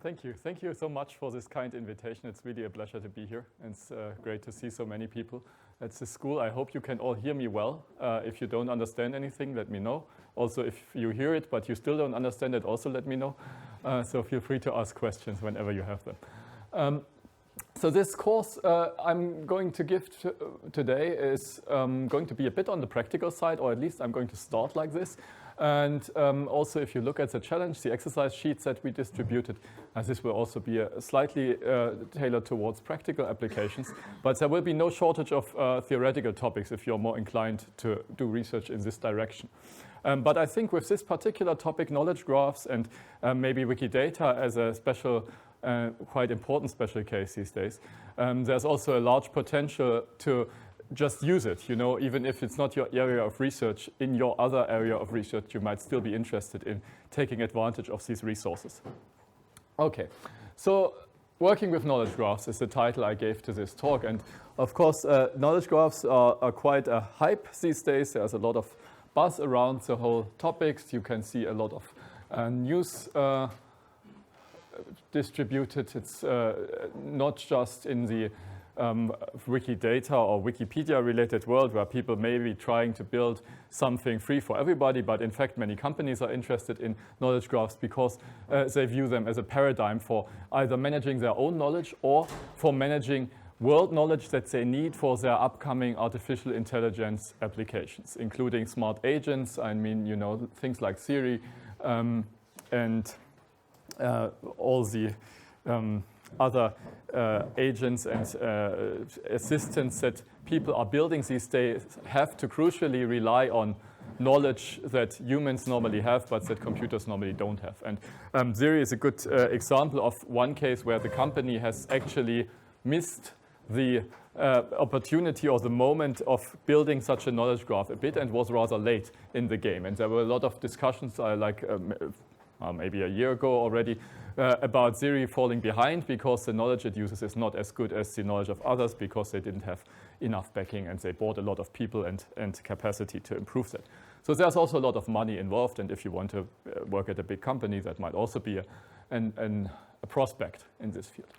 Thank you. Thank you so much for this kind invitation. It's really a pleasure to be here. It's great to see so many people at the school. I hope you can all hear me well. If you don't understand anything, let me know. Also, if you hear it, but you still don't understand it, also let me know. So feel free to ask questions whenever you have them. So this course I'm going to give today is going to be a bit on the practical side, or at least I'm going to start like this. And also, if you look at the challenge, the exercise sheets that we distributed, this will also be slightly tailored towards practical applications. But there will be no shortage of theoretical topics if you're more inclined to do research in this direction. But I think with this particular topic, knowledge graphs and maybe Wiki Data as a special, quite important special case these days, there's also a large potential to just use it, you know, even if it's not your area of research, in your other area of research, you might still be interested in taking advantage of these resources. Okay, so working with knowledge graphs is the title I gave to this talk. And of course, knowledge graphs are quite a hype these days. There's a lot of buzz around the whole topics. You can see a lot of news distributed. It's not just in the Wiki Data or Wikipedia related world where people may be trying to build something free for everybody, but in fact many companies are interested in knowledge graphs because they view them as a paradigm for either managing their own knowledge or for managing world knowledge that they need for their upcoming artificial intelligence applications, including smart agents. I mean, you know, things like Siri and all the other agents and assistants that people are building these days have to crucially rely on knowledge that humans normally have, but that computers normally don't have. And Siri is a good example of one case where the company has actually missed the opportunity or the moment of building such a knowledge graph a bit and was rather late in the game. And there were a lot of discussions maybe a year ago already about Siri falling behind because the knowledge it uses is not as good as the knowledge of others because they didn't have enough backing and they bought a lot of people and capacity to improve that. So there's also a lot of money involved, and if you want to work at a big company, that might also be a prospect in this field.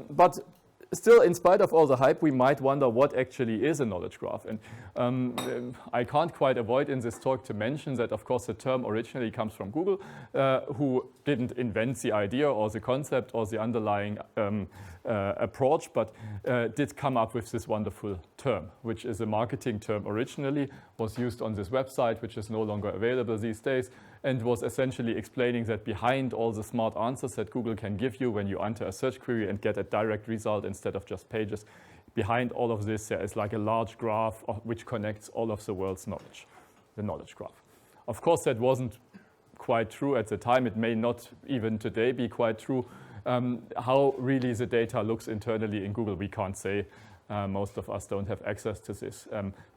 But still, in spite of all the hype, we might wonder what actually is a knowledge graph. And I can't quite avoid in this talk to mention that, of course, the term originally comes from Google, who didn't invent the idea or the concept or the underlying approach, but did come up with this wonderful term, which is a marketing term originally, was used on this website, which is no longer available these days, and was essentially explaining that behind all the smart answers that Google can give you when you enter a search query and get a direct result instead of just pages, behind all of this there is like a large graph which connects all of the world's knowledge, the knowledge graph. Of course, that wasn't quite true at the time. It may not even today be quite true. How really the data looks internally in Google, we can't say. Most of us don't have access to this,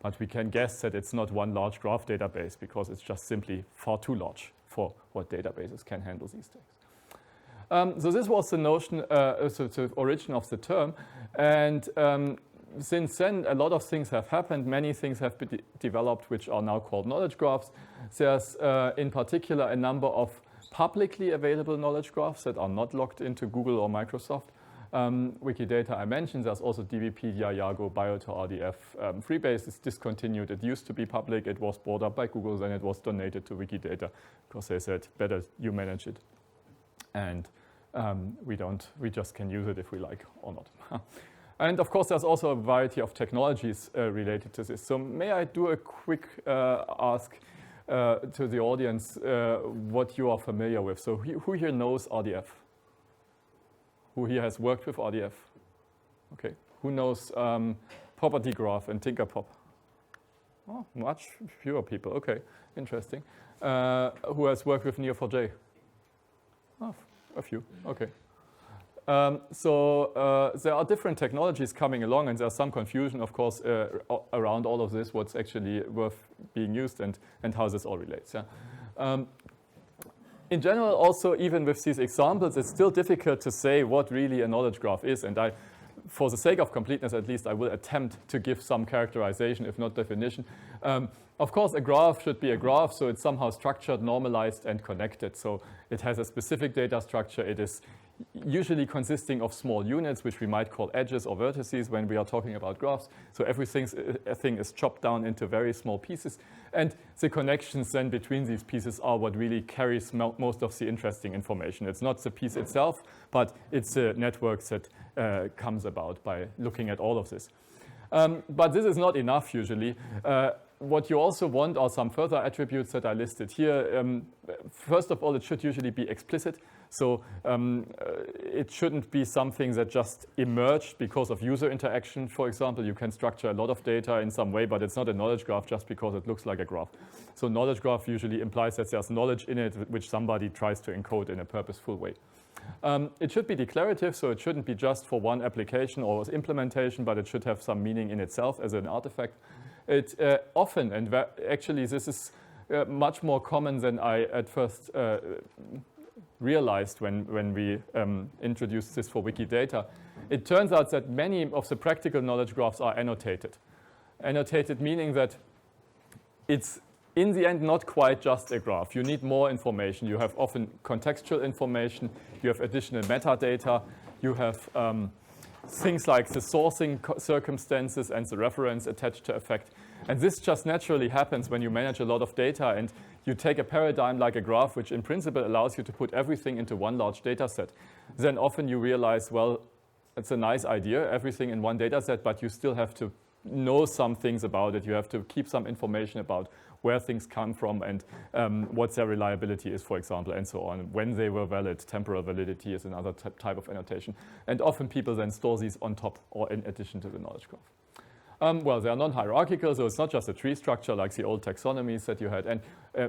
but we can guess that it's not one large graph database because it's just simply far too large for what databases can handle these days. So this was the notion, the origin of the term, and since then a lot of things have happened. Many things have been developed which are now called knowledge graphs. There's in particular a number of publicly available knowledge graphs that are not logged into Google or Microsoft. Wiki Data I mentioned. There's also DBpedia, Yago, Bioto, Rdf. Freebase is discontinued. It used to be public. It was bought up by Google. Then it was donated to Wiki Data because they said, better you manage it. And we just can use it if we like or not. And of course, there's also a variety of technologies related to this. So may I do a quick ask to the audience what you are familiar with? So who here knows Rdf? Who here has worked with Rdf? Okay. Who knows Property Graph and Tinkerpop? Oh, much fewer people. Okay, interesting. Who has worked with Neo4j? Oh, a few. Okay. So there are different technologies coming along, and there's some confusion, of course, around all of this, what's actually worth being used and how this all relates. Yeah? In general, also, even with these examples, it's still difficult to say what really a knowledge graph is. And for the sake of completeness, at least, I will attempt to give some characterization, if not definition. Of course, a graph should be a graph, so it's somehow structured, normalized, and connected. So it has a specific data structure. It is usually consisting of small units, which we might call edges or vertices when we are talking about graphs. So everything is chopped down into very small pieces. And the connections then between these pieces are what really carries most of the interesting information. It's not the piece itself, but it's the network that comes about by looking at all of this. But this is not enough usually. What you also want are some further attributes that are listed here. First of all, it should usually be explicit. So it shouldn't be something that just emerged because of user interaction. For example, you can structure a lot of data in some way, but it's not a knowledge graph just because it looks like a graph. So knowledge graph usually implies that there's knowledge in it which somebody tries to encode in a purposeful way. It should be declarative, so it shouldn't be just for one application or implementation, but it should have some meaning in itself as an artifact. It often, and actually this is much more common than I at first realized when we introduced this for Wiki Data. It turns out that many of the practical knowledge graphs are annotated. Annotated meaning that it's in the end not quite just a graph. You need more information. You have often contextual information. You have additional metadata. You have things like the sourcing circumstances and the reference attached to effect. And this just naturally happens when you manage a lot of data and you take a paradigm like a graph, which in principle allows you to put everything into one large data set. Then often you realize, well, it's a nice idea, everything in one data set, but you still have to know some things about it. You have to keep some information about where things come from and what their reliability is, for example, and so on, when they were valid. Temporal validity is another type of annotation. And often people then store these on top or in addition to the knowledge graph. Well, they are non-hierarchical, so it's not just a tree structure like the old taxonomies that you had, and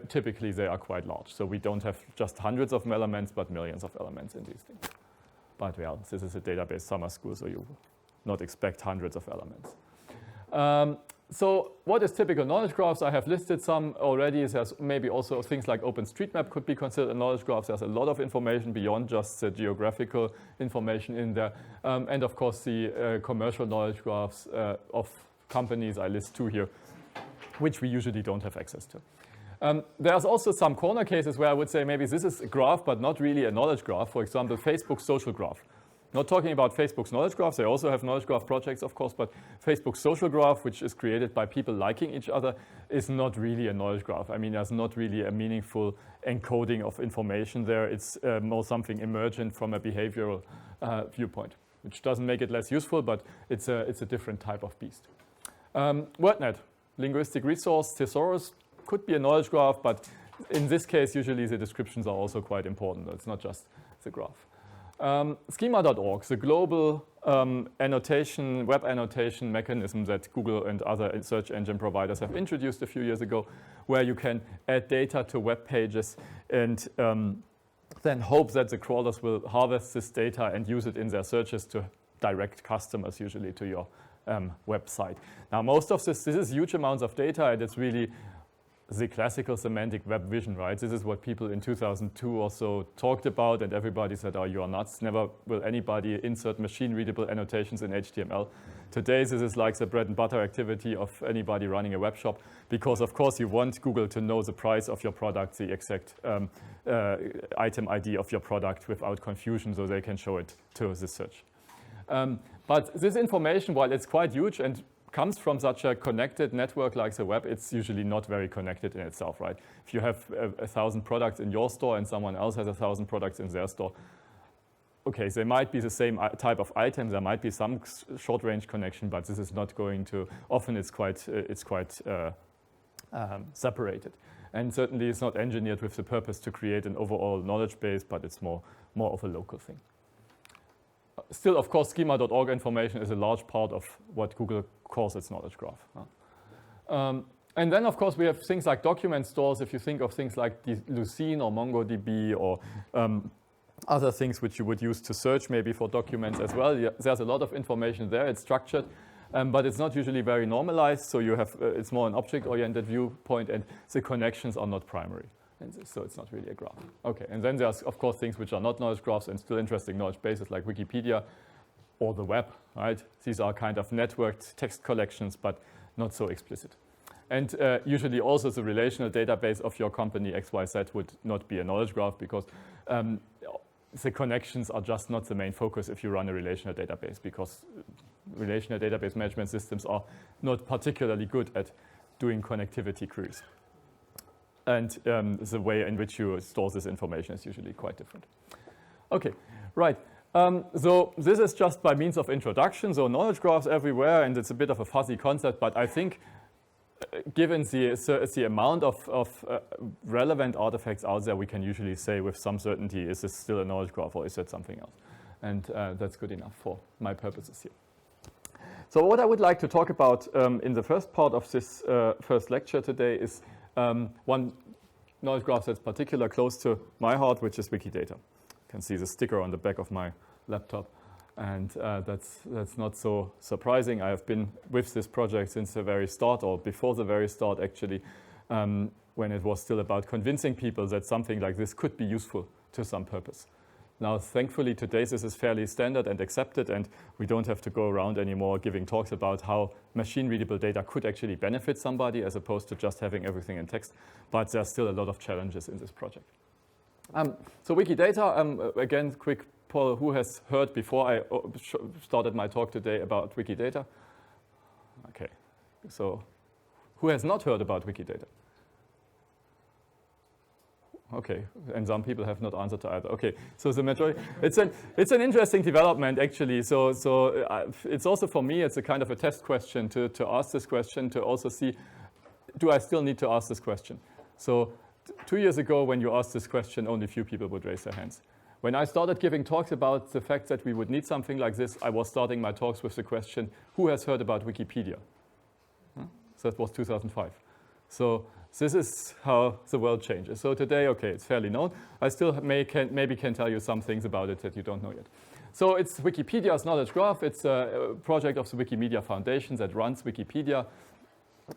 typically they are quite large. So we don't have just hundreds of elements, but millions of elements in these things. But well, this is a database summer school, so you not expect hundreds of elements. So what is typical knowledge graphs? I have listed some already. There's maybe also things like OpenStreetMap could be considered a knowledge graph. There's a lot of information beyond just the geographical information in there. And of course, the commercial knowledge graphs of companies, I list 2 here, which we usually don't have access to. There's also some corner cases where I would say maybe this is a graph, but not really a knowledge graph. For example, Facebook's social graph. Not talking about Facebook's knowledge graphs. They also have knowledge graph projects, of course, but Facebook's social graph, which is created by people liking each other, is not really a knowledge graph. I mean, there's not really a meaningful encoding of information there. It's more something emergent from a behavioral viewpoint, which doesn't make it less useful, but it's a different type of beast. WordNet, linguistic resource, thesaurus, could be a knowledge graph, but in this case, usually the descriptions are also quite important. It's not just the graph. Schema.org, the global annotation, web annotation mechanism that Google and other search engine providers have introduced a few years ago, where you can add data to web pages and then hope that the crawlers will harvest this data and use it in their searches to direct customers usually to your website. Now, most of this is huge amounts of data, and it's really the classical semantic web vision, right? This is what people in 2002 or so talked about, and everybody said, oh, you are nuts. Never will anybody insert machine-readable annotations in HTML. Today, this is like the bread and butter activity of anybody running a web shop, because, of course, you want Google to know the price of your product, the exact item ID of your product without confusion, so they can show it to the search. But this information, while it's quite huge and comes from such a connected network like the web, it's usually not very connected in itself, right? If you have 1,000 products in your store and someone else has 1,000 products in their store, okay, they might be the same type of item, there might be some short-range connection, but this is not going to, often it's quite separated. And certainly it's not engineered with the purpose to create an overall knowledge base, but it's more of a local thing. Still, of course, schema.org information is a large part of what Google calls its knowledge graph. And then, of course, we have things like document stores. If you think of things like Lucene or MongoDB or other things which you would use to search maybe for documents as well, there's a lot of information there. It's structured, but it's not usually very normalized. So you have it's more an object-oriented viewpoint, and the connections are not primary. And so it's not really a graph. Okay, and then there's, of course, things which are not knowledge graphs and still interesting knowledge bases like Wikipedia or the web, right? These are kind of networked text collections, but not so explicit. And usually also the relational database of your company XYZ would not be a knowledge graph because the connections are just not the main focus if you run a relational database, because relational database management systems are not particularly good at doing connectivity queries. And the way in which you store this information is usually quite different. Okay, right. So this is just by means of introduction. So knowledge graphs everywhere, and it's a bit of a fuzzy concept, but I think given the amount of relevant artifacts out there, we can usually say with some certainty, is this still a knowledge graph or is it something else? And that's good enough for my purposes here. So what I would like to talk about in the first part of this first lecture today is one knowledge graph that's particularly close to my heart, which is Wiki Data. You can see the sticker on the back of my laptop. And that's not so surprising. I have been with this project since the very start, or before the very start actually, when it was still about convincing people that something like this could be useful to some purpose. Now, thankfully, today this is fairly standard and accepted, and we don't have to go around anymore giving talks about how machine-readable data could actually benefit somebody as opposed to just having everything in text. But there's still a lot of challenges in this project. So Wiki Data, again, quick poll, who has heard before I started my talk today about Wiki Data? Okay, so who has not heard about Wiki Data? Okay, and some people have not answered to either. Okay, so the majority, it's an interesting development actually. So it's also for me, it's a kind of a test question to ask this question, to also see, do I still need to ask this question? So 2 years ago, when you asked this question, only a few people would raise their hands. When I started giving talks about the fact that we would need something like this, I was starting my talks with the question, who has heard about Wikipedia? So that was 2005. So this is how the world changes. So today, okay, it's fairly known. I still maybe can tell you some things about it that you don't know yet. So it's Wikipedia's knowledge graph. It's a project of the Wikimedia Foundation that runs Wikipedia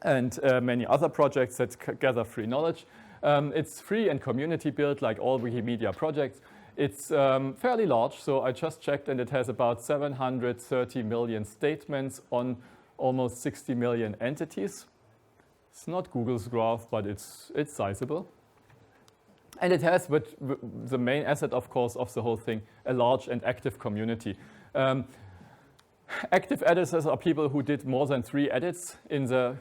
and many other projects that gather free knowledge. It's free and community built like all Wikimedia projects. It's fairly large, so I just checked, and it has about 730 million statements on almost 60 million entities. It's not Google's graph, but it's sizable. And it has, but the main asset, of course, of the whole thing, a large and active community. Active editors are people who did more than 3 edits in the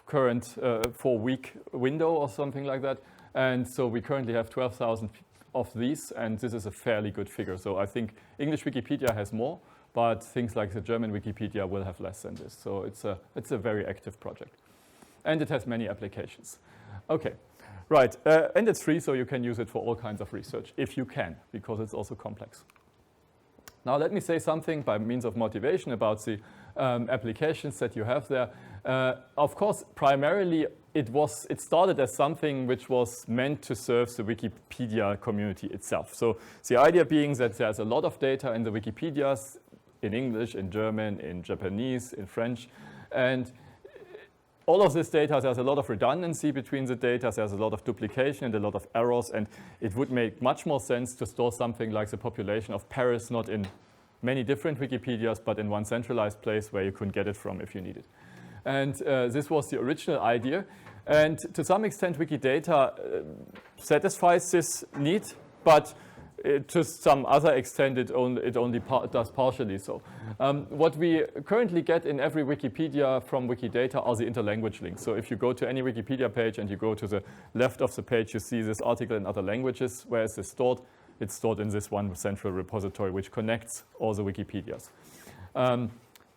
current 4-week window or something like that. And so we currently have 12,000 of these, and this is a fairly good figure. So I think English Wikipedia has more, but things like the German Wikipedia will have less than this. So it's a very active project. And it has many applications. Okay, right, and it's free, so you can use it for all kinds of research, if you can, because it's also complex. Now let me say something by means of motivation about the applications that you have there. Of course, primarily it started as something which was meant to serve the Wikipedia community itself. So the idea being that there's a lot of data in the Wikipedias, in English, in German, in Japanese, in French, and all of this data, there's a lot of redundancy between the data, there's a lot of duplication and a lot of errors, and it would make much more sense to store something like the population of Paris, not in many different Wikipedias, but in one centralized place where you could get it from if you need it. And this was the original idea. And to some extent, Wikidata satisfies this need, but to some other extent, it only does partially so. What we currently get in every Wikipedia from Wikidata are the interlanguage links. So if you go to any Wikipedia page and you go to the left of the page, you see this article in other languages. Where is this stored? It's stored in this one central repository, which connects all the Wikipedias,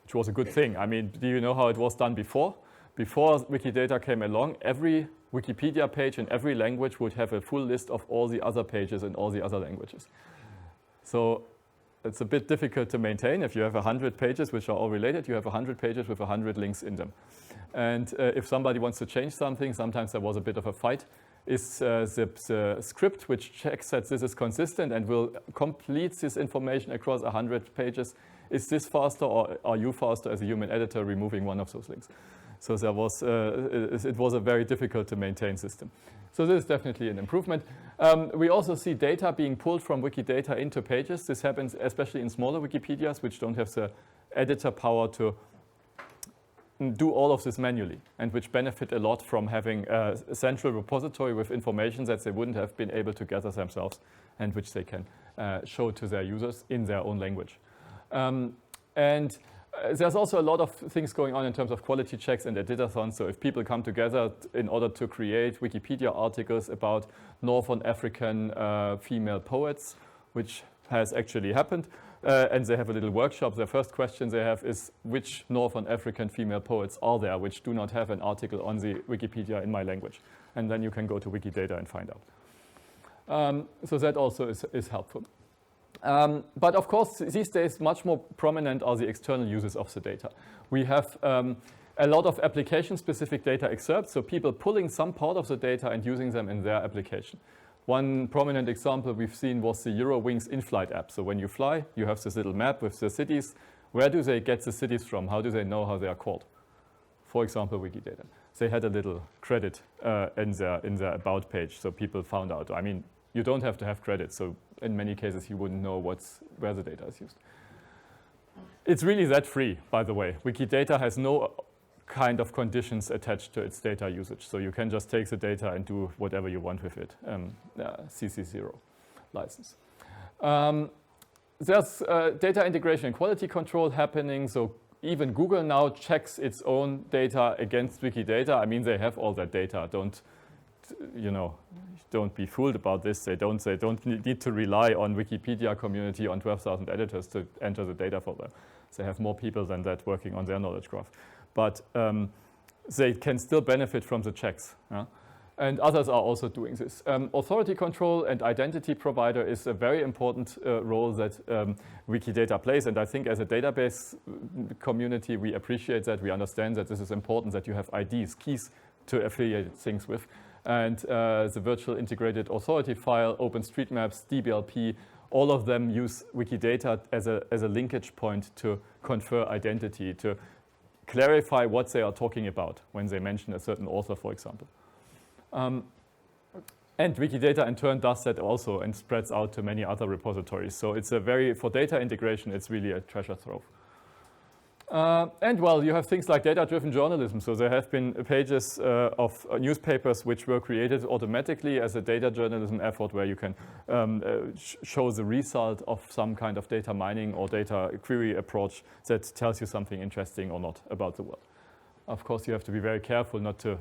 which was a good thing. I mean, do you know how it was done before? Before Wikidata came along, every Wikipedia page in every language would have a full list of all the other pages in all the other languages. So it's a bit difficult to maintain. If you have 100 pages which are all related, you have 100 pages with 100 links in them. And if somebody wants to change something, sometimes there was a bit of a fight. Is the script which checks that this is consistent and will complete this information across 100 pages, is this faster, or are you faster as a human editor removing one of those links? So there was, it was a very difficult to maintain system. So this is definitely an improvement. We also see data being pulled from Wikidata into pages. This happens especially in smaller Wikipedias, which don't have the editor power to do all of this manually and which benefit a lot from having a central repository with information that they wouldn't have been able to gather themselves and which they can show to their users in their own language. There's also a lot of things going on in terms of quality checks and editathons. So if people come together in order to create Wikipedia articles about Northern African female poets, which has actually happened, and they have a little workshop, the first question they have is which Northern African female poets are there which do not have an article on the Wikipedia in my language? And then you can go to Wiki Data and find out. So that also is helpful. But of course, these days, much more prominent are the external uses of the data. We have a lot of application-specific data excerpts, so people pulling some part of the data and using them in their application. One prominent example we've seen was the Eurowings in-flight app. So when you fly, you have this little map with the cities. Where do they get the cities from? How do they know how they are called? For example, Wiki Data. They had a little credit in their about page, so people found out. I mean, you don't have to have credit, so in many cases you wouldn't know where the data is used. It's really that free, by the way. Wiki Data has no kind of conditions attached to its data usage, so you can just take the data and do whatever you want with it. CC0 license. There's data integration and quality control happening, so even Google now checks its own data against Wikidata. I mean, they have all that data. Don't be fooled about this. They don't need to rely on Wikipedia community on 12,000 editors to enter the data for them. They have more people than that working on their knowledge graph. But they can still benefit from the checks. Yeah? And others are also doing this. Authority control and identity provider is a very important role that Wikidata plays. And I think as a database community, we appreciate that. We understand that this is important, that you have IDs, keys to affiliate things with. And the virtual integrated authority file, OpenStreetMaps, DBLP, all of them use Wikidata as a linkage point to confer identity, to clarify what they are talking about when they mention a certain author, for example. And Wikidata in turn does that also and spreads out to many other repositories. So it's for data integration, it's really a treasure trove. And well, you have things like data-driven journalism. So there have been pages of newspapers which were created automatically as a data journalism effort where you can show the result of some kind of data mining or data query approach that tells you something interesting or not about the world. Of course, you have to be very careful not to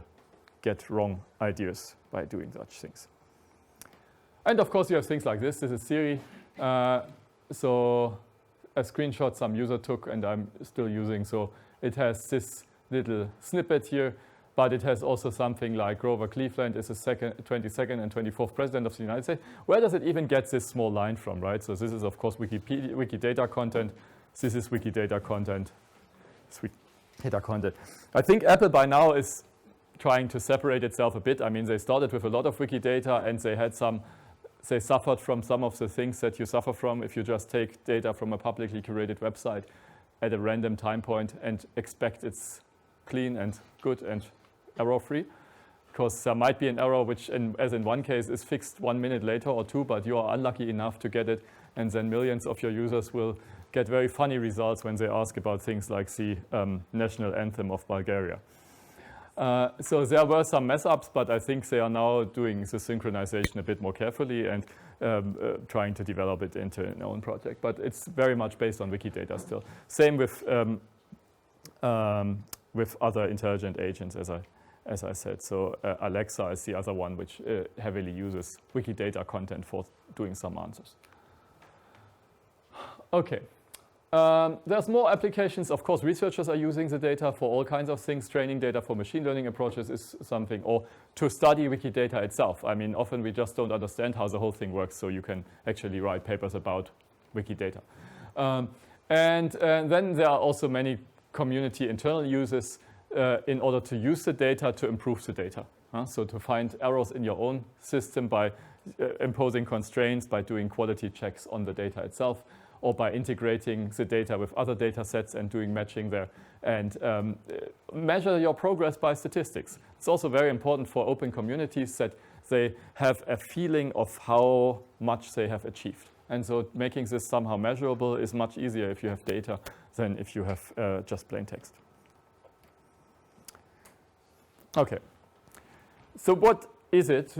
get wrong ideas by doing such things. And of course, you have things like this. This is Siri. So a screenshot some user took and I'm still using. So it has this little snippet here, but it has also something like Grover Cleveland is the 22nd and 24th president of the United States. Where does it even get this small line from, right? So this is, of course, Wikidata content. This is Wikidata content. Wikidata content. I think Apple by now is trying to separate itself a bit. I mean, they started with a lot of Wikidata and they suffered from some of the things that you suffer from if you just take data from a publicly curated website at a random time point and expect it's clean and good and error-free. Because there might be an error which, as in one case, is fixed 1 minute later or two, but you are unlucky enough to get it, and then millions of your users will get very funny results when they ask about things like the national anthem of Bulgaria. So there were some mess-ups, but I think they are now doing the synchronization a bit more carefully and trying to develop it into an own project. But it's very much based on Wikidata still. Same with other intelligent agents, as I said. So Alexa is the other one which heavily uses Wikidata content for doing some answers. Okay. There's more applications. Of course, researchers are using the data for all kinds of things. Training data for machine learning approaches is something, or to study Wikidata itself. I mean, often we just don't understand how the whole thing works, so you can actually write papers about Wikidata. And then there are also many community internal uses in order to use the data to improve the data. So to find errors in your own system by imposing constraints, by doing quality checks on the data itself, or by integrating the data with other data sets and doing matching there, and measure your progress by statistics. It's also very important for open communities that they have a feeling of how much they have achieved. And so making this somehow measurable is much easier if you have data than if you have just plain text. Okay. So what is it?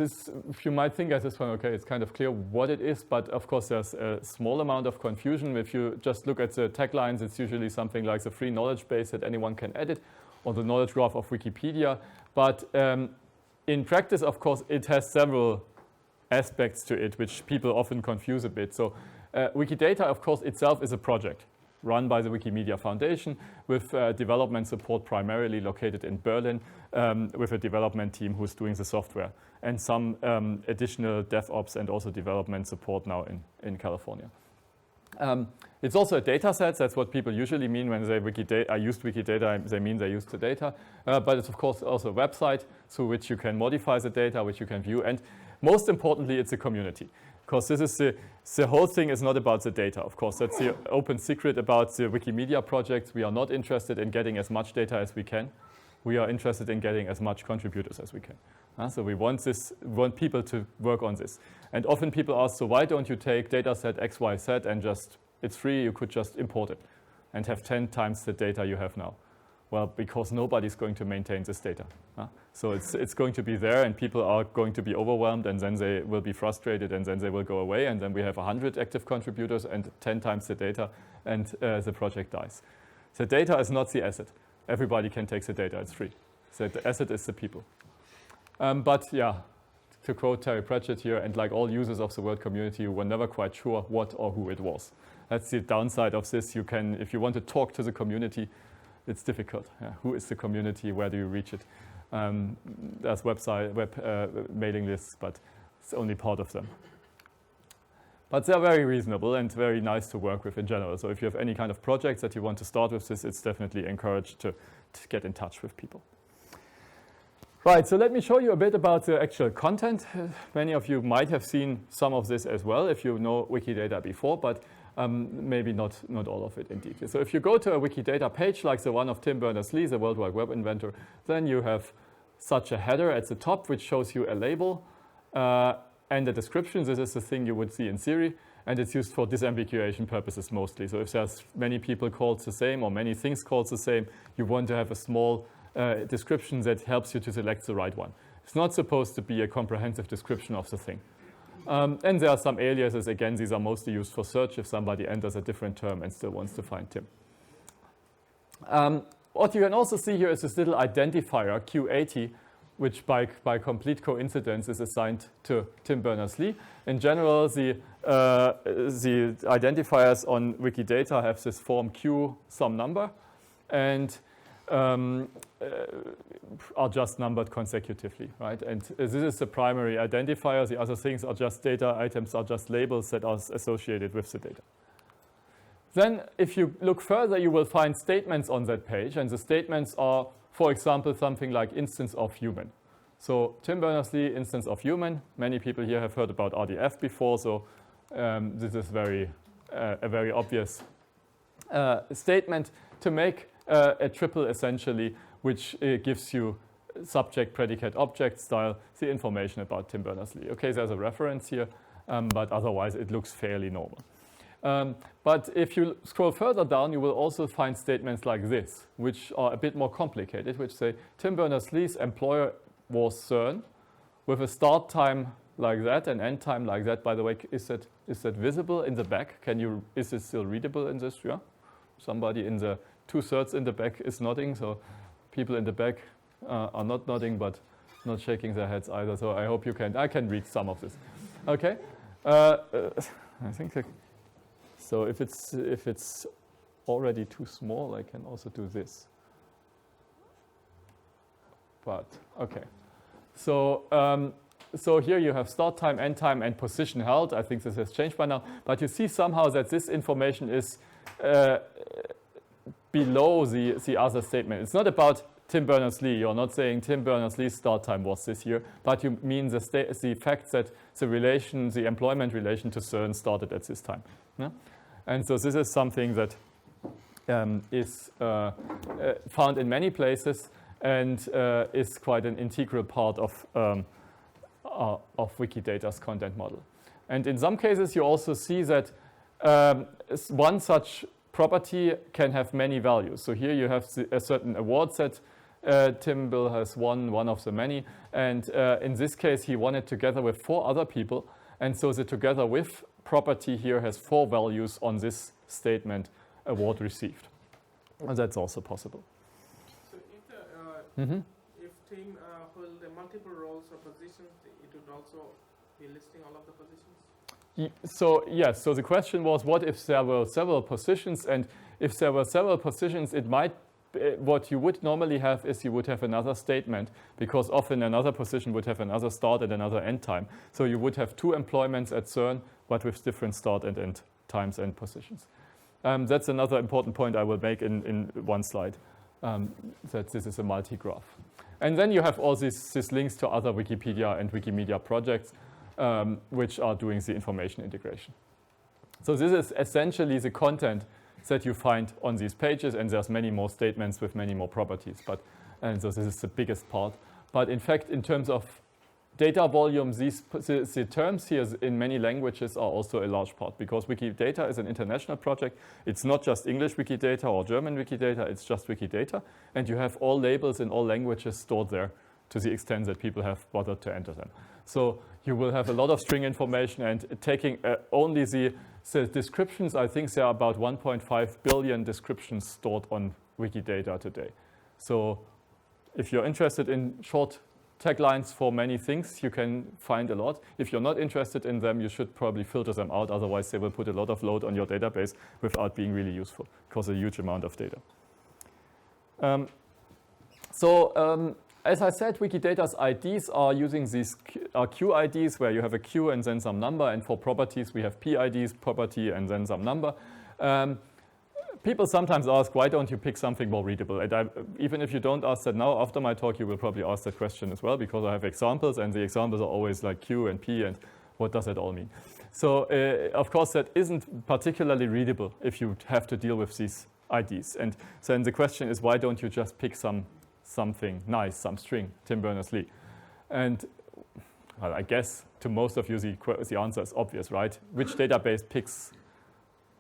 You might think at this point, okay, it's kind of clear what it is, but of course there's a small amount of confusion. If you just look at the taglines, it's usually something like the free knowledge base that anyone can edit, or the knowledge graph of Wikipedia. But in practice, of course, it has several aspects to it, which people often confuse a bit. So Wikidata, of course, itself is a project run by the Wikimedia Foundation with development support primarily located in Berlin with a development team who's doing the software and some additional DevOps and also development support now in California. It's also a data set. That's what people usually mean when they say I used Wikidata, they mean they used the data. But it's of course also a website through which you can modify the data, which you can view. And most importantly, it's a community. Because this is the whole thing is not about the data, of course. That's the open secret about the Wikimedia projects. We are not interested in getting as much data as we can. We are interested in getting as much contributors as we can. So we want people to work on this. And often people ask, so why don't you take data set XYZ and just, it's free, you could just import it and have 10 times the data you have now. Well, because nobody's going to maintain this data. So it's going to be there and people are going to be overwhelmed and then they will be frustrated and then they will go away and then we have 100 active contributors and 10 times the data and the project dies. The data is not the asset. Everybody can take the data, it's free. So the asset is the people. But yeah, to quote Terry Pratchett here, and like all users of the word community, you were never quite sure what or who it was. That's the downside of this. You can, if you want to talk to the community, it's difficult. Who is the community? Where do you reach it? There's web mailing lists, but it's only part of them. But they're very reasonable and very nice to work with in general. So if you have any kind of projects that you want to start with this, it's definitely encouraged to get in touch with people. Right, so let me show you a bit about the actual content. Many of you might have seen some of this as well if you know Wikidata before, but maybe not all of it indeed. So if you go to a Wikidata page like the one of Tim Berners-Lee, the World Wide Web inventor, then you have such a header at the top which shows you a label and a description. This is the thing you would see in Siri, and it's used for disambiguation purposes mostly. So if there's many people called the same or many things called the same, you want to have a small description that helps you to select the right one. It's not supposed to be a comprehensive description of the thing. And there are some aliases. Again, these are mostly used for search if somebody enters a different term and still wants to find Tim. What you can also see here is this little identifier, Q80, which by complete coincidence is assigned to Tim Berners-Lee. In general, the identifiers on Wikidata have this form Q some number and are just numbered consecutively, right? And this is the primary identifier. The other things are just data items, are just labels that are associated with the data. Then if you look further, you will find statements on that page. And the statements are, for example, something like instance of human. So Tim Berners-Lee, instance of human. Many people here have heard about RDF before. So this is a very obvious statement to make a triple essentially, which gives you subject, predicate, object style, the information about Tim Berners-Lee. Okay, there's a reference here, but otherwise it looks fairly normal. But if you scroll further down, you will also find statements like this, which are a bit more complicated, which say Tim Berners-Lee's employer was CERN with a start time like that, and end time like that. By the way, is that visible in the back? Is it still readable in this? Yeah? Somebody in the 2/3 in the back is nodding, so people in the back are not nodding, but not shaking their heads either. So I hope I can read some of this. Okay, I think. So if it's already too small, I can also do this. But okay, so here you have start time, end time, and position held. I think this has changed by now, but you see somehow that this information is below the other statement. It's not about Tim Berners-Lee. You're not saying Tim Berners-Lee's start time was this year, but you mean the fact that the employment relation to CERN started at this time. Yeah? And so this is something that is found in many places and is quite an integral part of Wikidata's content model. And in some cases, you also see that one such property can have many values. So here you have a certain award set Tim Bill has one of the many. And in this case, he won it together with 4 other people. And so the together with property here has 4 values on this statement award received. And that's also possible. So if Tim hold multiple roles or positions, it would also be listing all of the positions? So yes, so the question was, what if there were several positions? And if there were several positions, it might, what you would normally have is you would have another statement, because often another position would have another start and another end time. So you would have 2 employments at CERN, but with different start and end times and positions. That's another important point I will make in one slide, that this is a multi-graph. And then you have all these links to other Wikipedia and Wikimedia projects, which are doing the information integration. So this is essentially the content that you find on these pages, and there's many more statements with many more properties. And so this is the biggest part. But in fact, in terms of data volume, the terms here in many languages are also a large part, because Wiki Data is an international project. It's not just English Wiki Data or German Wiki Data, it's just Wiki Data. And you have all labels in all languages stored there to the extent that people have bothered to enter them. So you will have a lot of string information, and taking only the descriptions, I think there are about 1.5 billion descriptions stored on Wikidata today. So if you're interested in short taglines for many things, you can find a lot. If you're not interested in them, you should probably filter them out. Otherwise, they will put a lot of load on your database without being really useful, because a huge amount of data. As I said, Wikidata's IDs are using these QIDs, where you have a Q and then some number, and for properties we have PIDs, property and then some number. People sometimes ask, why don't you pick something more readable? And even if you don't ask that now, after my talk, you will probably ask that question as well, because I have examples, and the examples are always like Q and P, and what does that all mean? So, of course, that isn't particularly readable if you have to deal with these IDs. And then the question is, why don't you just pick something nice, some string, Tim Berners-Lee? And well, I guess to most of you, the answer is obvious, right? Which database picks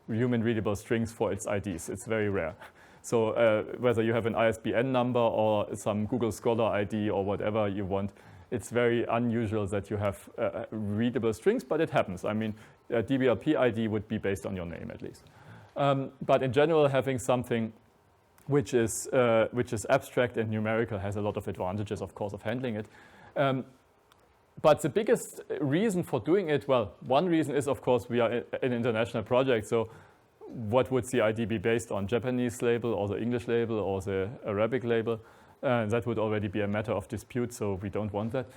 human readable strings for its IDs? It's very rare. So whether you have an ISBN number or some Google Scholar ID or whatever you want, it's very unusual that you have readable strings, but it happens. I mean, a DBLP ID would be based on your name at least. But in general, having something which is abstract and numerical has a lot of advantages, of course, of handling it. But the biggest reason for doing it, well, one reason is, of course, we are an international project. So what would the ID be based on? Japanese label or the English label or the Arabic label? That would already be a matter of dispute, so we don't want that.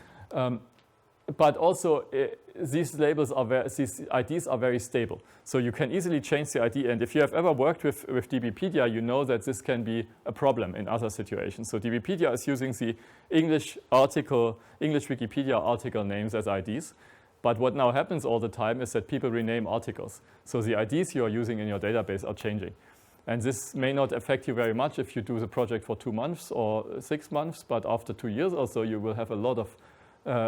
But also, these IDs are very stable. So you can easily change the ID. And if you have ever worked with DBpedia, you know that this can be a problem in other situations. So DBpedia is using the English Wikipedia article names as IDs. But what now happens all the time is that people rename articles. So the IDs you are using in your database are changing. And this may not affect you very much if you do the project for 2 months or 6 months. But after 2 years or so, you will have a lot of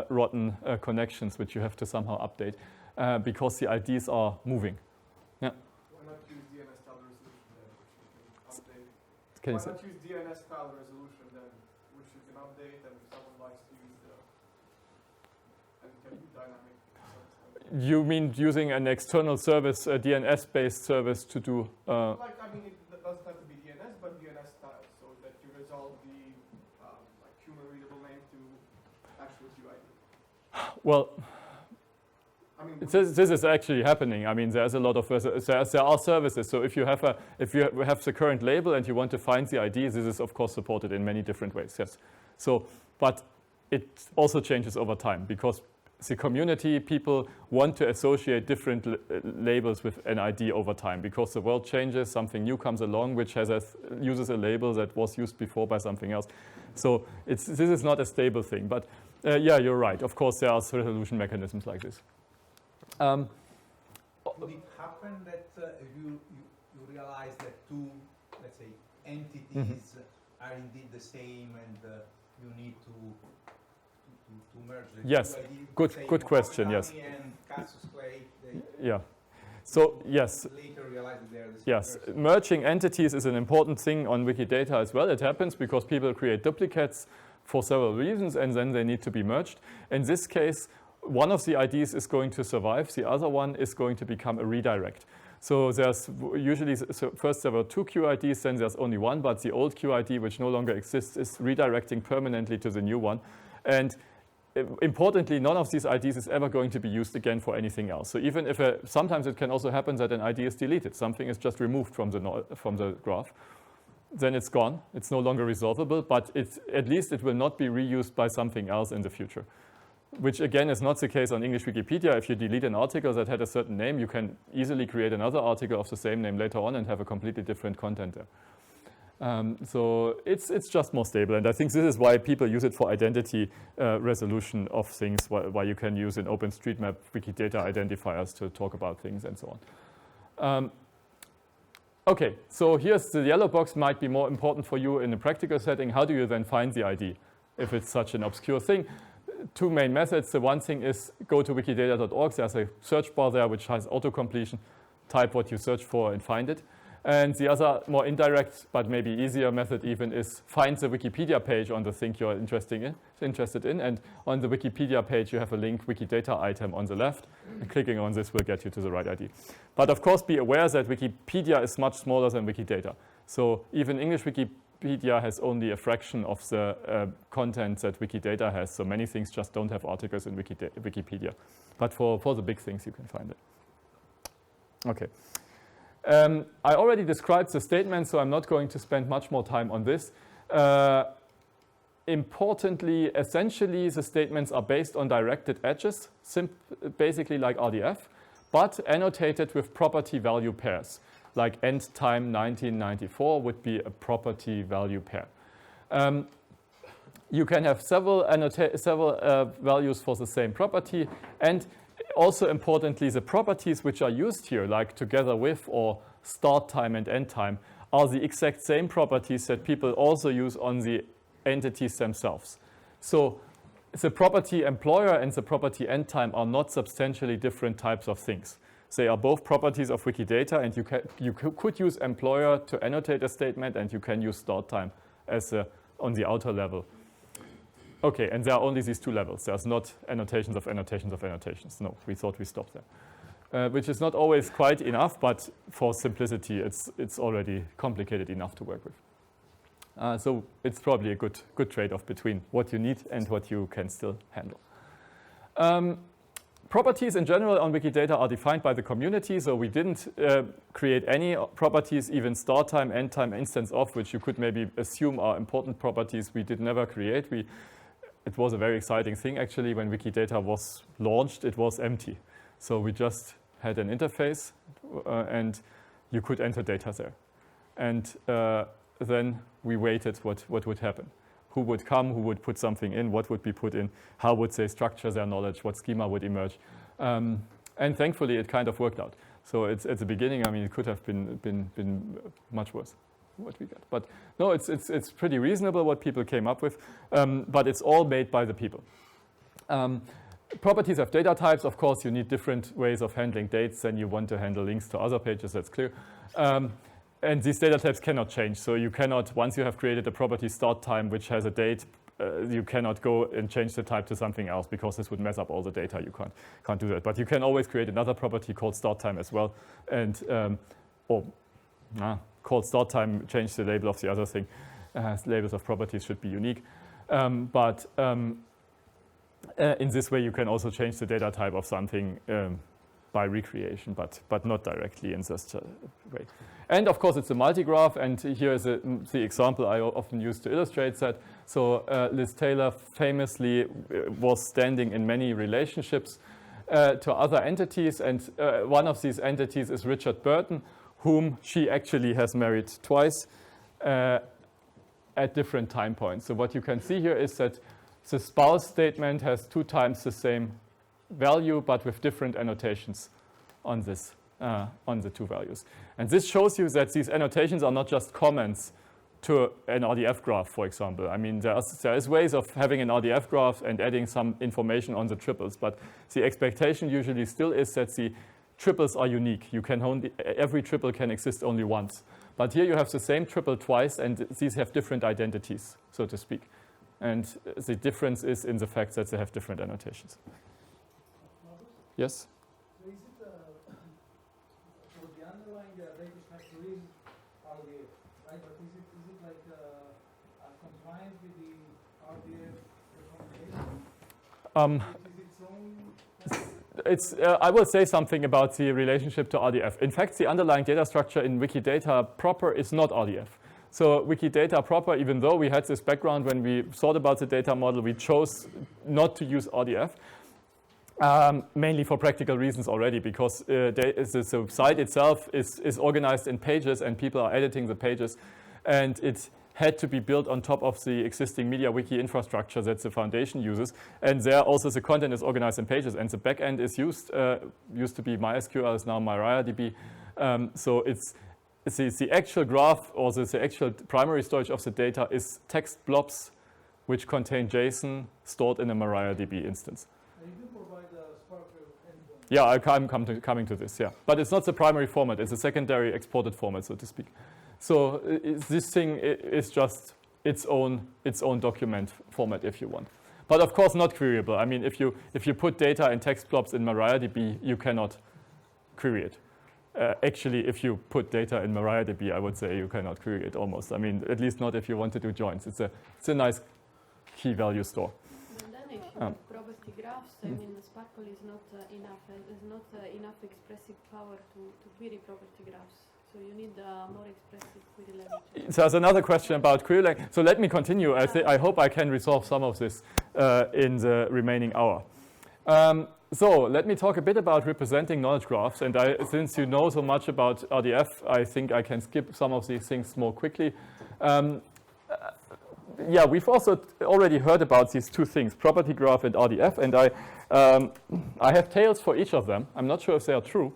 rotten connections which you have to somehow update because the IDs are moving. Yeah. Why not use DNS file resolution then, which you can update? Can Why you not use DNS file resolution then, which you can update, and if someone likes to use and it can be dynamic. You mean using an external service, a DNS-based service to do? It doesn't have to be DNS, but DNS style, so that you resolve the human readable name to actual QID. Well, I mean, this is actually happening. I mean, there's a lot of there are services. So if you have the current label and you want to find the ID, this is of course supported in many different ways. Yes. So, but it also changes over time because the community, people want to associate different labels with an ID over time because the world changes, something new comes along which uses a label that was used before by something else. So this is not a stable thing. But yeah, you're right. Of course, there are resolution mechanisms like this. Would it happen that you realize that 2, let's say, entities are indeed the same and you need to merge the yes, two ideas? good question, yes. And Cassius Clay, yeah. So yes. Later realize that they are the same Yes, person. merging entities is an important thing on Wikidata as well. It happens because people create duplicates for several reasons, and then they need to be merged. In this case, one of the IDs is going to survive. The other one is going to become a redirect. So there's usually, so first there were 2 QIDs, then there's only one, but the old QID, which no longer exists, is redirecting permanently to the new one. And importantly, none of these IDs is ever going to be used again for anything else. So even if sometimes it can also happen that an ID is deleted. Something is just removed from the graph. Then it's gone. It's no longer resolvable, but at least it will not be reused by something else in the future, which again is not the case on English Wikipedia. If you delete an article that had a certain name, you can easily create another article of the same name later on and have a completely different content there. So it's just more stable, and I think this is why people use it for identity resolution of things, why you can use in OpenStreetMap Wikidata identifiers to talk about things and so on. Okay, so here's the yellow box, might be more important for you in a practical setting. How do you then find the ID if it's such an obscure thing? 2 main methods. The one thing is go to wikidata.org. There's a search bar there which has auto-completion. Type what you search for and find it. And the other more indirect, but maybe easier method even, is find the Wikipedia page on the thing you're interested in. And on the Wikipedia page, you have a link Wikidata item on the left. And clicking on this will get you to the right ID. But of course, be aware that Wikipedia is much smaller than Wikidata. So even English Wikipedia has only a fraction of the content that Wikidata has. So many things just don't have articles in Wikipedia. But for the big things, you can find it. Okay. I already described the statement, so I'm not going to spend much more time on this. Importantly, essentially, the statements are based on directed edges, basically like RDF, but annotated with property value pairs, like end time 1994 would be a property value pair. You can have several values for the same property, and also importantly, the properties which are used here, like together with or start time and end time, are the exact same properties that people also use on the entities themselves. So the property employer and the property end time are not substantially different types of things. They are both properties of Wikidata, and you could use employer to annotate a statement, and you can use start time as on the outer level. Okay, and there are only these 2 levels. There's not annotations of annotations of annotations. No, we thought we stopped there. Which is not always quite enough, but for simplicity, it's already complicated enough to work with. So it's probably a good trade-off between what you need and what you can still handle. Properties in general on Wikidata are defined by the community, so we didn't create any properties, even start time, end time, instance of, which you could maybe assume are important properties. We did never create. It was a very exciting thing, actually. When Wikidata was launched, it was empty. So we just had an interface, and you could enter data there. And then we waited what would happen. Who would come, who would put something in, what would be put in, how would they structure their knowledge, what schema would emerge. And thankfully, it kind of worked out. So it's at the beginning, I mean, it could have been much worse. What we got. But no, it's pretty reasonable what people came up with, but it's all made by the people. Properties of data types, of course, you need different ways of handling dates than you want to handle links to other pages, that's clear. And these data types cannot change, so you cannot, once you have created a property start time which has a date, you cannot go and change the type to something else because this would mess up all the data. You can't do that. But you can always create another property called start time as well, and called start time, change the label of the other thing. Labels of properties should be unique. But in this way, you can also change the data type of something by recreation, but not directly in this way. And of course, it's a multigraph, and here is the example I often use to illustrate that. So Liz Taylor famously was standing in many relationships to other entities, and one of these entities is Richard Burton, whom she actually has married twice at different time points. So what you can see here is that the spouse statement has 2 times the same value, but with different annotations on this, on the 2 values. And this shows you that these annotations are not just comments to an Rdf graph, for example. I mean, there is ways of having an Rdf graph and adding some information on the triples, but the expectation usually still is that the triples are unique. You can only, every triple can exist only once. But here you have the same triple twice, and these have different identities, so to speak. And the difference is in the fact that they have different annotations. Yes? So is it, so the underlying data structure is RDF, right? But is it like compliant with the RDF recommendation? It's, I will say something about the relationship to RDF. In fact, the underlying data structure in Wiki Data proper is not RDF. So Wiki Data proper, even though we had this background when we thought about the data model, we chose not to use RDF, mainly for practical reasons already, because the site itself is organized in pages and people are editing the pages, and it had to be built on top of the existing MediaWiki infrastructure that the foundation uses. And there also the content is organized in pages, and the backend is used to be MySQL, is now MariaDB. So it's the actual graph, or the actual primary storage of the data is text blobs which contain JSON stored in a MariaDB instance. And you do provide a Sparkle endpoint. Yeah, I'm coming to this, yeah. But it's not the primary format, it's a secondary exported format, so to speak. So this thing is just its own document format, if you want. But of course not queryable. I mean, if you put data in text blobs in MariaDB, you cannot query it. Actually, if you put data in MariaDB, I would say you cannot query it almost. I mean, at least not if you want to do joins. It's a nice key value store. And then if you have property graphs, I mean, Sparkle is not enough expressive power to query property graphs. So you need more expressive query language. So there's another question about query language. So let me continue. I hope I can resolve some of this in the remaining hour. So let me talk a bit about representing knowledge graphs. And since you know so much about RDF, I think I can skip some of these things more quickly. Yeah, we've also already heard about these two things, property graph and RDF. And I have tails for each of them. I'm not sure if they are true,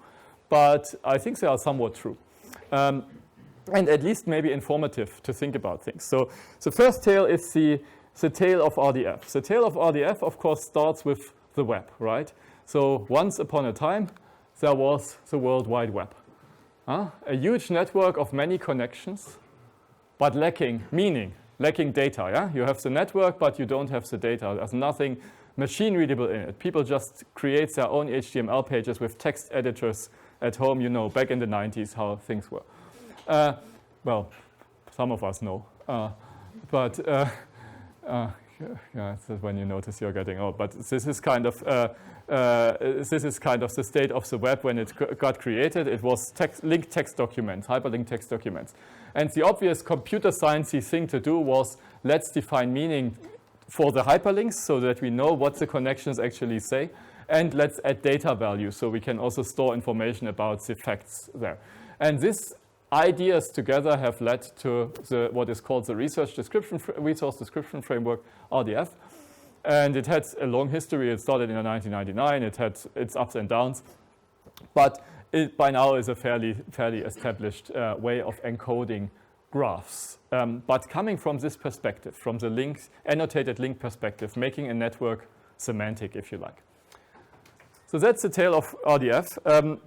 but I think they are somewhat true. And at least maybe informative to think about things. So the first tale is the tale of RDF. The tale of RDF, of course, starts with the web, right? So once upon a time, there was the World Wide Web. A huge network of many connections, but lacking meaning, lacking data. Yeah? You have the network, but you don't have the data. There's nothing machine readable in it. People just create their own HTML pages with text editors at home, you know, back in the 90s how things were. Well, some of us know, but yeah, it's when you notice you're getting old. But this is kind of the state of the web when it got created. It was linked text documents, hyperlinked text documents, and the obvious computer sciencey thing to do was let's define meaning for the hyperlinks so that we know what the connections actually say. And let's add data values so we can also store information about the facts there. And these ideas together have led to what is called the resource description framework, RDF. And it had a long history. It started in 1999. It had its ups and downs. But it by now is a fairly established way of encoding graphs. But coming from this perspective, from the annotated link perspective, making a network semantic, if you like. So that's the tale of RDF.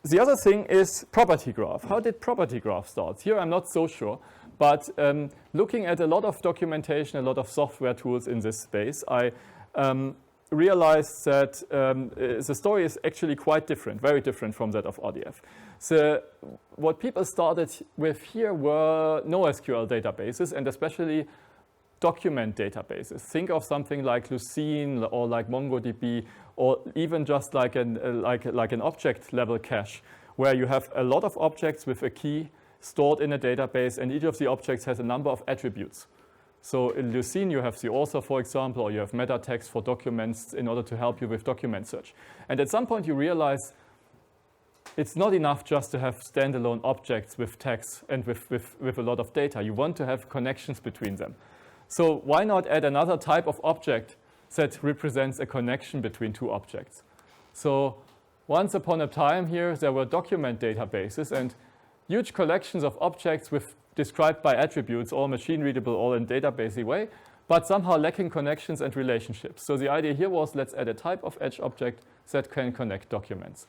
The other thing is property graph. How did property graph start? Here I'm not so sure, but looking at a lot of documentation, a lot of software tools in this space, I realized that the story is actually quite different, very different from that of RDF. So what people started with here were NoSQL databases, and especially document databases. Think of something like Lucene or like MongoDB, or even just like an object level cache, where you have a lot of objects with a key stored in a database, and each of the objects has a number of attributes. So in Lucene, you have the author, for example, or you have meta text for documents in order to help you with document search. And at some point, you realize it's not enough just to have standalone objects with text and with a lot of data. You want to have connections between them. So why not add another type of object that represents a connection between two objects? So once upon a time here, there were document databases and huge collections of objects described by attributes, all machine readable, all in databasey way, but somehow lacking connections and relationships. So the idea here was let's add a type of edge object that can connect documents.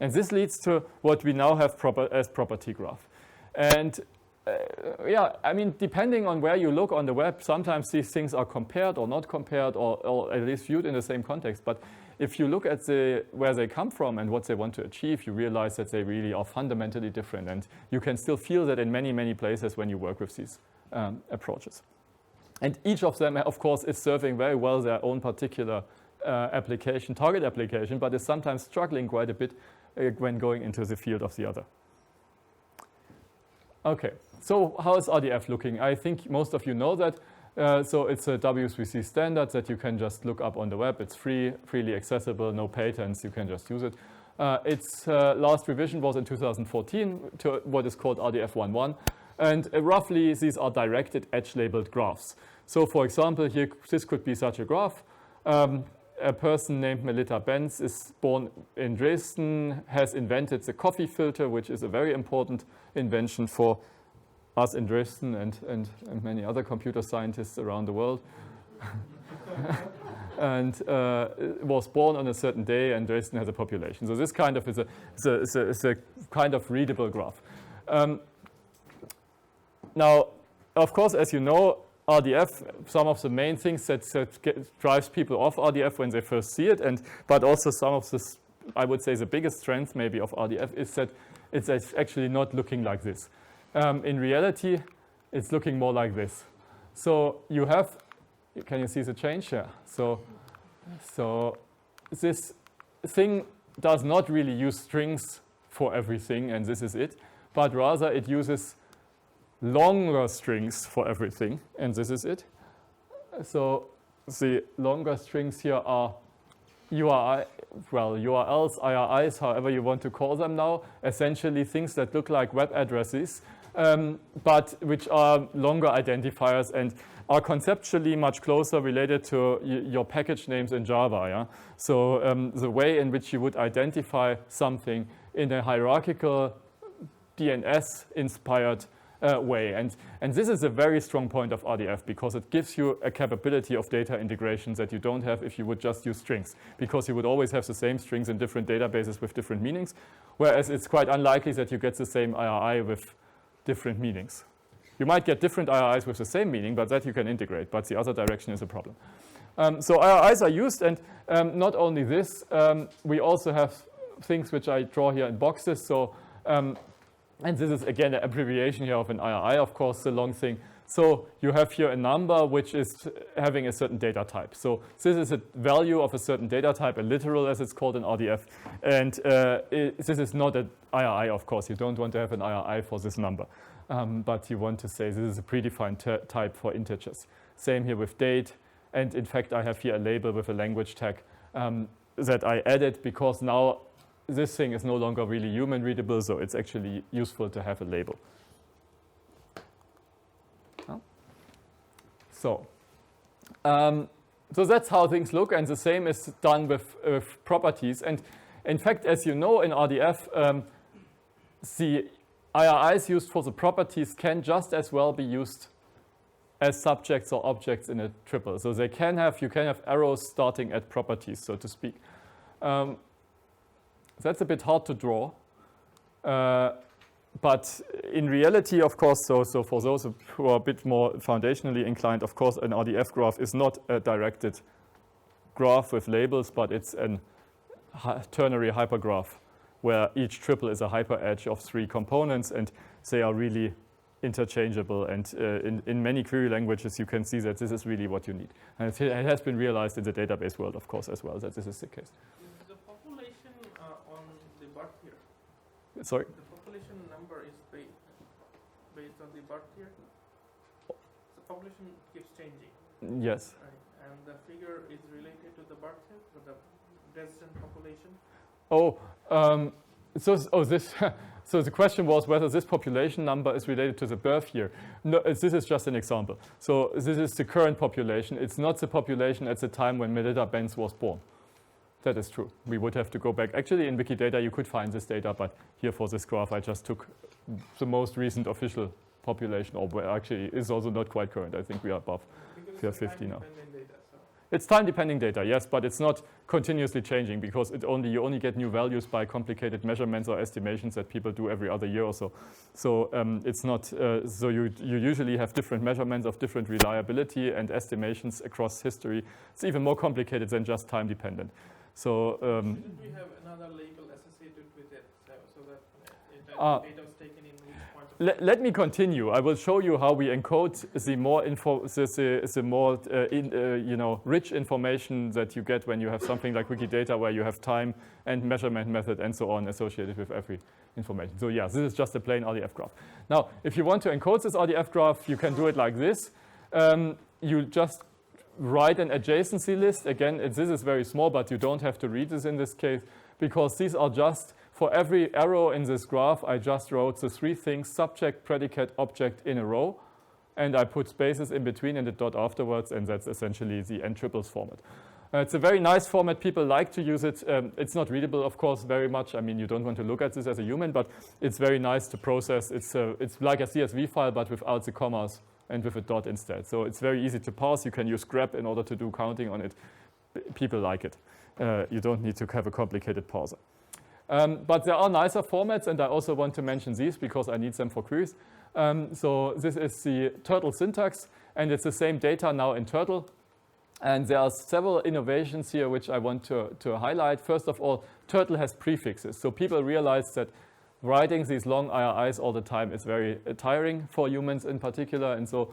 And this leads to what we now have as property graph. And yeah, I mean, depending on where you look on the web, sometimes these things are compared or not compared, or at least viewed in the same context. But if you look at where they come from and what they want to achieve, you realize that they really are fundamentally different. And you can still feel that in many, many places when you work with these approaches. And each of them, of course, is serving very well their own particular application, target application, but is sometimes struggling quite a bit when going into the field of the other. Okay, so how is RDF looking? I think most of you know that. So it's a W3C standard that you can just look up on the web. It's free, freely accessible, no patents. You can just use it. Its last revision was in 2014 to what is called RDF 1.1. And roughly, these are directed edge-labeled graphs. So for example, here, this could be such a graph. A person named Melita Benz is born in Dresden, has invented the coffee filter, which is a very important invention for us in Dresden and many other computer scientists around the world. And was born on a certain day, and Dresden has a population. So this kind of is a kind of readable graph. Now, of course, as you know, RDF, some of the main things that drives people off RDF when they first see it, but also some of this, I would say the biggest strength maybe of RDF is that it's actually not looking like this. In reality, it's looking more like this. So you have, can you see the change here? So this thing does not really use strings for everything, and this is it, but rather it uses longer strings for everything, and this is it. So the longer strings here are URLs, IRIs, however you want to call them now, essentially things that look like web addresses, but which are longer identifiers and are conceptually much closer related to your package names in Java. Yeah? So the way in which you would identify something in a hierarchical DNS-inspired way. And this is a very strong point of RDF because it gives you a capability of data integrations that you don't have if you would just use strings, because you would always have the same strings in different databases with different meanings, whereas it's quite unlikely that you get the same IRI with different meanings. You might get different IRIs with the same meaning, but that you can integrate, but the other direction is a problem. So IRIs are used, and not only this, we also have things which I draw here in boxes. So and this is, again, an abbreviation here of an IRI, of course, the long thing. So you have here a number which is having a certain data type. So this is a value of a certain data type, a literal, as it's called in RDF. And this is not an IRI, of course. You don't want to have an IRI for this number. But you want to say this is a predefined type for integers. Same here with date. And in fact, I have here a label with a language tag that I added because now this thing is no longer really human readable, so it's actually useful to have a label. So that's how things look, and the same is done with properties. And in fact, as you know, in RDF, the IRIs used for the properties can just as well be used as subjects or objects in a triple. So you can have arrows starting at properties, so to speak. That's a bit hard to draw, but in reality, of course, so for those who are a bit more foundationally inclined, of course, an RDF graph is not a directed graph with labels, but it's a ternary hypergraph where each triple is a hyperedge of 3 components, and they are really interchangeable. And in many query languages, you can see that this is really what you need. And it has been realized in the database world, of course, as well, that this is the case. Sorry? The population number is based on the birth year? The population keeps changing. Yes. Right. And the figure is related to the birth year, so the Dresden population? So the question was whether this population number is related to the birth year. No, this is just an example. So this is the current population. It's not the population at the time when Melita Benz was born. That is true. We would have to go back. Actually, in Wiki Data, you could find this data, but here for this graph, I just took the most recent official population, or actually is also not quite current. I think we are above 50 now. Data, so. It's time-depending data, yes, but it's not continuously changing because you only get new values by complicated measurements or estimations that people do every other year or so. So it's not. So you usually have different measurements of different reliability and estimations across history. It's even more complicated than just time-dependent. So shouldn't we have another label associated with it so that data is taken in which point of let me continue. I will show you how we encode the more rich information that you get when you have something like Wiki Data, where you have time and measurement method and so on associated with every information. So yeah, this is just a plain Rdf graph. Now, if you want to encode this Rdf graph, you can do it like this. You just write an adjacency list. Again, this is very small, but you don't have to read this in this case, because these are just, for every arrow in this graph, I just wrote the 3 things, subject, predicate, object in a row, and I put spaces in between and a dot afterwards, and that's essentially the n triples format. It's a very nice format. People like to use it. It's not readable, of course, very much. I mean, you don't want to look at this as a human, but it's very nice to process. It's like a CSV file, but without the commas and with a dot instead. So it's very easy to parse. You can use grep in order to do counting on it. People like it. You don't need to have a complicated parser. But there are nicer formats, and I also want to mention these because I need them for queries. So this is the Turtle syntax, and it's the same data now in Turtle. And there are several innovations here which I want to highlight. First of all, Turtle has prefixes. So people realize that writing these long IRIs all the time is very tiring for humans in particular. And so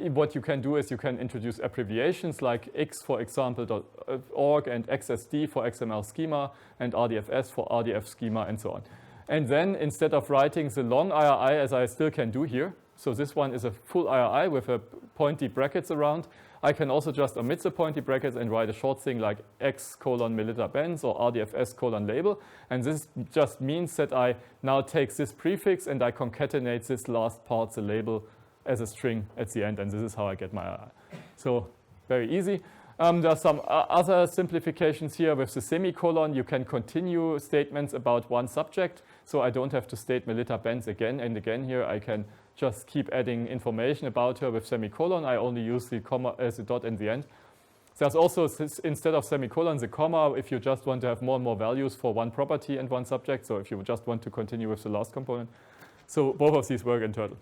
what you can do is you can introduce abbreviations like X for example.org and XSD for XML schema and RDFS for RDF schema and so on. And then instead of writing the long IRI, as I still can do here, so this one is a full IRI with a pointy brackets around, I can also just omit the pointy brackets and write a short thing like X:milliliter or RDFS:label. And this just means that I now take this prefix and I concatenate this last part, the label, as a string at the end. And this is how I get my IRI. So very easy. There are some other simplifications here with the semicolon. You can continue statements about one subject. So I don't have to state Melita Benz again and again here. I can just keep adding information about her with semicolon. I only use the comma as a dot in the end. There's also, instead of semicolon, the comma if you just want to have more and more values for one property and one subject. So if you just want to continue with the last component. So both of these work in Turtle.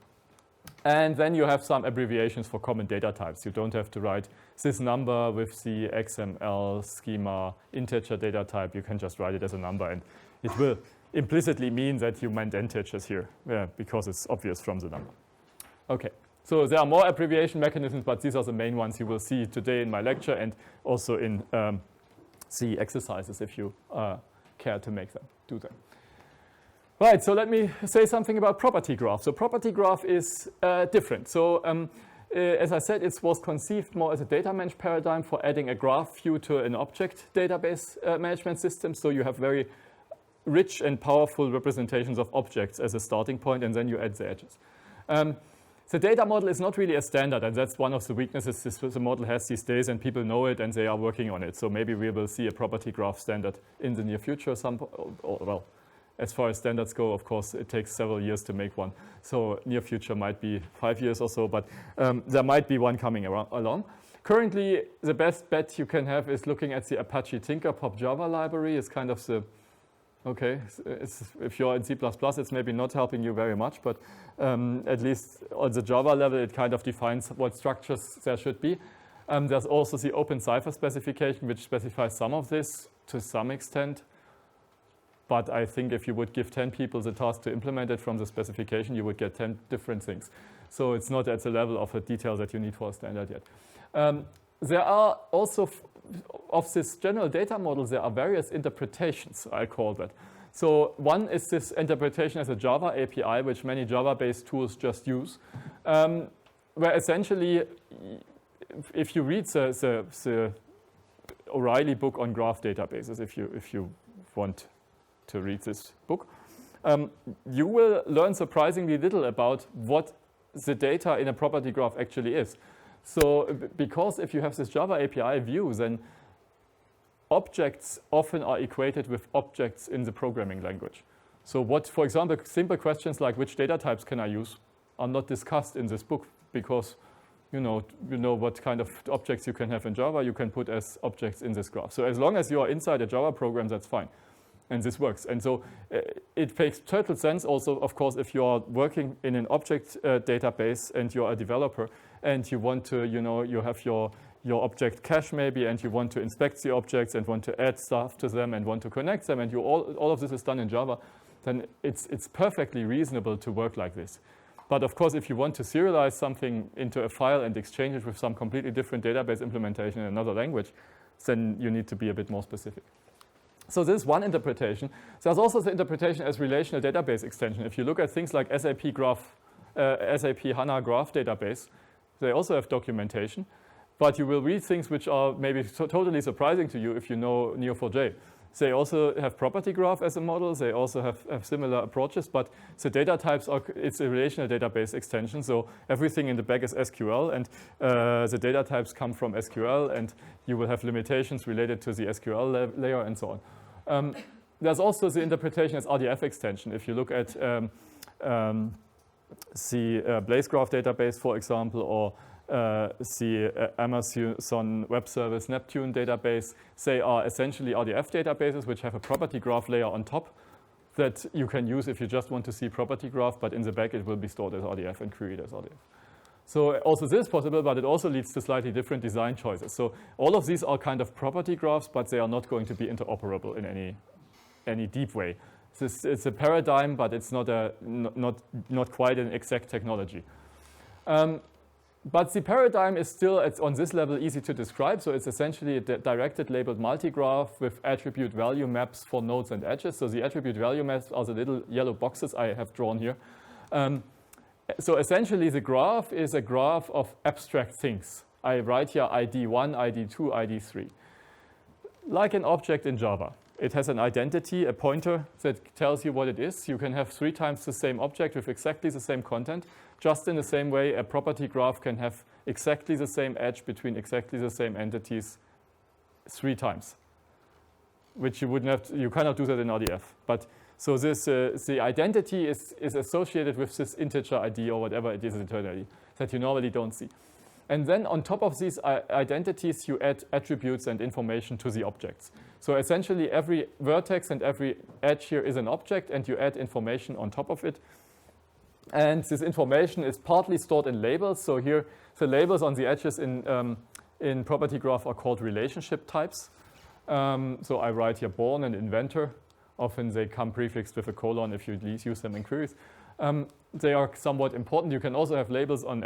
And then you have some abbreviations for common data types. You don't have to write this number with the XML schema integer data type. You can just write it as a number, and it will implicitly mean that you meant integers here, because it's obvious from the number. Okay, so there are more abbreviation mechanisms, but these are the main ones you will see today in my lecture and also in the exercises if you care to make them, do them. Right, so let me say something about property graph. So property graph is different. So as I said, it was conceived more as a data management paradigm for adding a graph view to an object database management system. So you have very rich and powerful representations of objects as a starting point, and then you add the edges. The data model is not really a standard, and that's one of the weaknesses the model has these days, and people know it and they are working on it. So maybe we will see a property graph standard in the near future. Well, as far as standards go, of course, it takes several years to make one. So near future might be 5 years or so, but there might be one coming along. Currently, the best bet you can have is looking at the Apache Tinkerpop Java library. It's kind of the okay, if you're in C++, it's maybe not helping you very much, but at least on the Java level, it kind of defines what structures there should be. There's also the Open Cipher specification, which specifies some of this to some extent. But I think if you would give 10 people the task to implement it from the specification, you would get 10 different things. So it's not at the level of a detail that you need for a standard yet. There are also, of this general data model, there are various interpretations, I call that. So one is this interpretation as a Java API, which many Java-based tools just use, where essentially, if you read the O'Reilly book on graph databases, if you want to read this book, you will learn surprisingly little about what the data in a property graph actually is. So because if you have this Java API view, then objects often are equated with objects in the programming language. So what, for example, simple questions like which data types can I use are not discussed in this book because you know what kind of objects you can have in Java, you can put as objects in this graph. So as long as you are inside a Java program, that's fine. And this works. And so it makes total sense also, of course, if you are working in an object database and you're a developer and you want to, you have your object cache maybe, and you want to inspect the objects and want to add stuff to them and want to connect them, and all of this is done in Java, then it's perfectly reasonable to work like this. But of course, if you want to serialize something into a file and exchange it with some completely different database implementation in another language, then you need to be a bit more specific. So this is one interpretation. There's also the interpretation as relational database extension. If you look at things like SAP HANA Graph Database, they also have documentation. But you will read things which are maybe totally surprising to you if you know Neo4j. They also have property graph as a model. They also have similar approaches, but the data types it's a relational database extension. So everything in the back is SQL, and the data types come from SQL, and you will have limitations related to the SQL layer and so on. There's also the interpretation as RDF extension. If you look at the Blaze Graph database, for example, or the Amazon Web Service Neptune database, they are essentially RDF databases which have a property graph layer on top that you can use if you just want to see property graph, but in the back it will be stored as RDF and queried as RDF. So also this is possible, but it also leads to slightly different design choices. So all of these are kind of property graphs, but they are not going to be interoperable in any deep way. It's a paradigm, but it's not quite an exact technology. But the paradigm is still, on this level, easy to describe. So it's essentially a directed labeled multigraph with attribute value maps for nodes and edges. So the attribute value maps are the little yellow boxes I have drawn here. So essentially, the graph is a graph of abstract things. I write here ID1, ID2, ID3. Like an object in Java. It has an identity, a pointer that tells you what it is. You can have 3 times the same object with exactly the same content. Just in the same way, a property graph can have exactly the same edge between exactly the same entities 3 times, which you wouldn't have. You cannot do that in RDF. But so this the identity is associated with this integer ID or whatever it is internally that you normally don't see. And then on top of these identities, you add attributes and information to the objects. So essentially, every vertex and every edge here is an object, and you add information on top of it. And this information is partly stored in labels. So here, the labels on the edges in property graph are called relationship types. So I write here born and inventor. Often they come prefixed with a colon if you use them in queries. They are somewhat important. You can also have labels on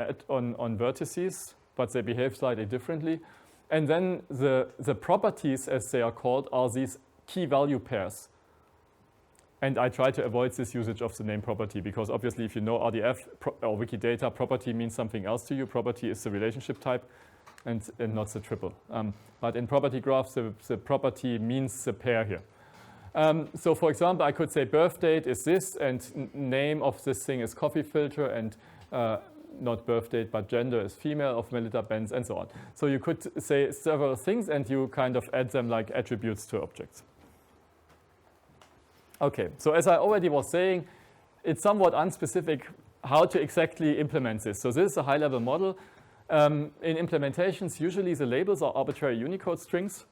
vertices, but they behave slightly differently. And then the properties, as they are called, are these key value pairs. And I try to avoid this usage of the name property, because obviously if you know RDF or Wiki Data, property means something else to you. Property is the relationship type and not the triple. But in property graphs, the property means the pair here. So for example, I could say birth date is this, and name of this thing is coffee filter, and not birth date, but gender is female of Melita Benz, and so on. So you could say several things, and you kind of add them like attributes to objects. Okay, so as I already was saying, it's somewhat unspecific how to exactly implement this. So this is a high-level model. In implementations, usually the labels are arbitrary Unicode strings.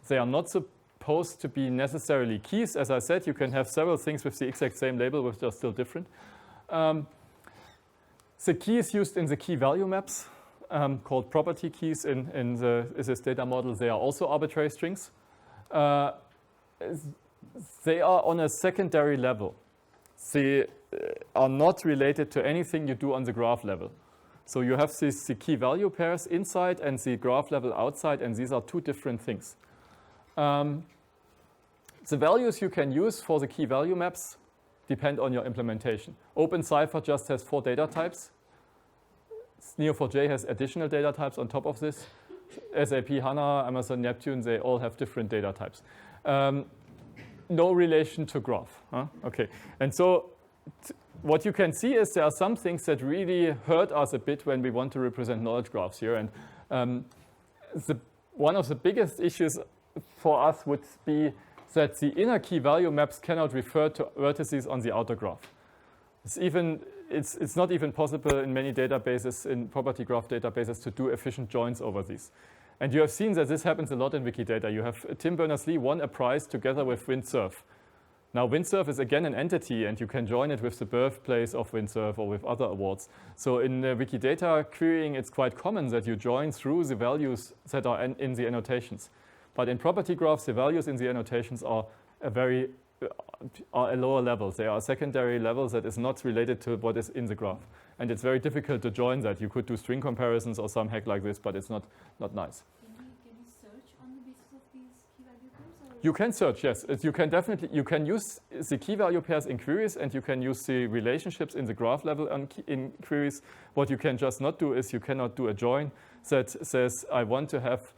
They are not supposed to be necessarily keys. As I said, you can have several things with the exact same label, which are still different. The key is used in the key value maps, called property keys in this data model. They are also arbitrary strings. They are on a secondary level. They are not related to anything you do on the graph level. So you have the key value pairs inside and the graph level outside, and these are 2 different things. The values you can use for the key value maps depend on your implementation. OpenCipher just has 4 data types. Neo4j has additional data types on top of this. SAP HANA, Amazon Neptune, they all have different data types. No relation to graph. Okay, and so what you can see is there are some things that really hurt us a bit when we want to represent knowledge graphs here. And one of the biggest issues for us would be that the inner key value maps cannot refer to vertices on the outer graph. It's even it's not even possible in many databases, in property graph databases, to do efficient joins over these. And you have seen that this happens a lot in Wiki Data. You have Tim Berners-Lee won a prize together with Windsurf. Now, Windsurf is again an entity, and you can join it with the birthplace of Windsurf or with other awards. So in Wiki Data querying, it's quite common that you join through the values that are in the annotations. But in property graphs, the values in the annotations are a lower level. They are secondary levels that is not related to what is in the graph. And it's very difficult to join that. You could do string comparisons or some hack like this, but it's not nice. Can we search on the basis of these key value pairs? You can search, yes. You can use the key value pairs in queries, and you can use the relationships in the graph level in queries. What you can just not do is you cannot do a join that says, I want to have,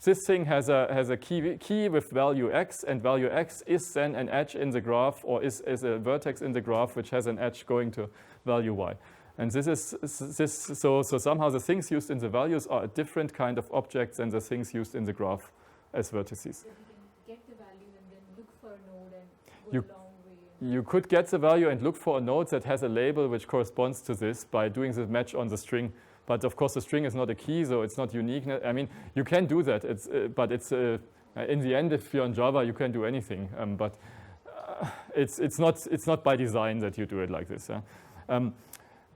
this thing has a key with value x, and value x is then an edge in the graph, or is a vertex in the graph which has an edge going to value y. And so somehow the things used in the values are a different kind of objects than the things used in the graph as vertices. So you can get the value and then look for a node and go a long way. You could get the value and look for a node that has a label which corresponds to this by doing the match on the string. But of course, the string is not a key, so it's not unique. I mean, you can do that. But it's in the end, if you're in Java, you can do anything. But it's not by design that you do it like this.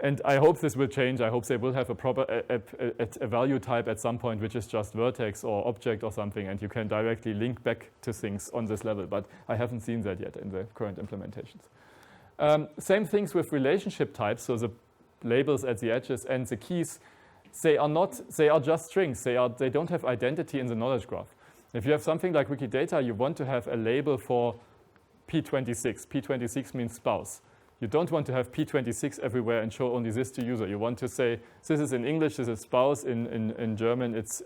And I hope this will change. I hope they will have a proper a value type at some point, which is just vertex or object or something, and you can directly link back to things on this level. But I haven't seen that yet in the current implementations. Same things with relationship types. So the labels at the edges and the keys, they are just strings. They don't have identity in the knowledge graph. If you have something like Wikidata, you want to have a label for P26. P26 means spouse. You don't want to have P26 everywhere and show only this to user. You want to say, this is in English, this is spouse. In German, it's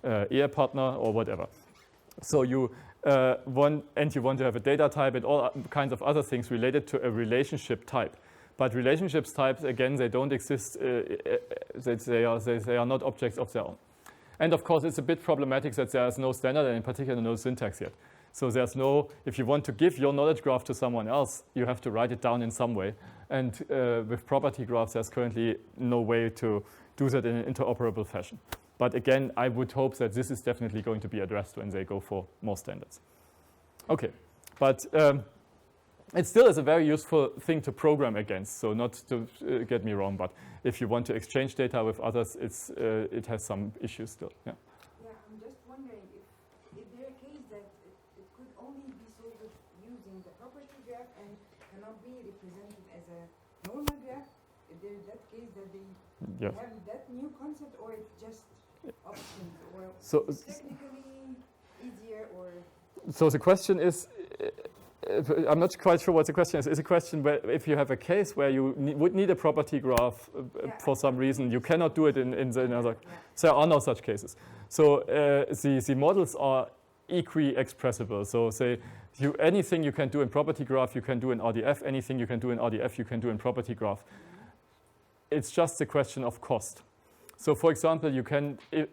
Ehepartner or whatever. So you want to have a data type and all kinds of other things related to a relationship type. But relationships types, again, they don't exist. They are not objects of their own. And of course, it's a bit problematic that there is no standard, and in particular, no syntax yet. So there's no, if you want to give your knowledge graph to someone else, you have to write it down in some way. And with property graphs, there's currently no way to do that in an interoperable fashion. But again, I would hope that this is definitely going to be addressed when they go for more standards. Okay, but it still is a very useful thing to program against. So not to get me wrong, but if you want to exchange data with others, it has some issues still. Yeah. Yeah, I'm just wondering if there a case that it could only be solved using the property graph and cannot be represented as a normal graph. If there's that case that they have that new concept, or it's just options, or so it's technically easier, or. So the question is. I'm not quite sure what the question is. It's a question where if you have a case where you would need a property graph for some reason, you cannot do it in another. Yeah. There are no such cases. So the models are equi-expressible. So say anything you can do in property graph, you can do in RDF. Anything you can do in RDF, you can do in property graph. It's just a question of cost. So for example,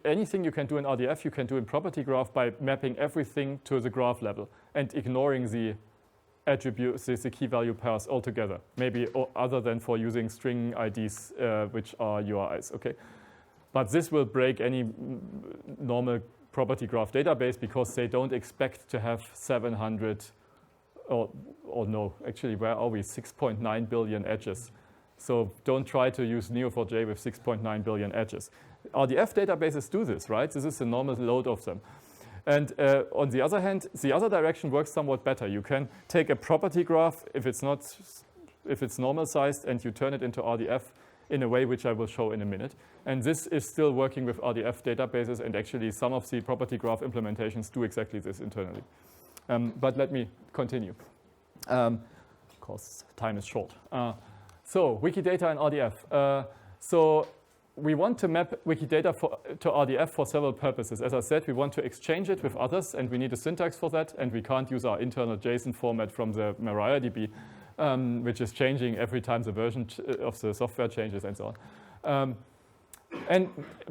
anything you can do in RDF, you can do in property graph by mapping everything to the graph level and ignoring the attributes, the key value pairs altogether, maybe other than for using string IDs, which are URIs, okay? But this will break any normal property graph database because they don't expect to have 700, or no, actually, where are we? 6.9 billion edges. So don't try to use Neo4j with 6.9 billion edges. RDF databases do this, right? This is the normal load of them. And on the other hand, the other direction works somewhat better. You can take a property graph if it's normal sized, and you turn it into RDF in a way which I will show in a minute. And this is still working with RDF databases, and actually some of the property graph implementations do exactly this internally. But let me continue. Of course, time is short. So Wikidata and RDF. So we want to map Wikidata to RDF for several purposes. As I said, we want to exchange it with others, and we need a syntax for that, and we can't use our internal JSON format from the MariaDB, which is changing every time the version of the software changes and so on.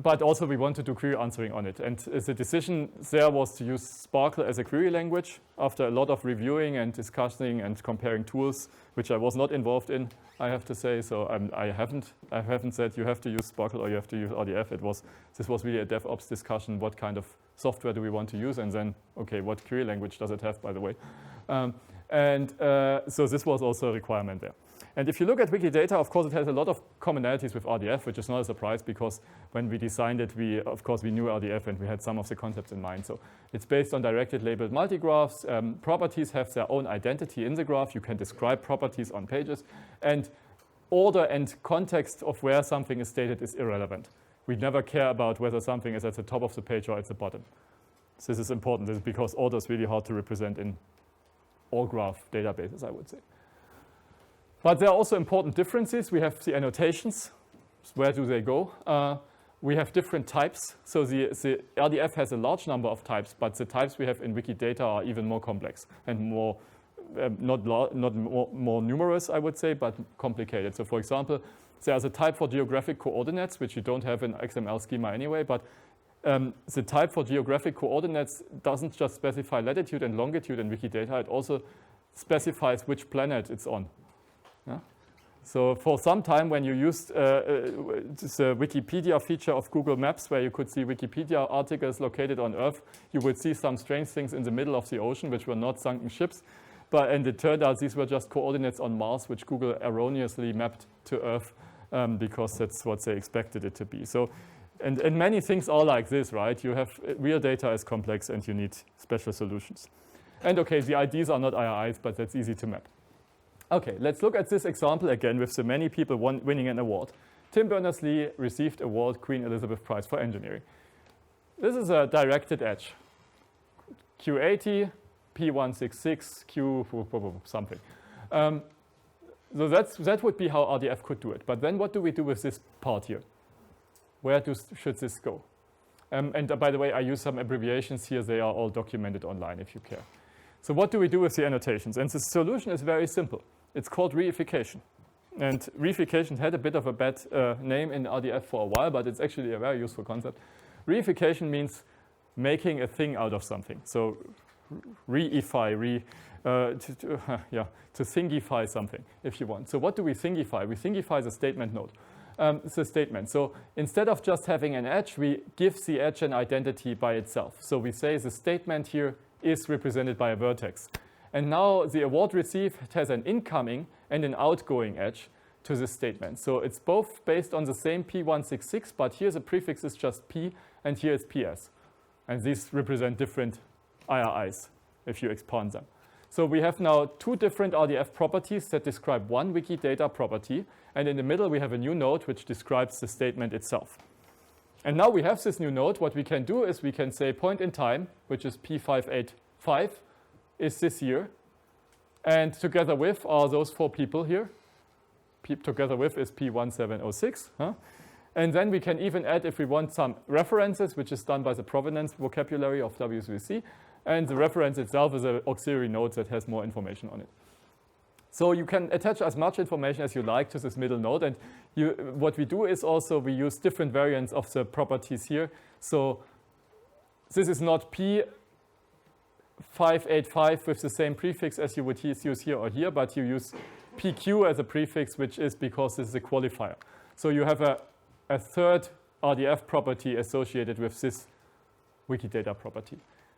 But also we want to do query answering on it. And the decision there was to use Sparkle as a query language after a lot of reviewing and discussing and comparing tools, which I was not involved in, I have to say. So I haven't said you have to use Sparkle or you have to use RDF. This was really a DevOps discussion. What kind of software do we want to use? And then, okay, what query language does it have, by the way? So this was also a requirement there. And if you look at Wiki Data, of course, it has a lot of commonalities with RDF, which is not a surprise because when we designed it, we knew RDF and we had some of the concepts in mind. So it's based on directed labeled multigraphs. Properties have their own identity in the graph. You can describe properties on pages. And order and context of where something is stated is irrelevant. We never care about whether something is at the top of the page or at the bottom. So this is important. This is because order is really hard to represent in all graph databases, I would say. But there are also important differences. We have the annotations. Where do they go? We have different types. So the RDF has a large number of types, but the types we have in Wikidata are even more complex and more, not more numerous, I would say, but complicated. So for example, there's a type for geographic coordinates, which you don't have in XML schema anyway, but the type for geographic coordinates doesn't just specify latitude and longitude in Wikidata, it also specifies which planet it's on. Yeah? So for some time when you used the Wikipedia feature of Google Maps where you could see Wikipedia articles located on Earth, you would see some strange things in the middle of the ocean which were not sunken ships. And it turned out these were just coordinates on Mars which Google erroneously mapped to Earth because that's what they expected it to be. So, and many things are like this, right? You have real data is complex and you need special solutions. And okay, the IDs are not IRIs, but that's easy to map. Okay, let's look at this example again with the many people winning an award. Tim Berners-Lee received award Queen Elizabeth Prize for Engineering. This is a directed edge. Q80, P166, Q something. So that would be how RDF could do it. But then what do we do with this part here? Where should this go? And by the way, I use some abbreviations here. They are all documented online if you care. So what do we do with the annotations? And the solution is very simple. It's called reification. And reification had a bit of a bad name in RDF for a while, but it's actually a very useful concept. Reification means making a thing out of something. So reify, to thingify something, if you want. So what do we thingify? We thingify the statement node. It's a statement. So instead of just having an edge, we give the edge an identity by itself. So we say the statement here is represented by a vertex. And now the award received has an incoming and an outgoing edge to this statement. So it's both based on the same P166, but here the prefix is just P, and here it's PS. And these represent different IRIs if you expand them. So we have now two different RDF properties that describe one Wikidata property, and in the middle we have a new node which describes the statement itself. And now we have this new node. What we can do is we can say point in time, which is P585, is this year. And together with are those four people here. Together with is P1706. Huh? And then we can even add, if we want, some references, which is done by the provenance vocabulary of WSVC. And the reference itself is an auxiliary node that has more information on it. So you can attach as much information as you like to this middle node. And what we do is also we use different variants of the properties here. So this is not P585 with the same prefix as you would use here or here, but you use PQ as a prefix, which is because this is a qualifier. So you have a third RDF property associated with this Wikidata property.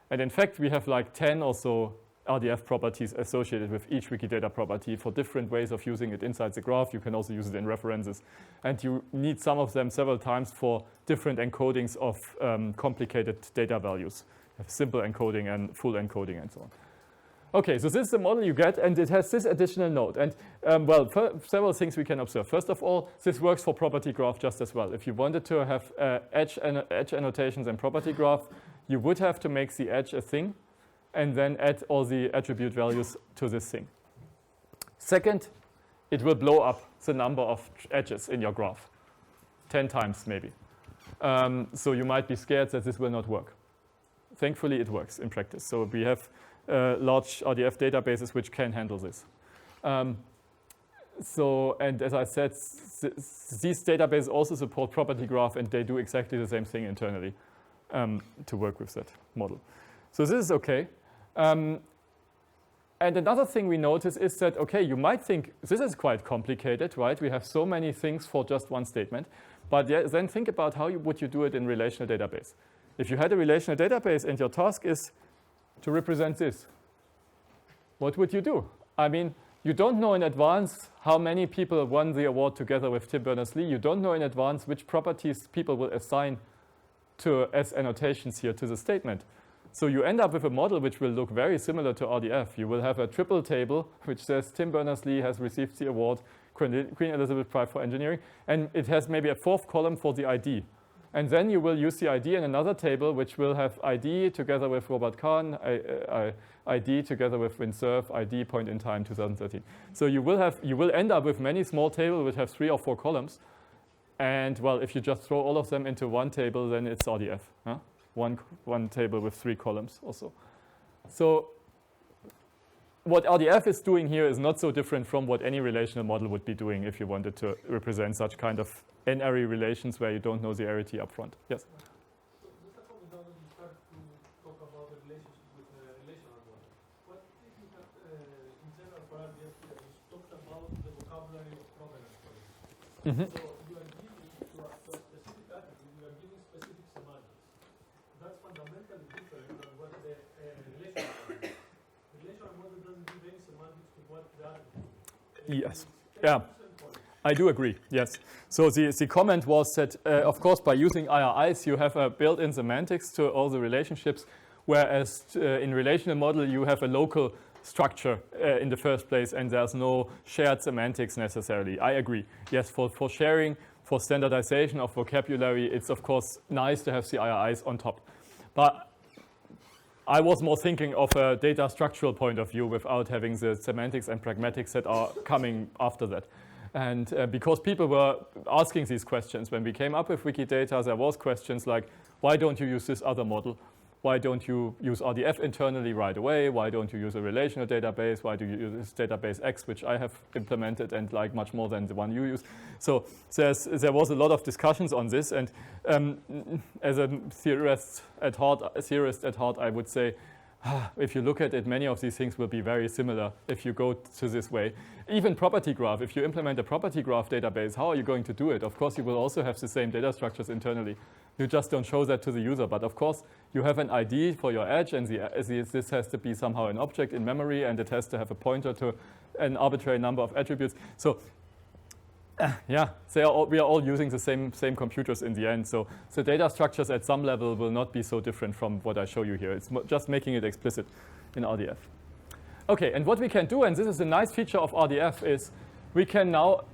And in fact, we have like 10 or so RDF properties associated with each Wikidata property for different ways of using it inside the graph. You can also use it in references. And you need some of them several times for different encodings of complicated data values. You have simple encoding and full encoding and so on. Okay, so this is the model you get, and it has this additional node. And several things we can observe. First of all, this works for property graph just as well. If you wanted to have edge annotations and property graph, you would have to make the edge a thing and then add all the attribute values to this thing. Second, it will blow up the number of edges in your graph, 10 times maybe. So you might be scared that this will not work. Thankfully, it works in practice. So we have large RDF databases which can handle this. So, and as I said, these databases also support property graph, and they do exactly the same thing internally to work with that model. So this is okay. And another thing we notice is that, okay, you might think this is quite complicated, right? We have so many things for just one statement. But then think about how would you do it in relational database. If you had a relational database and your task is to represent this, what would you do? I mean, you don't know in advance how many people won the award together with Tim Berners-Lee. You don't know in advance which properties people will assign to as annotations here to the statement. So you end up with a model which will look very similar to RDF. You will have a triple table which says Tim Berners-Lee has received the award, Queen Elizabeth Prize for Engineering, and it has maybe a fourth column for the ID. And then you will use the ID in another table which will have ID together with Robert Kahn, ID together with Windsurf, ID point in time 2013. So you will end up with many small tables which have 3 or 4 columns. And well, if you just throw all of them into one table, then it's RDF. Huh? One table with 3 columns also. So what RDF is doing here is not so different from what any relational model would be doing if you wanted to represent such kind of n-array relations where you don't know the arity up front. Yes? So just a comment now that you start to talk about the relationship with the relational model. What if you have, in general for RDF, you talked about the vocabulary of provenance, for instance. So you are giving to a specific attribute, you are giving specific semantics. That's fundamentally different than what the relational model does. The relational model doesn't give any semantics to what the attribute. Yes. Yeah. I do agree, yes. So the comment was that, of course, by using IRIs, you have a built-in semantics to all the relationships, whereas in relational model, you have a local structure in the first place, and there's no shared semantics necessarily. I agree. Yes, for sharing, for standardization of vocabulary, it's, of course, nice to have the IRIs on top. But I was more thinking of a data structural point of view without having the semantics and pragmatics that are coming after that. And because people were asking these questions, when we came up with Wiki Data, there was questions like, why don't you use this other model? Why don't you use RDF internally right away? Why don't you use a relational database? Why do you use this database X, which I have implemented and like much more than the one you use? So there was a lot of discussions on this. And as a theorist at heart, I would say, if you look at it, many of these things will be very similar if you go to this way. Even property graph, if you implement a property graph database, how are you going to do it? Of course, you will also have the same data structures internally. You just don't show that to the user. But of course, you have an ID for your edge, and this has to be somehow an object in memory, and it has to have a pointer to an arbitrary number of attributes. So yeah, we are all using the same computers in the end. So the data structures at some level will not be so different from what I show you here. It's just making it explicit in RDF. Okay, and what we can do, and this is a nice feature of RDF, is we can now,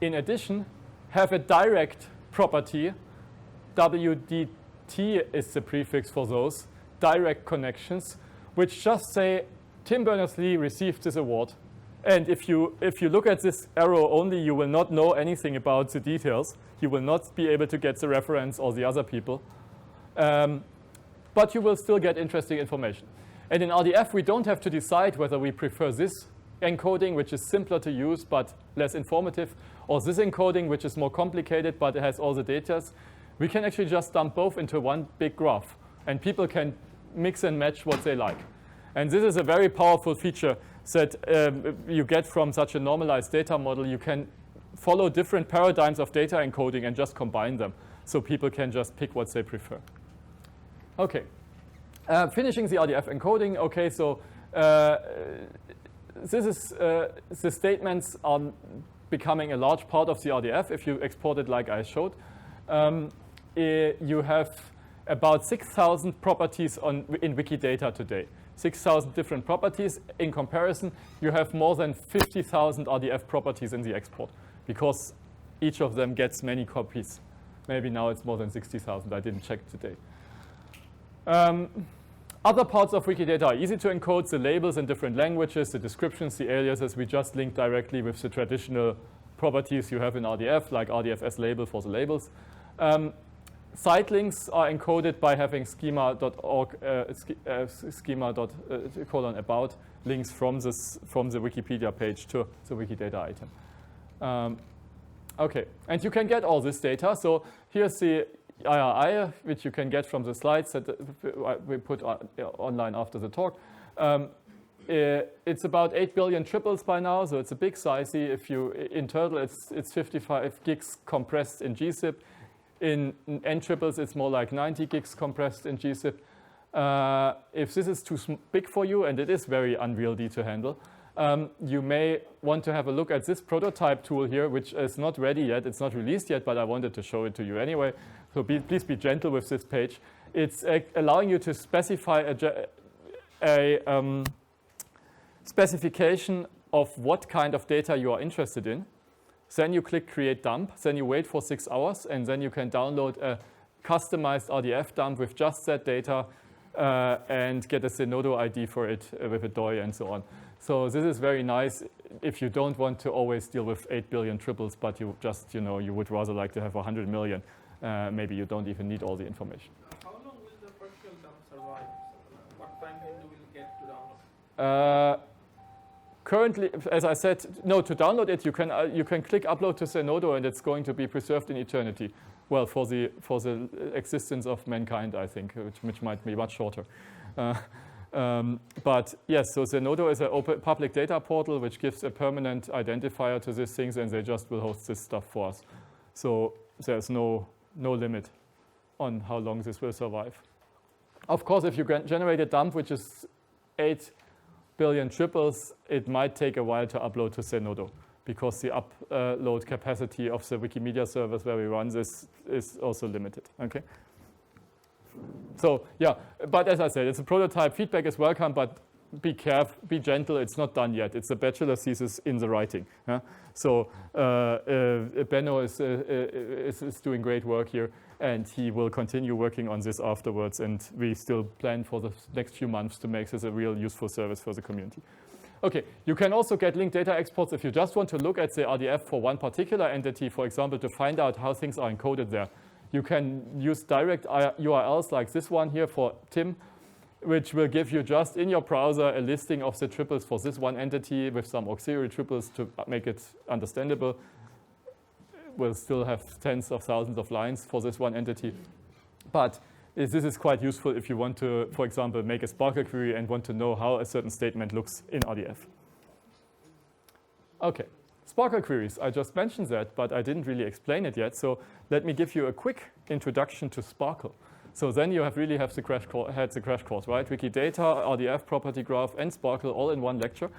in addition, have a direct property. WDT is the prefix for those direct connections, which just say Tim Berners-Lee received this award. And if you look at this arrow only, you will not know anything about the details. You will not be able to get the reference or the other people. But you will still get interesting information. And in RDF, we don't have to decide whether we prefer this encoding, which is simpler to use but less informative, or this encoding, which is more complicated but it has all the data. We can actually just dump both into one big graph. And people can mix and match what they like. And this is a very powerful feature that you get from such a normalized data model. You can follow different paradigms of data encoding and just combine them. So people can just pick what they prefer. OK. Finishing the RDF encoding. OK, so this is the statements are becoming a large part of the RDF if you export it like I showed. You have about 6,000 properties in Wiki Data today. 6,000 different properties. In comparison, you have more than 50,000 RDF properties in the export because each of them gets many copies. Maybe now it's more than 60,000. I didn't check today. Other parts of Wikidata are easy to encode. The labels in different languages, the descriptions, the aliases, we just link directly with the traditional properties you have in RDF, like RDFS label for the labels. Site links are encoded by having schema.org, schema.about links from the Wikipedia page to the Wikidata item. Okay, and you can get all this data. So here's the IRI, which you can get from the slides that we put online after the talk. It's about 8 billion triples by now, so it's a big size. If you in total, it's 55 gigs compressed in gzip. In n triples, it's more like 90 gigs compressed in gzip. If this is too big for you, and it is very unwieldy to handle, you may want to have a look at this prototype tool here, which is not ready yet. It's not released yet, but I wanted to show it to you anyway. So please be gentle with this page. It's allowing you to specify a specification of what kind of data you are interested in. Then you click Create Dump. Then you wait for 6 hours, and then you can download a customized RDF dump with just that data and get a Zenodo ID for it with a DOI and so on. So this is very nice if you don't want to always deal with 8 billion triples, but you just, you would rather like to have 100 million. Maybe you don't even need all the information. How long will the partial dump survive? What time window will get to download? Currently, as I said, no, to download it, you can click Upload to Zenodo, and it's going to be preserved in eternity. Well, for the existence of mankind, I think, which might be much shorter. But yes, so Zenodo is an open public data portal which gives a permanent identifier to these things, and they just will host this stuff for us. So there's no limit on how long this will survive. Of course, if you generate a dump which is 8 billion triples, it might take a while to upload to Zenodo because the upload capacity of the Wikimedia servers where we run this is also limited. Okay. So yeah, but as I said, it's a prototype. Feedback is welcome, but be careful, be gentle. It's not done yet. It's a bachelor thesis in the writing. Yeah? So Benno is doing great work here, and he will continue working on this afterwards. And we still plan for the next few months to make this a real useful service for the community. Okay, you can also get linked data exports if you just want to look at the RDF for one particular entity, for example, to find out how things are encoded there. You can use direct URLs like this one here for Tim, which will give you just in your browser a listing of the triples for this one entity with some auxiliary triples to make it understandable. We'll still have tens of thousands of lines for this one entity. But this is quite useful if you want to, for example, make a Sparkle query and want to know how a certain statement looks in RDF. Okay, Sparkle queries. I just mentioned that, but I didn't really explain it yet. So let me give you a quick introduction to Sparkle. So then you really have the crash course, right? Wiki Data, RDF, property graph, and Sparkle all in one lecture.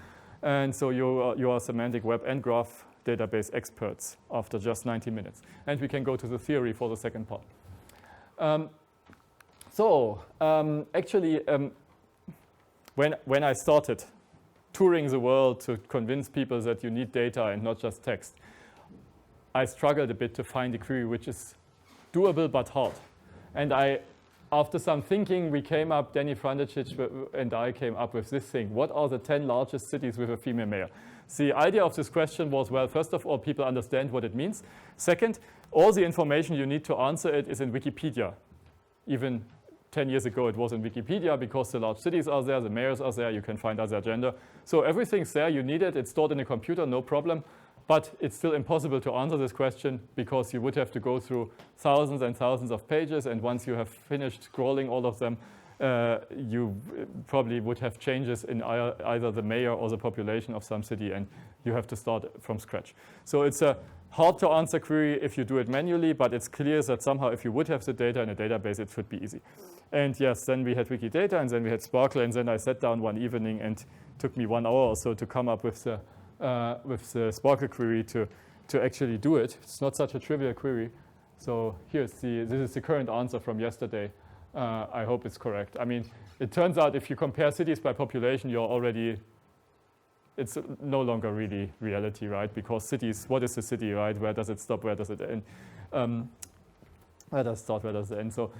And so you are semantic web and graph database experts after just 90 minutes. And we can go to the theory for the second part. Actually, when I started touring the world to convince people that you need data and not just text, I struggled a bit to find a query which is doable but hard. And after some thinking, we came up, Danny Frandicic and I came up with this thing. What are the 10 largest cities with a female mayor? The idea of this question was, well, first of all, people understand what it means. Second, all the information you need to answer it is in Wikipedia. Even 10 years ago, it was in Wikipedia because the large cities are there, the mayors are there, you can find out their gender. So everything's there, you need it, it's stored in a computer, no problem. But it's still impossible to answer this question because you would have to go through thousands and thousands of pages, and once you have finished scrolling all of them, you probably would have changes in either the mayor or the population of some city, and you have to start from scratch. So it's a hard to answer query if you do it manually, but it's clear that somehow if you would have the data in a database, it should be easy. And yes, then we had Wiki Data, and then we had Sparkle, and then I sat down one evening, and it took me 1 hour or so to come up with the Sparkle query to actually do it. It's not such a trivial query. So this is the current answer from yesterday. I hope it's correct. I mean, it turns out if you compare cities by population, it's no longer really reality, right? Because cities, what is a city, right? Where does it stop? Where does it end? Where does it start? Where does it end? So,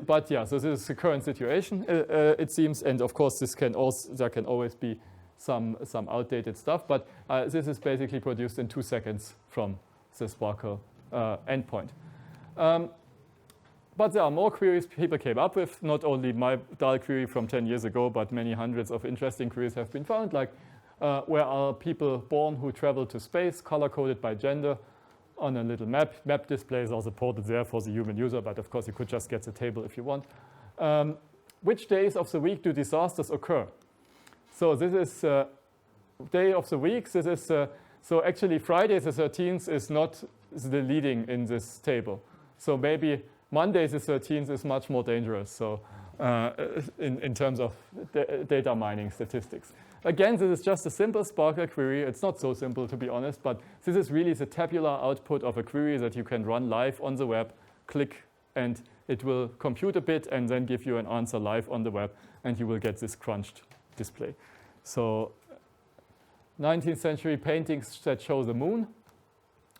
but yeah, so this is the current situation, it seems. And of course, there can always be some outdated stuff, but this is basically produced in 2 seconds from the Sparkle endpoint. But there are more queries people came up with. Not only my dull query from 10 years ago, but many hundreds of interesting queries have been found, like where are people born who travel to space, color-coded by gender on a little map. Map displays are supported there for the human user, but of course you could just get the table if you want. Which days of the week do disasters occur? So this is day of the week. This is so actually Friday the 13th is not the leading in this table. So maybe Monday the 13th is much more dangerous. So in terms of data mining statistics. Again, this is just a simple Sparkle query. It's not so simple, to be honest, but this is really the tabular output of a query that you can run live on the web, click, and it will compute a bit and then give you an answer live on the web, and you will get this crunched display. So 19th century paintings that show the moon.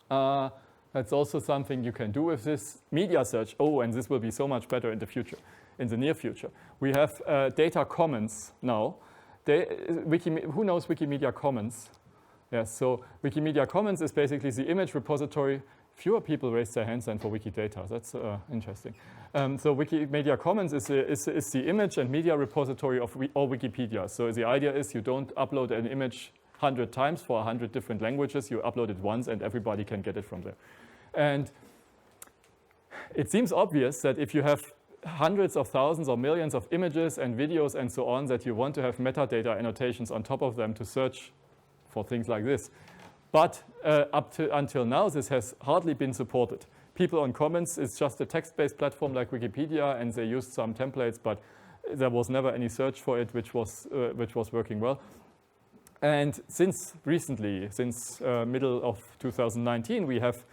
That's also something you can do with this media search. Oh, and this will be so much better in the future, in the near future. We have data commons now. Who knows Wikimedia Commons? Yes, so Wikimedia Commons is basically the image repository. Fewer people raise their hands than for Wiki Data. That's interesting. So Wikimedia Commons is the image and media repository of all Wikipedia. So the idea is you don't upload an image 100 times for 100 different languages. You upload it once and everybody can get it from there. And it seems obvious that if you have hundreds of thousands or millions of images and videos and so on, that you want to have metadata annotations on top of them to search for things like this. But until now, this has hardly been supported. People on Commons is just a text-based platform like Wikipedia, and they used some templates, but there was never any search for it, which was working well. And since recently, since middle of 2019, we have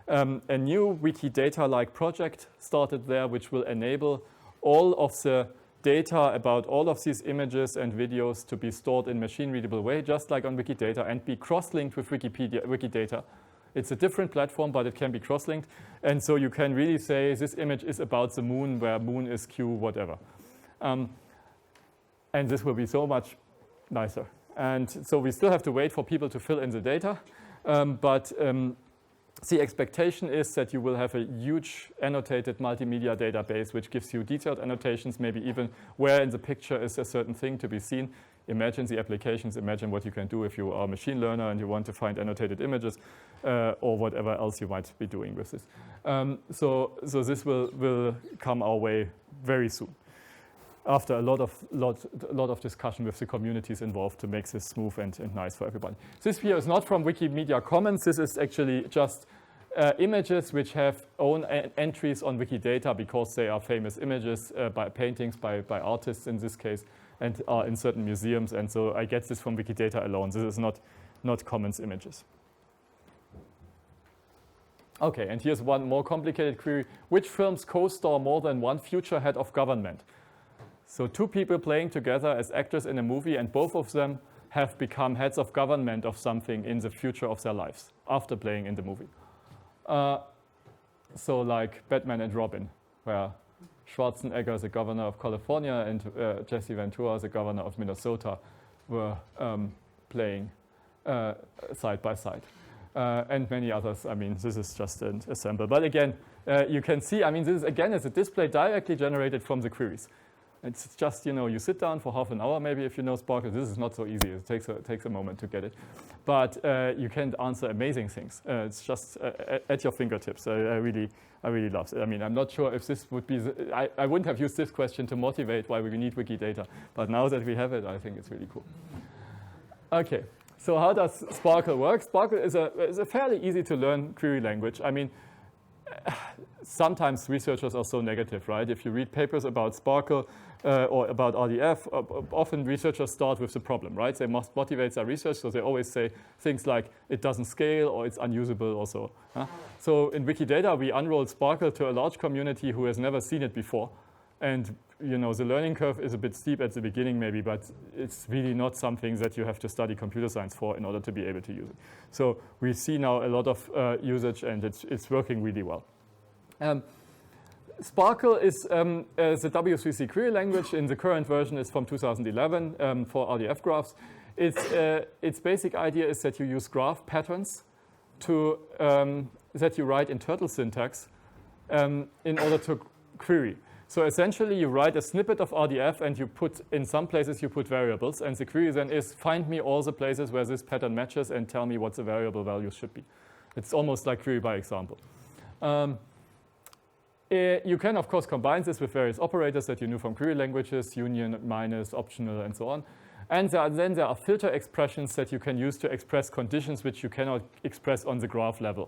a new Wiki Data-like project started there, which will enable all of the data about all of these images and videos to be stored in machine-readable way, just like on Wiki Data, and be cross-linked with Wiki Data. It's a different platform, but it can be cross-linked. And so you can really say this image is about the moon, where moon is Q, whatever. And this will be so much nicer. And so we still have to wait for people to fill in the data. But the expectation is that you will have a huge annotated multimedia database, which gives you detailed annotations, maybe even where in the picture is a certain thing to be seen. Imagine the applications, imagine what you can do if you are a machine learner and you want to find annotated images or whatever else you might be doing with this. So this will come our way very soon, after a lot of discussion with the communities involved to make this smooth and nice for everybody. This here is not from Wikimedia Commons. This is actually just images which have own entries on Wikidata because they are famous images by paintings by artists in this case, and are in certain museums. And so I get this from Wikidata alone. This is not Commons images. Okay, and here's one more complicated query. Which films co-star more than one future head of government? So two people playing together as actors in a movie, and both of them have become heads of government of something in the future of their lives after playing in the movie. So like Batman and Robin, where Schwarzenegger is the governor of California and Jesse Ventura is the governor of Minnesota, were playing side by side. And many others. I mean, this is just an sample. But again, you can see, I mean, this is again is a display directly generated from the queries. It's just, you sit down for half an hour, maybe if you know Sparkle. This is not so easy. It takes a moment to get it. But you can answer amazing things. It's just at your fingertips. I really love it. I mean, I'm not sure if this would be, I wouldn't have used this question to motivate why we need Wiki Data. But now that we have it, I think it's really cool. Okay, so how does Sparkle work? Sparkle is a fairly easy to learn query language. I mean, sometimes researchers are so negative, right? If you read papers about Sparkle or about RDF, often researchers start with the problem, right? They must motivate their research, so they always say things like it doesn't scale or it's unusable or so. So in Wikidata, we unrolled Sparkle to a large community who has never seen it before. And the learning curve is a bit steep at the beginning maybe, but it's really not something that you have to study computer science for in order to be able to use it. So we see now a lot of usage, and it's working really well. Sparkle is the W3C query language. In the current version is from 2011 for Rdf graphs. Its basic idea is that you use graph patterns that you write in turtle syntax in order to query. So essentially, you write a snippet of RDF, and you put, in some places, you put variables. And the query then is, find me all the places where this pattern matches and tell me what the variable values should be. It's almost like query by example. You can, of course, combine this with various operators that you knew from query languages, union, minus, optional, and so on. And then there are filter expressions that you can use to express conditions which you cannot express on the graph level.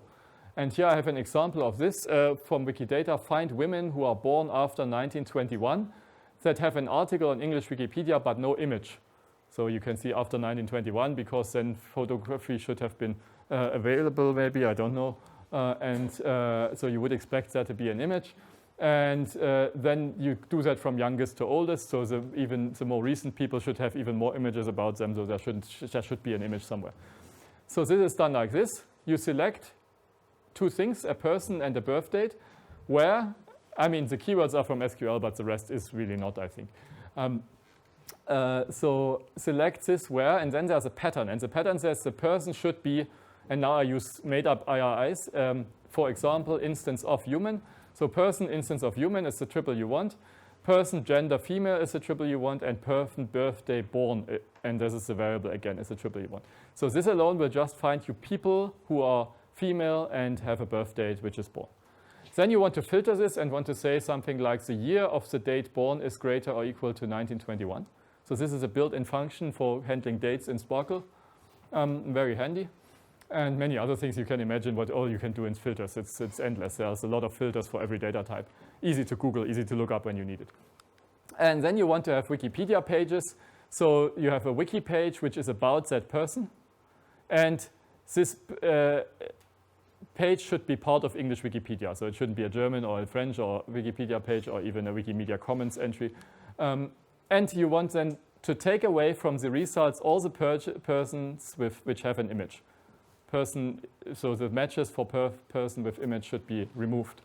And here I have an example of this from Wiki Data. Find women who are born after 1921 that have an article on English Wikipedia but no image. So you can see after 1921 because then photography should have been available maybe, I don't know. So you would expect there to be an image. And then you do that from youngest to oldest. So even the more recent people should have even more images about them. So there should be an image somewhere. So this is done like this. You select two things, a person and a birth date, where, I mean, the keywords are from SQL, but the rest is really not, I think. So select this where, and then there's a pattern. And the pattern says the person should be, and now I use made-up IRIs, for example, instance of human. So person, instance of human is the triple you want. Person, gender, female is the triple you want. And person, birthday, born, and this is the variable again, is the triple you want. So this alone will just find you people who are female and have a birth date which is born. Then you want to filter this and want to say something like the year of the date born is greater or equal to 1921. So this is a built-in function for handling dates in Sparkle. Very handy. And many other things you can imagine what all you can do in filters. It's endless. There's a lot of filters for every data type. Easy to Google, easy to look up when you need it. And then you want to have Wikipedia pages. So you have a wiki page which is about that person. And this page should be part of English Wikipedia. So it shouldn't be a German or a French or Wikipedia page or even a Wikimedia Commons entry. And you want then to take away from the results all the persons which have an image. So the matches for person with image should be removed.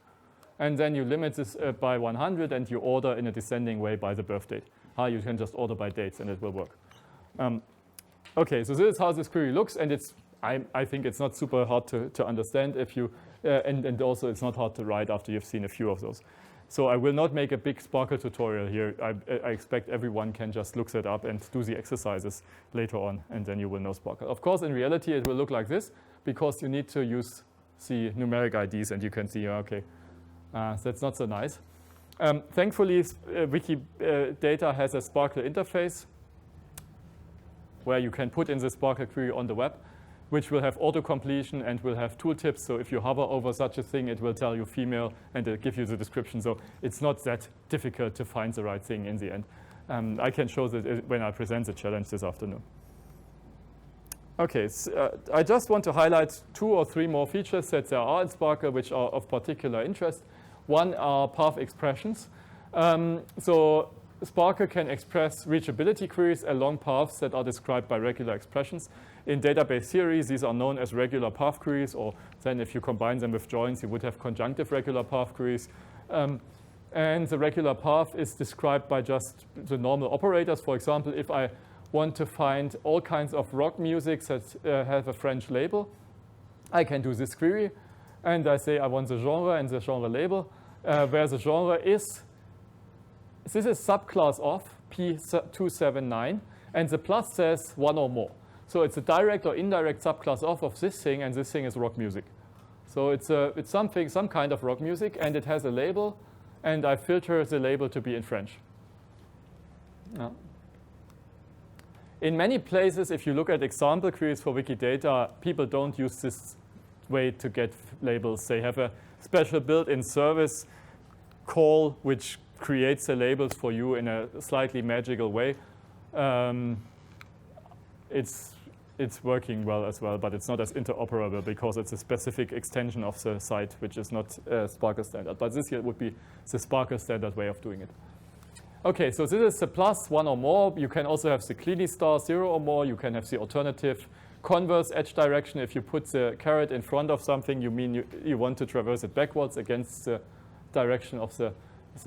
And then you limit this by 100 and you order in a descending way by the birth date. You can just order by dates and it will work. Okay, so this is how this query looks, and I think it's not super hard to understand if you, and also it's not hard to write after you've seen a few of those. So I will not make a big Sparkle tutorial here. I expect everyone can just look that up and do the exercises later on, and then you will know Sparkle. Of course, in reality, it will look like this because you need to use the numeric IDs, and you can see, okay, that's not so nice. Thankfully, Wiki Data has a Sparkle interface where you can put in the Sparkle query on the web, which will have auto-completion and will have tooltips. So if you hover over such a thing, it will tell you female and it'll give you the description. So it's not that difficult to find the right thing in the end. I can show that when I present the challenge this afternoon. Okay, so, I just want to highlight 2 or 3 more features that there are in Sparkle which are of particular interest. One are path expressions. So Sparkle can express reachability queries along paths that are described by regular expressions. In database theories, these are known as regular path queries, or then if you combine them with joins, you would have conjunctive regular path queries. And the regular path is described by just the normal operators. For example, if I want to find all kinds of rock music that have a French label, I can do this query. And I say I want the genre and the genre label, where the genre is. This is subclass of P279, and the plus says 1 or more. So it's a direct or indirect subclass of this thing, and this thing is rock music. So it's some kind of rock music, and it has a label, and I filter the label to be in French. Yeah. In many places, if you look at example queries for Wikidata, people don't use this way to get labels. They have a special built-in service call which creates the labels for you in a slightly magical way. It's working well as well, but it's not as interoperable because it's a specific extension of the site, which is not Sparkle standard. But this here would be the Sparkle standard way of doing it. Okay, so this is the plus 1 or more. You can also have the cleany star 0 or more. You can have the alternative converse edge direction. If you put the caret in front of something, you mean you want to traverse it backwards against the direction of the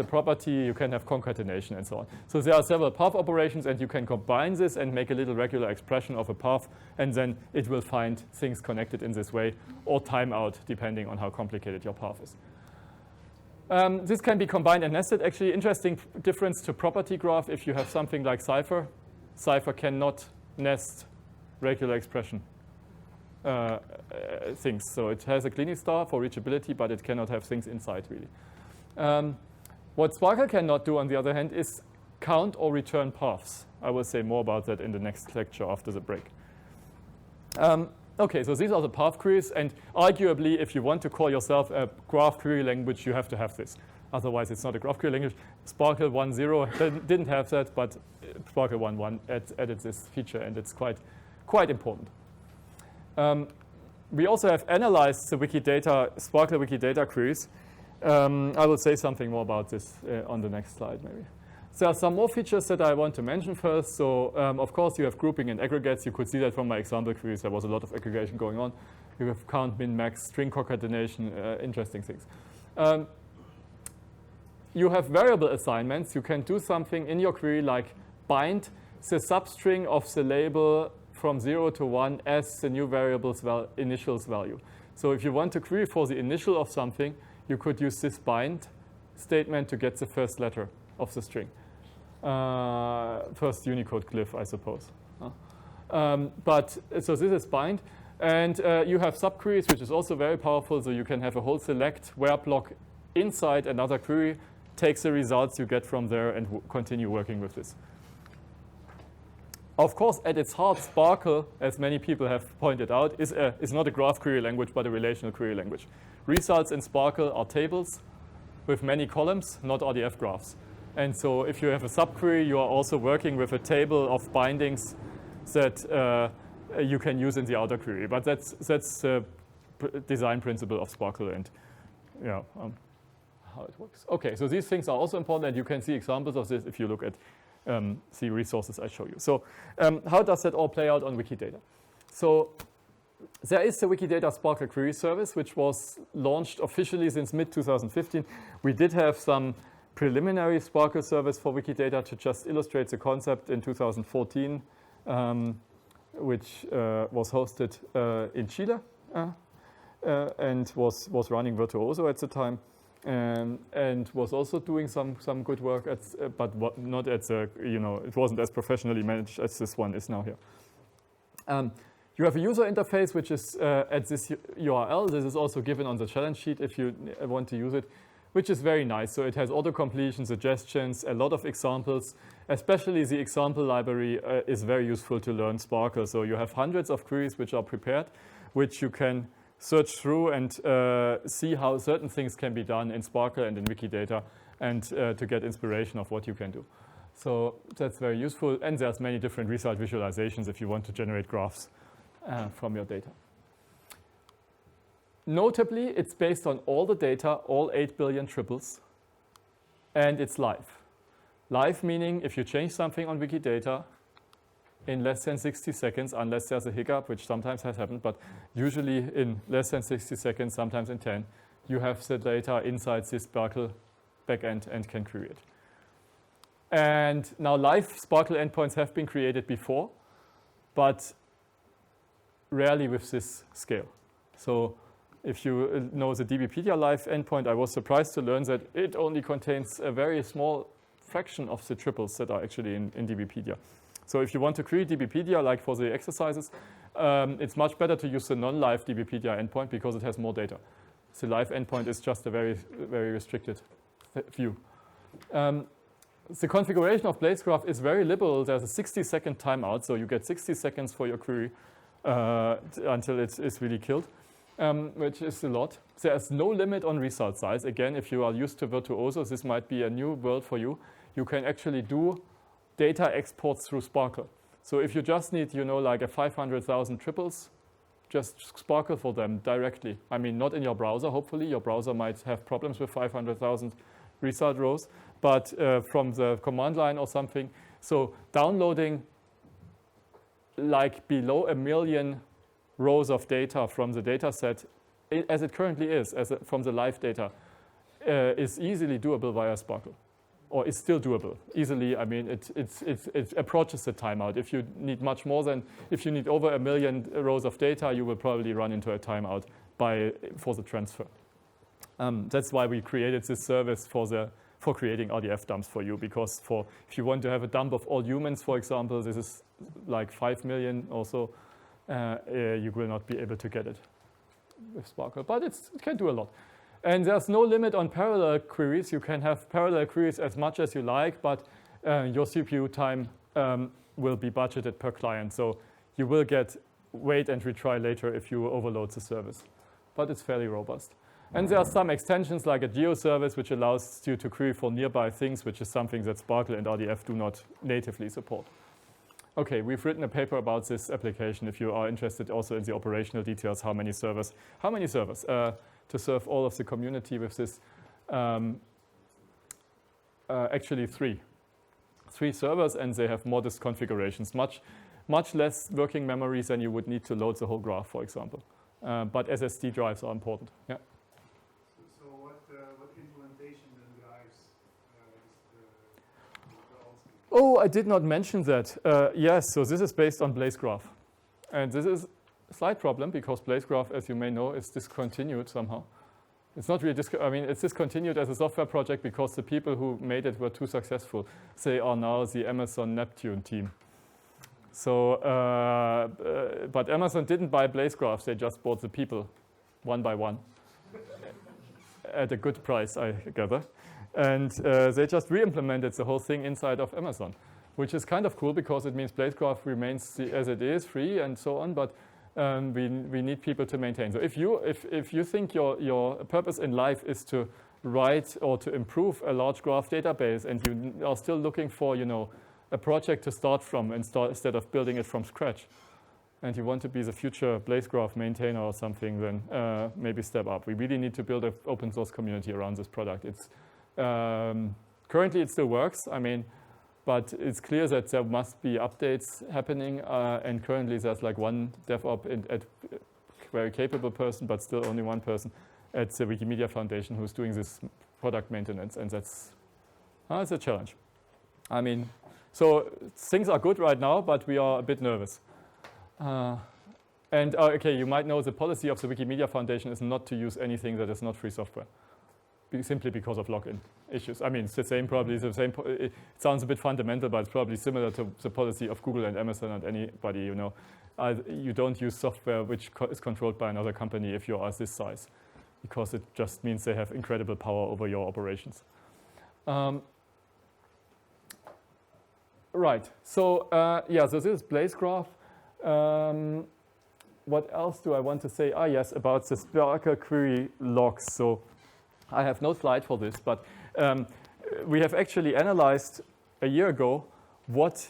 property. You can have concatenation and so on. So there are several path operations, and you can combine this and make a little regular expression of a path, and then it will find things connected in this way, or timeout, depending on how complicated your path is. This can be combined and nested. Actually, interesting difference to property graph. If you have something like Cypher, Cypher cannot nest regular expression things. So it has a cleaning star for reachability, but it cannot have things inside, really. What Sparkle cannot do, on the other hand, is count or return paths. I will say more about that in the next lecture after the break. Okay, so these are the path queries, and arguably, if you want to call yourself a graph query language, you have to have this. Otherwise, it's not a graph query language. Sparkle 1.0 didn't have that, but Sparkle 1.1 added this feature, and it's quite important. We also have analyzed the Wikidata, Sparkle Wikidata queries. I will say something more about this on the next slide, maybe. There are some more features that I want to mention first. So, of course, you have grouping and aggregates. You could see that from my example queries. There was a lot of aggregation going on. You have count, min, max, string concatenation, interesting things. You have variable assignments. You can do something in your query like bind the substring of the label from 0 to 1 as the new variable's initials value. So if you want to query for the initial of something, you could use this bind statement to get the first letter of the string. First Unicode glyph, I suppose. So this is bind. And you have subqueries, which is also very powerful. So you can have a whole select where block inside another query, takes the results you get from there, and continue working with this. Of course, at its heart, Sparkle, as many people have pointed out, is not a graph query language, but a relational query language. Results in Sparkle are tables with many columns, not Rdf graphs. And so if you have a subquery, you are also working with a table of bindings that you can use in the outer query. But that's the design principle of Sparkle and how it works. Okay, so these things are also important, and you can see examples of this if you look at the resources I show you. So how does that all play out on Wikidata? So there is the Wikidata Sparkle Query Service, which was launched officially since mid-2015. We did have some preliminary Sparkle service for Wikidata to just illustrate the concept in 2014, which was hosted in Chile and was running Virtuoso at the time, and was also doing some good work, but not at the, it wasn't as professionally managed as this one is now here. You have a user interface, which is at this URL. This is also given on the challenge sheet if you want to use it, which is very nice. So it has auto-completion, suggestions, a lot of examples. Especially the example library is very useful to learn Sparkle. So you have hundreds of queries which are prepared, which you can search through and see how certain things can be done in Sparkle and in Wikidata, and to get inspiration of what you can do. So that's very useful. And there's many different result visualizations if you want to generate graphs from your data. Notably, it's based on all the data, all 8 billion triples, and it's live. Live meaning if you change something on Wikidata in less than 60 seconds, unless there's a hiccup, which sometimes has happened, but usually in less than 60 seconds, sometimes in 10, you have the data inside this Sparkle backend and can query it. And now live Sparkle endpoints have been created before, but rarely with this scale. So if you know the DBpedia live endpoint, I was surprised to learn that it only contains a very small fraction of the triples that are actually in DBpedia. So if you want to query DBpedia, like for the exercises, it's much better to use the non-live DBpedia endpoint because it has more data. The live endpoint is just a very, very restricted view. The configuration of Blazgraph is very liberal. There's a 60-second timeout, so you get 60 seconds for your query until it's really killed, which is a lot. There's no limit on result size. Again, if you are used to Virtuoso, this might be a new world for you. You can actually do data exports through Sparkle. So if you just need, like a 500,000 triples, just Sparkle for them directly. I mean, not in your browser, hopefully. Your browser might have problems with 500,000 result rows, but from the command line or something. So downloading like below 1 million rows of data from the data set, as it currently is, from the live data, is easily doable via Sparkle. Or is still doable easily. I mean, it approaches the timeout. If you need much more than, if you need over 1 million rows of data, you will probably run into a timeout for the transfer. That's why we created this service for creating RDF dumps for you, because if you want to have a dump of all humans, for example, this is like 5 million or so, you will not be able to get it with Sparkle, but it can do a lot. And there's no limit on parallel queries. You can have parallel queries as much as you like, but your CPU time will be budgeted per client. So you will get wait and retry later if you overload the service. But it's fairly robust. And there are some extensions like a geo service, which allows you to query for nearby things, which is something that Sparkle and RDF do not natively support. Okay, we've written a paper about this application. If you are interested also in the operational details, how many servers to serve all of the community with this. Actually 3 servers, and they have modest configurations, much less working memories than you would need to load the whole graph, for example. But SSD drives are important. Yeah. So what implementation then drives the Oh, I did not mention that. Yes, so this is based on Blaze Graph. And this is a slight problem because Blaze Graph, as you may know, is discontinued somehow. It's not really, it's discontinued as a software project because the people who made it were too successful. They are now the Amazon Neptune team. So, but Amazon didn't buy Blaze Graph, they just bought the people one by one at a good price, I gather. And they just re-implemented the whole thing inside of Amazon, which is kind of cool because it means Blaze Graph remains as it is, free and so on, but we need people to maintain. So if you think your purpose in life is to write or to improve a large graph database, and you are still looking for a project to start from instead of building it from scratch, and you want to be the future Blaze Graph maintainer or something, then maybe step up. We really need to build an open source community around this product. It's currently it still works. But it's clear that there must be updates happening, and currently there's like one DevOps very capable person, but still only one person at the Wikimedia Foundation who's doing this product maintenance, and it's a challenge. So things are good right now, but we are a bit nervous. Okay, you might know the policy of the Wikimedia Foundation is not to use anything that is not free software, simply because of login issues. It's the same, it sounds a bit fundamental, but it's probably similar to the policy of Google and Amazon and anybody, you don't use software which is controlled by another company if you are this size, because it just means they have incredible power over your operations. Right, so so this is Blaze Graph. What else do I want to say? Yes, about the Sparkle query logs. So I have no slide for this, but we have actually analyzed a year ago what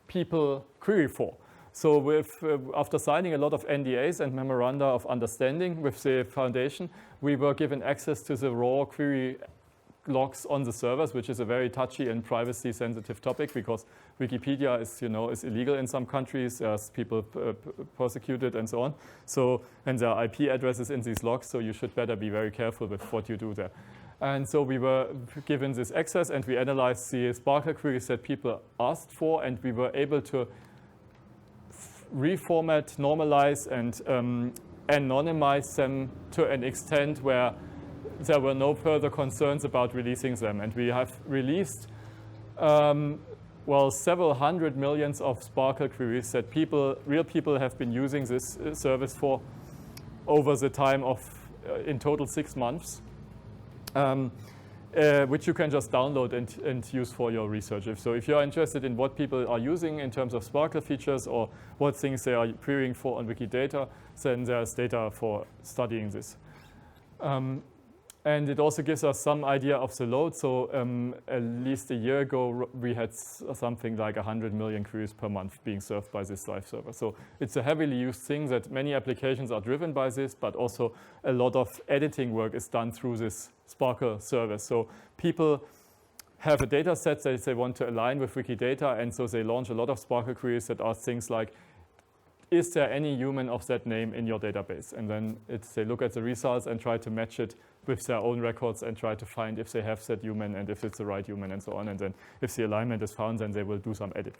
people query for. So after signing a lot of NDAs and memoranda of understanding with the foundation, we were given access to the raw query logs on the servers, which is a very touchy and privacy-sensitive topic because Wikipedia is illegal in some countries. There's people persecuted and so on. So, and there are IP addresses in these logs, so you should better be very careful with what you do there. And so we were given this access, and we analyzed the Sparkle queries that people asked for, and we were able to reformat, normalize, and anonymize them to an extent where there were no further concerns about releasing them. And we have released, several hundred millions of Sparkle queries that real people have been using this service for over the time of, in total, 6 months, which you can just download and use for your research. So if you're interested in what people are using in terms of Sparkle features or what things they are querying for on Wiki Data, then there's data for studying this. And it also gives us some idea of the load. So at least a year ago, we had something like 100 million queries per month being served by this live server. So it's a heavily used thing that many applications are driven by this, but also a lot of editing work is done through this Sparkle service. So people have a data set that they want to align with Wiki Data, and so they launch a lot of Sparkle queries that ask things like, is there any human of that name in your database? And then they look at the results and try to match it with their own records and try to find if they have that human and if it's the right human and so on. And then if the alignment is found, then they will do some edit.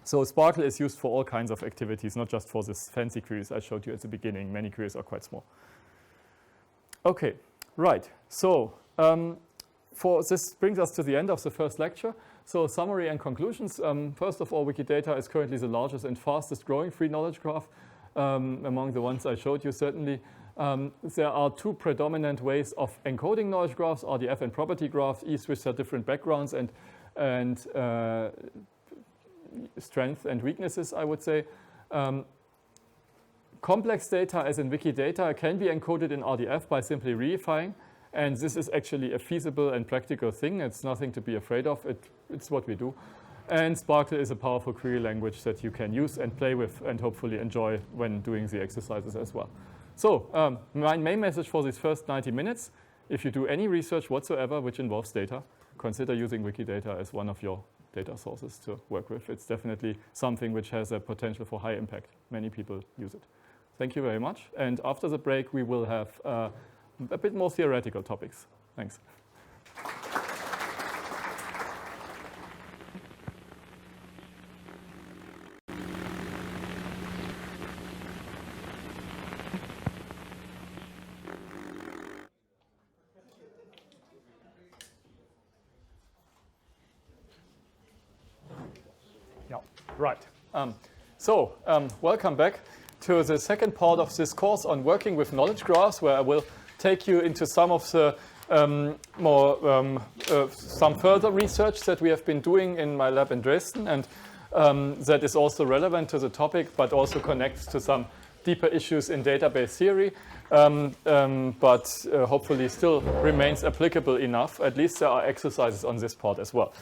So Sparkle is used for all kinds of activities, not just for this fancy queries I showed you at the beginning. Many queries are quite small. Okay, Right. So this brings us to the end of the first lecture. So summary and conclusions. First of all, Wikidata is currently the largest and fastest growing free knowledge graph among the ones I showed you, certainly. There are two predominant ways of encoding knowledge graphs, Rdf and property graphs, each with their different backgrounds and strengths and weaknesses, I would say. Complex data, as in Wikidata, can be encoded in Rdf by simply reifying. And this is actually a feasible and practical thing. It's nothing to be afraid of. It's what we do. And Sparkle is a powerful query language that you can use and play with and hopefully enjoy when doing the exercises as well. So my main message for these first 90 minutes, if you do any research whatsoever which involves data, consider using Wikidata as one of your data sources to work with. It's definitely something which has a potential for high impact. Many people use it. Thank you very much. And after the break, we will have a bit more theoretical topics. Thanks. Yeah, right. Welcome back to the second part of this course on working with knowledge graphs, where I will take you into some of the some further research that we have been doing in my lab in Dresden, and that is also relevant to the topic, but also connects to some deeper issues in database theory, but hopefully still remains applicable enough. At least there are exercises on this part as well.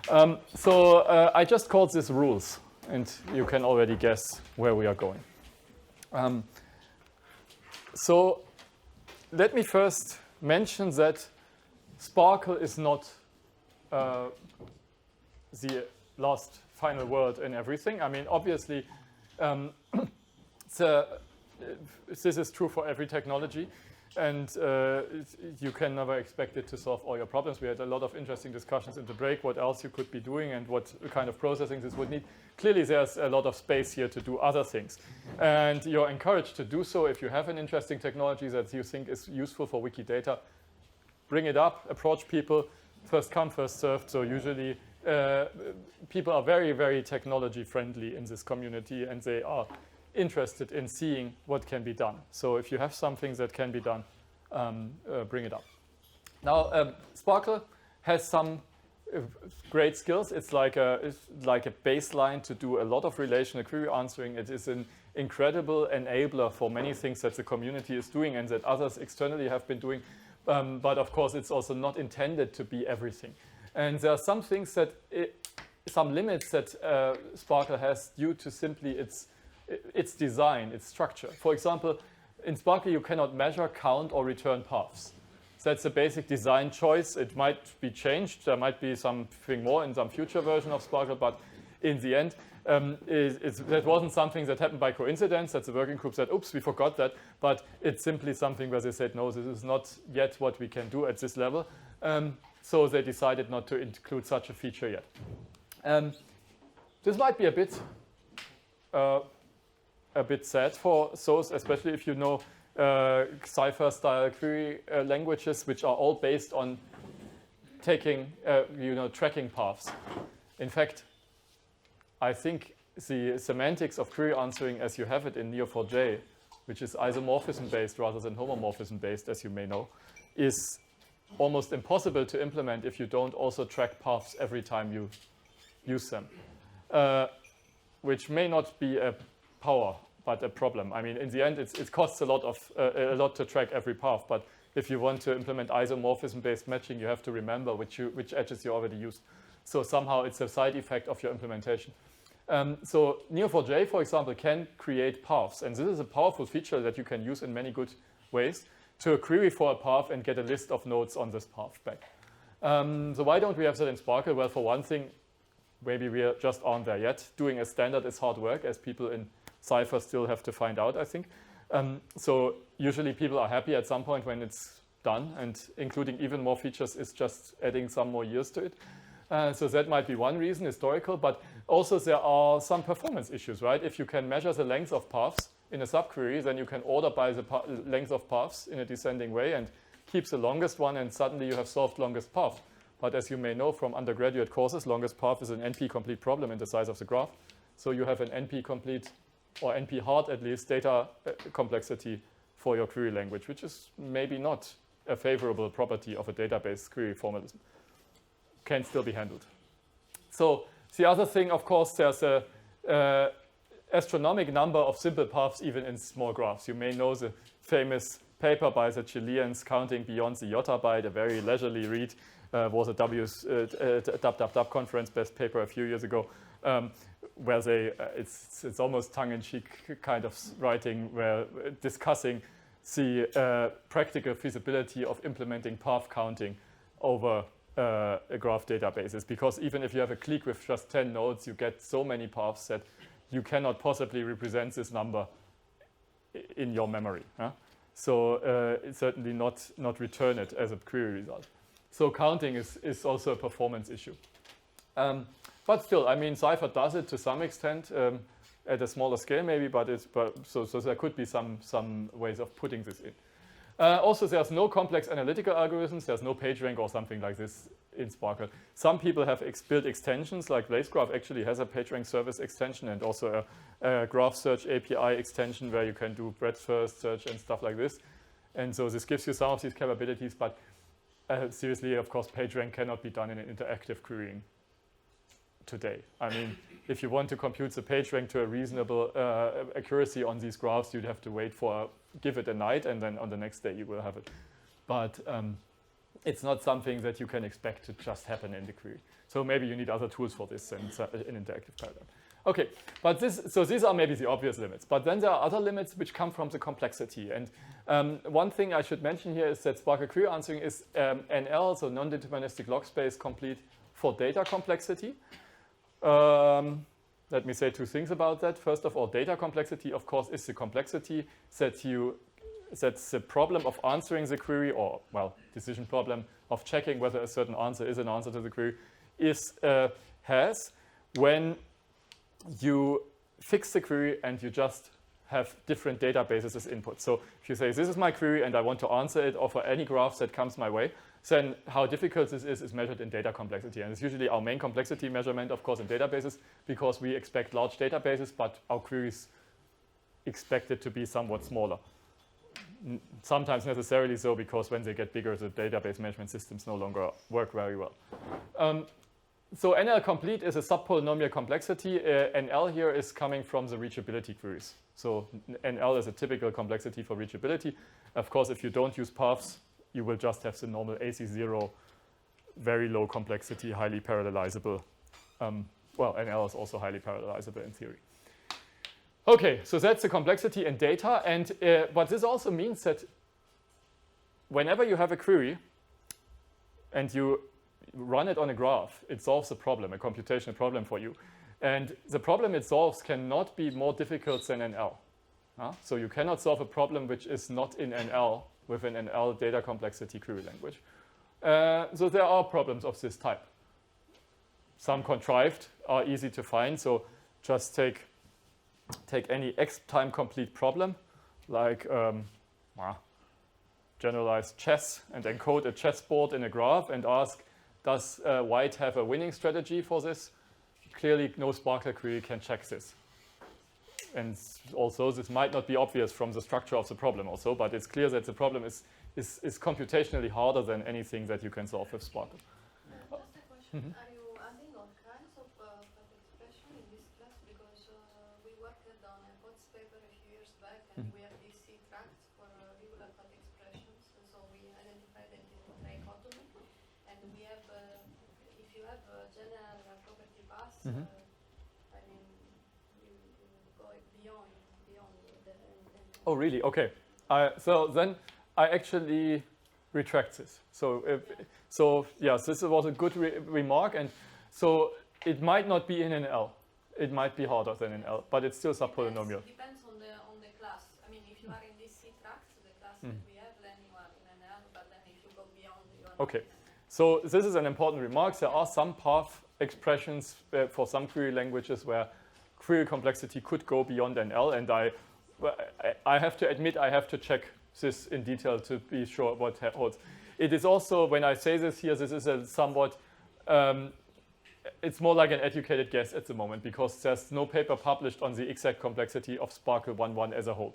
I just called this rules, and you can already guess where we are going. So let me first mention that Sparkle is not the last final word in everything. I mean, obviously, this is true for every technology, and you can never expect it to solve all your problems. We had a lot of interesting discussions in the break, what else you could be doing and what kind of processing this would need. Clearly, there's a lot of space here to do other things. And you're encouraged to do so if you have an interesting technology that you think is useful for Wikidata. Bring it up, approach people, first come, first served. So usually people are very, very technology friendly in this community, and they are interested in seeing what can be done. So if you have something that can be done, bring it up. Now, Sparkle has some great skills. It's like a baseline to do a lot of relational query answering. It is an incredible enabler for many things that the community is doing and that others externally have been doing. But of course, it's also not intended to be everything. And there are some things that, some limits that Sparkle has due to simply its design, its structure. For example, in Sparkle, you cannot measure, count, or return paths. That's a basic design choice. It might be changed. There might be something more in some future version of Sparkle, but in the end, that wasn't something that happened by coincidence, that the working group said, oops, we forgot that, but it's simply something where they said, no, this is not yet what we can do at this level. So they decided not to include such a feature yet. This might be a bit sad for those, especially if you know Cypher-style query languages, which are all based on taking, tracking paths. In fact, I think the semantics of query answering as you have it in Neo4j, which is isomorphism-based rather than homomorphism-based, as you may know, is almost impossible to implement if you don't also track paths every time you use them, which may not be a power, but a problem. I mean, in the end, it costs a lot to track every path. But if you want to implement isomorphism-based matching, you have to remember which edges you already used. So somehow it's a side effect of your implementation. So Neo4j, for example, can create paths, and this is a powerful feature that you can use in many good ways to query for a path and get a list of nodes on this path back. So why don't we have that in Sparkle? Well, for one thing, maybe we just aren't there yet. Doing a standard is hard work, as people in Cypher still have to find out, I think. So usually people are happy at some point when it's done, and including even more features is just adding some more years to it. So that might be one reason, historical, but also there are some performance issues, right? If you can measure the length of paths in a subquery, then you can order by the length of paths in a descending way and keeps the longest one, and suddenly you have solved longest path. But as you may know from undergraduate courses, longest path is an NP-complete problem in the size of the graph. So you have an NP-complete, or NP-hard at least, data complexity for your query language, which is maybe not a favorable property of a database query formalism. Can still be handled. So the other thing, of course, there's a astronomical number of simple paths even in small graphs. You may know the famous paper by the Chileans counting beyond the yottabyte, a very leisurely read, was a WWW conference best paper a few years ago, where it's almost tongue-in-cheek kind of writing, where discussing the practical feasibility of implementing path counting over graph databases, because even if you have a clique with just 10 nodes, you get so many paths that you cannot possibly represent this number in your memory. Huh? So it's certainly not return it as a query result. So counting is also a performance issue. But still, I mean, Cypher does it to some extent at a smaller scale maybe, so there could be some ways of putting this in. Also, there's no complex analytical algorithms. There's no PageRank or something like this in SPARQL. Some people have built extensions, like BlazeGraph actually has a PageRank service extension and also a graph search API extension where you can do breadth first search and stuff like this. And so this gives you some of these capabilities, but seriously, of course, PageRank cannot be done in an interactive querying today. I mean, if you want to compute the PageRank to a reasonable accuracy on these graphs, you'd have to give it a night, and then on the next day you will have it. But it's not something that you can expect to just happen in the query. So maybe you need other tools for this and an interactive paradigm. Okay, but so these are maybe the obvious limits. But then there are other limits which come from the complexity. And one thing I should mention here is that SPARQL query answering is NL, so non-deterministic log space complete for data complexity. Let me say two things about that. First of all, data complexity, of course, is the complexity that's the problem of answering the query, or, well, decision problem of checking whether a certain answer is an answer to the query, has when you fix the query and you just have different databases as input. So if you say, this is my query and I want to answer it or for any graph that comes my way, then how difficult this is measured in data complexity. And it's usually our main complexity measurement, of course, in databases, because we expect large databases, but our queries expect it to be somewhat smaller. Sometimes necessarily so, because when they get bigger, the database management systems no longer work very well. So NL complete is a subpolynomial complexity. NL here is coming from the reachability queries. So NL is a typical complexity for reachability. Of course, if you don't use paths, you will just have the normal AC0, very low complexity, highly parallelizable. Well, NL is also highly parallelizable in theory. Okay, so that's the complexity in data. And but this also means that whenever you have a query and you run it on a graph, it solves a problem, a computational problem for you. And the problem it solves cannot be more difficult than NL. So you cannot solve a problem which is not in NL with an NL data complexity query language. So there are problems of this type. Some contrived are easy to find. So just take any X-time complete problem, like generalized chess, and encode a chessboard in a graph and ask, does white have a winning strategy for this? Clearly, no SPARQL query can check this. And also, this might not be obvious from the structure of the problem also, but it's clear that the problem is computationally harder than anything that you can solve with SPARQL. Just a question. Are you adding all kinds of expression in this class? Because we worked on a POTS paper a few years back, and we have these C tracts for regular path expressions. And so we identified it in dichotomy. And we have, if you have a general property path, I mean, you go beyond the. Oh, really? Okay. So then I actually retract this. So yes, this was a good remark, and so it might not be in NL. It might be harder than NL, but it's still subpolynomial. Depends on the class. I mean, if you are in this C tracts, the class that we have, then you are in NL. But then if you go beyond, you are okay. So this is an important remark. There are some path expressions for some query languages where query complexity could go beyond NL, and I have to admit I have to check this in detail to be sure what holds. It is also, when I say this here, this is a somewhat, it's more like an educated guess at the moment because there's no paper published on the exact complexity of Sparkle 1.1 as a whole.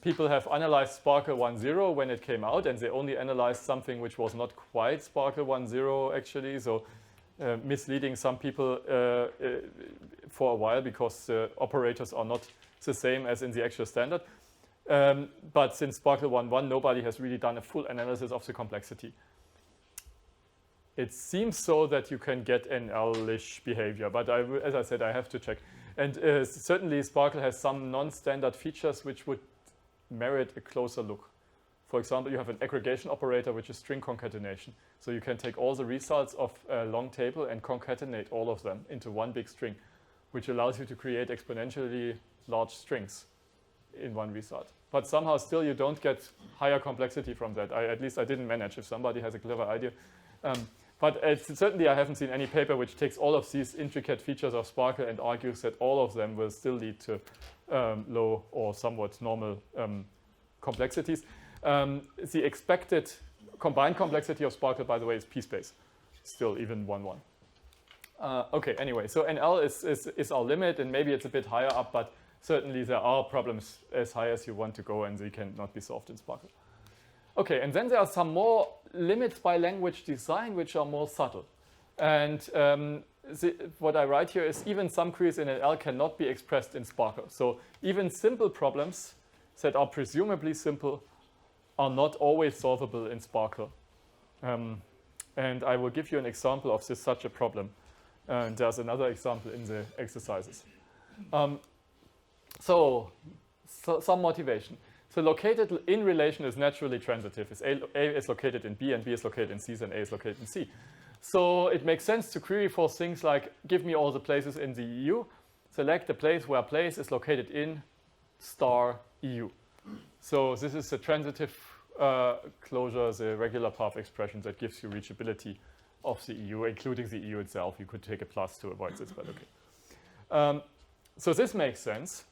People have analyzed Sparkle 1.0 when it came out, and they only analyzed something which was not quite Sparkle 1.0 actually, so misleading some people for a while because the operators are not the same as in the actual standard. But since Sparkle 1.1, nobody has really done a full analysis of the complexity. It seems so that you can get NL-ish behavior, but as I said, I have to check. And certainly Sparkle has some non-standard features which would merit a closer look. For example, you have an aggregation operator, which is string concatenation. So you can take all the results of a long table and concatenate all of them into one big string, which allows you to create exponentially large strings in one result. But somehow still you don't get higher complexity from that. At least I didn't manage. If somebody has a clever idea. But certainly I haven't seen any paper which takes all of these intricate features of Sparkle and argues that all of them will still lead to low or somewhat normal complexities. The expected combined complexity of Sparkle, by the way, is p-space, still even 1.1. Okay, anyway, so NL is our limit, and maybe it's a bit higher up, but certainly there are problems as high as you want to go, and they cannot be solved in Sparkle. Okay, and then there are some more limits by language design, which are more subtle. And what I write here is even some queries in NL cannot be expressed in Sparkle. So even simple problems that are presumably simple are not always solvable in Sparkle. And I will give you an example of such a problem. And there's another example in the exercises. So some motivation. So located in relation is naturally transitive. A is located in B and B is located in C, and A is located in C. So it makes sense to query for things like, give me all the places in the EU, select the place where place is located in star EU. So this is the transitive closure, the regular path expression that gives you reachability of the EU, including the EU itself. You could take a plus to avoid this, but okay. So this makes sense.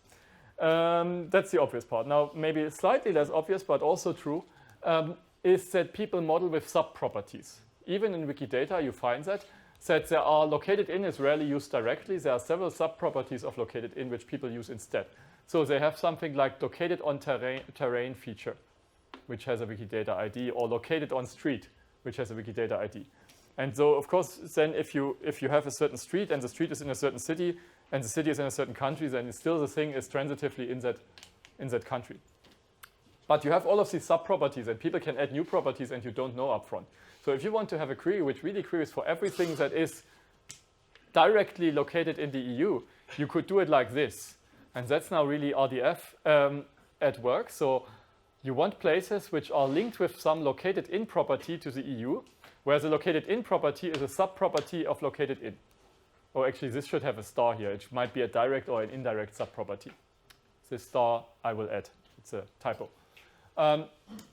That's the obvious part. Now, maybe slightly less obvious, but also true, is that people model with sub-properties. Even in Wiki Data, you find that there are located in is rarely used directly. There are several sub-properties of located in which people use instead. So they have something like located on terrain feature, which has a Wikidata ID, or located on street, which has a Wikidata ID. And so, of course, then if you have a certain street and the street is in a certain city and the city is in a certain country, then still the thing is transitively in that country. But you have all of these sub-properties, and people can add new properties and you don't know upfront. So if you want to have a query which really queries for everything that is directly located in the EU, you could do it like this. And that's now really Rdf at work. So you want places which are linked with some located in property to the EU, where the located in property is a sub-property of located in. Or actually, this should have a star here. It might be a direct or an indirect sub-property. This star I will add. It's a typo.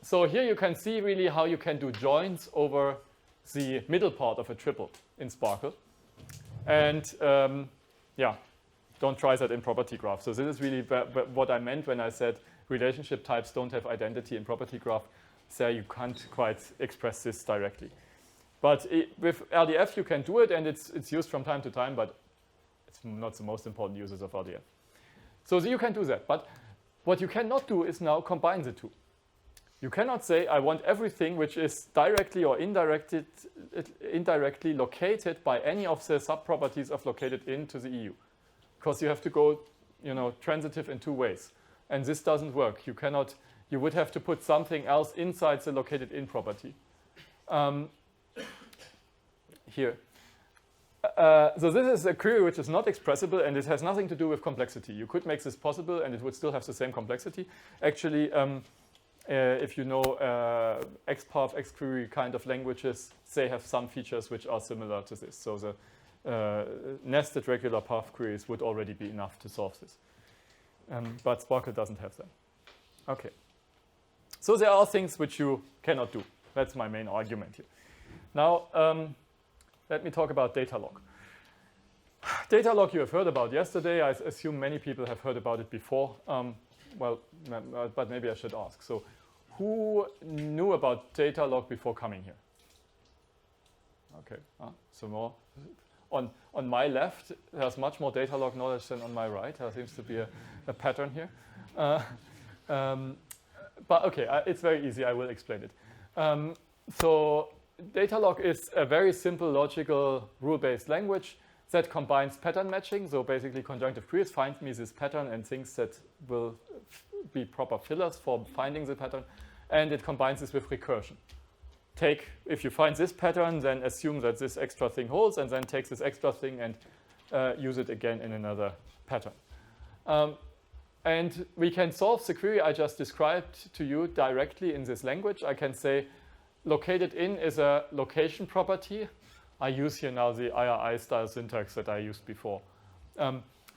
So here you can see really how you can do joins over the middle part of a triple in Sparkle. And yeah, don't try that in property graph. So this is really what I meant when I said relationship types don't have identity in property graph. There you can't quite express this directly. But with Rdf you can do it, and it's used from time to time, but it's not the most important uses of Rdf. So you can do that. But what you cannot do is now combine the two. You cannot say, I want everything which is directly or indirectly located by any of the sub-properties of located into the EU. Because you have to go, transitive in two ways. And this doesn't work. You would have to put something else inside the located in property. Here. So this is a query which is not expressible, and it has nothing to do with complexity. You could make this possible, and it would still have the same complexity. Actually, if you know XPath, XQuery kind of languages, they have some features which are similar to this. So the nested regular path queries would already be enough to solve this. But Sparkle doesn't have them. Okay. So there are things which you cannot do. That's my main argument here. Now, let me talk about data log. Data log you have heard about yesterday. I assume many people have heard about it before. Well, but maybe I should ask. So who knew about data log before coming here? Okay, so more. On my left, there's much more data log knowledge than on my right. There seems to be a pattern here. But okay, it's very easy. I will explain it. So data log is a very simple, logical, rule-based language that combines pattern matching. So basically, conjunctive queries finds me this pattern and things that will be proper fillers for finding the pattern. And it combines this with recursion. If you find this pattern, then assume that this extra thing holds, and then take this extra thing and use it again in another pattern. And we can solve the query I just described to you directly in this language. I can say located in is a location property. I use here now the IRI style syntax that I used before.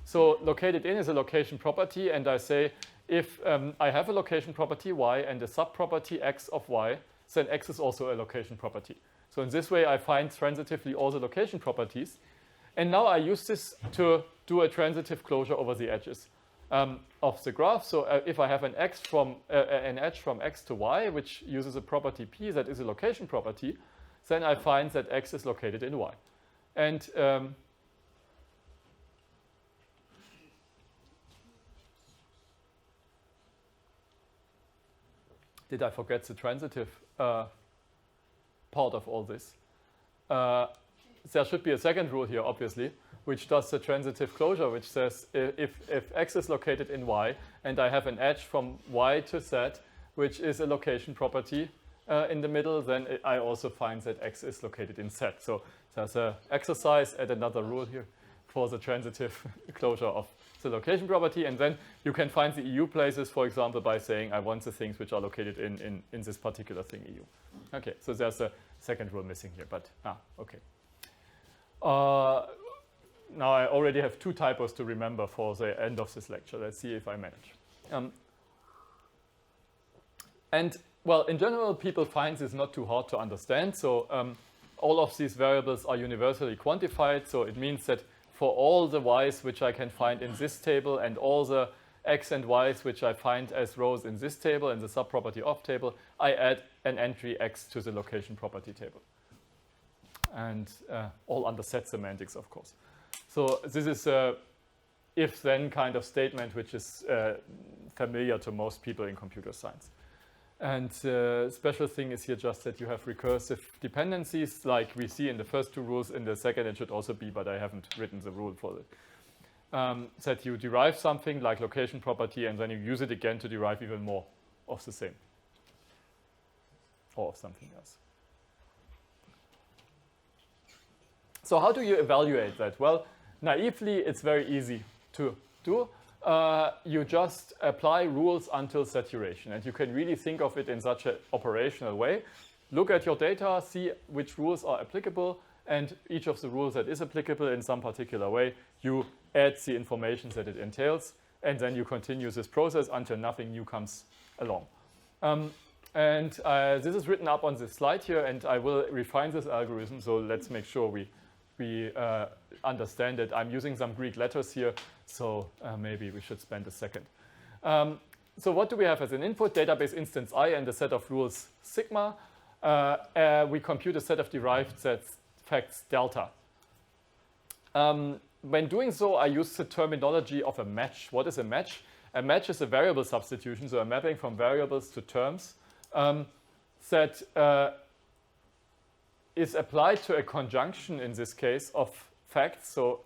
So located in is a location property, and I say if I have a location property y and a subproperty x of y, then x is also a location property. So in this way, I find transitively all the location properties. And now I use this to do a transitive closure over the edges of the graph. So if I have an edge from x to y, which uses a property p that is a location property, then I find that x is located in y. And did I forget the transitive part of all this? There should be a second rule here, obviously, which does the transitive closure, which says if x is located in y, and I have an edge from y to z, which is a location property in the middle, then I also find that x is located in z. So there's an exercise, add another rule here for the transitive closure of the location property, and then you can find the EU places, for example, by saying I want the things which are located in this particular thing EU. Okay, so there's a second rule missing here, but okay. Now I already have 2 typos to remember for the end of this lecture. Let's see if I manage. And well, in general, people find this not too hard to understand. So all of these variables are universally quantified. So it means that for all the y's which I can find in this table and all the x and y's which I find as rows in this table and the subproperty of table, I add an entry x to the location property table. And all under set semantics, of course. So this is a if-then kind of statement which is familiar to most people in computer science. And special thing is here just that you have recursive dependencies like we see in the first 2 rules. In the second it should also be, but I haven't written the rule for it. That you derive something like location property and then you use it again to derive even more of the same. Or of something else. So how do you evaluate that? Well, naively, it's very easy to do. You just apply rules until saturation. And you can really think of it in such an operational way. Look at your data, see which rules are applicable, and each of the rules that is applicable in some particular way, you add the information that it entails, and then you continue this process until nothing new comes along. This is written up on this slide here, and I will refine this algorithm, so let's make sure we understand it. I'm using some Greek letters here, so maybe we should spend a second. So what do we have as an input? Database instance I and a set of rules sigma. We compute a set of derived facts delta. When doing so, I use the terminology of a match. What is a match? A match is a variable substitution, so a mapping from variables to terms that is applied to a conjunction, in this case, of facts. So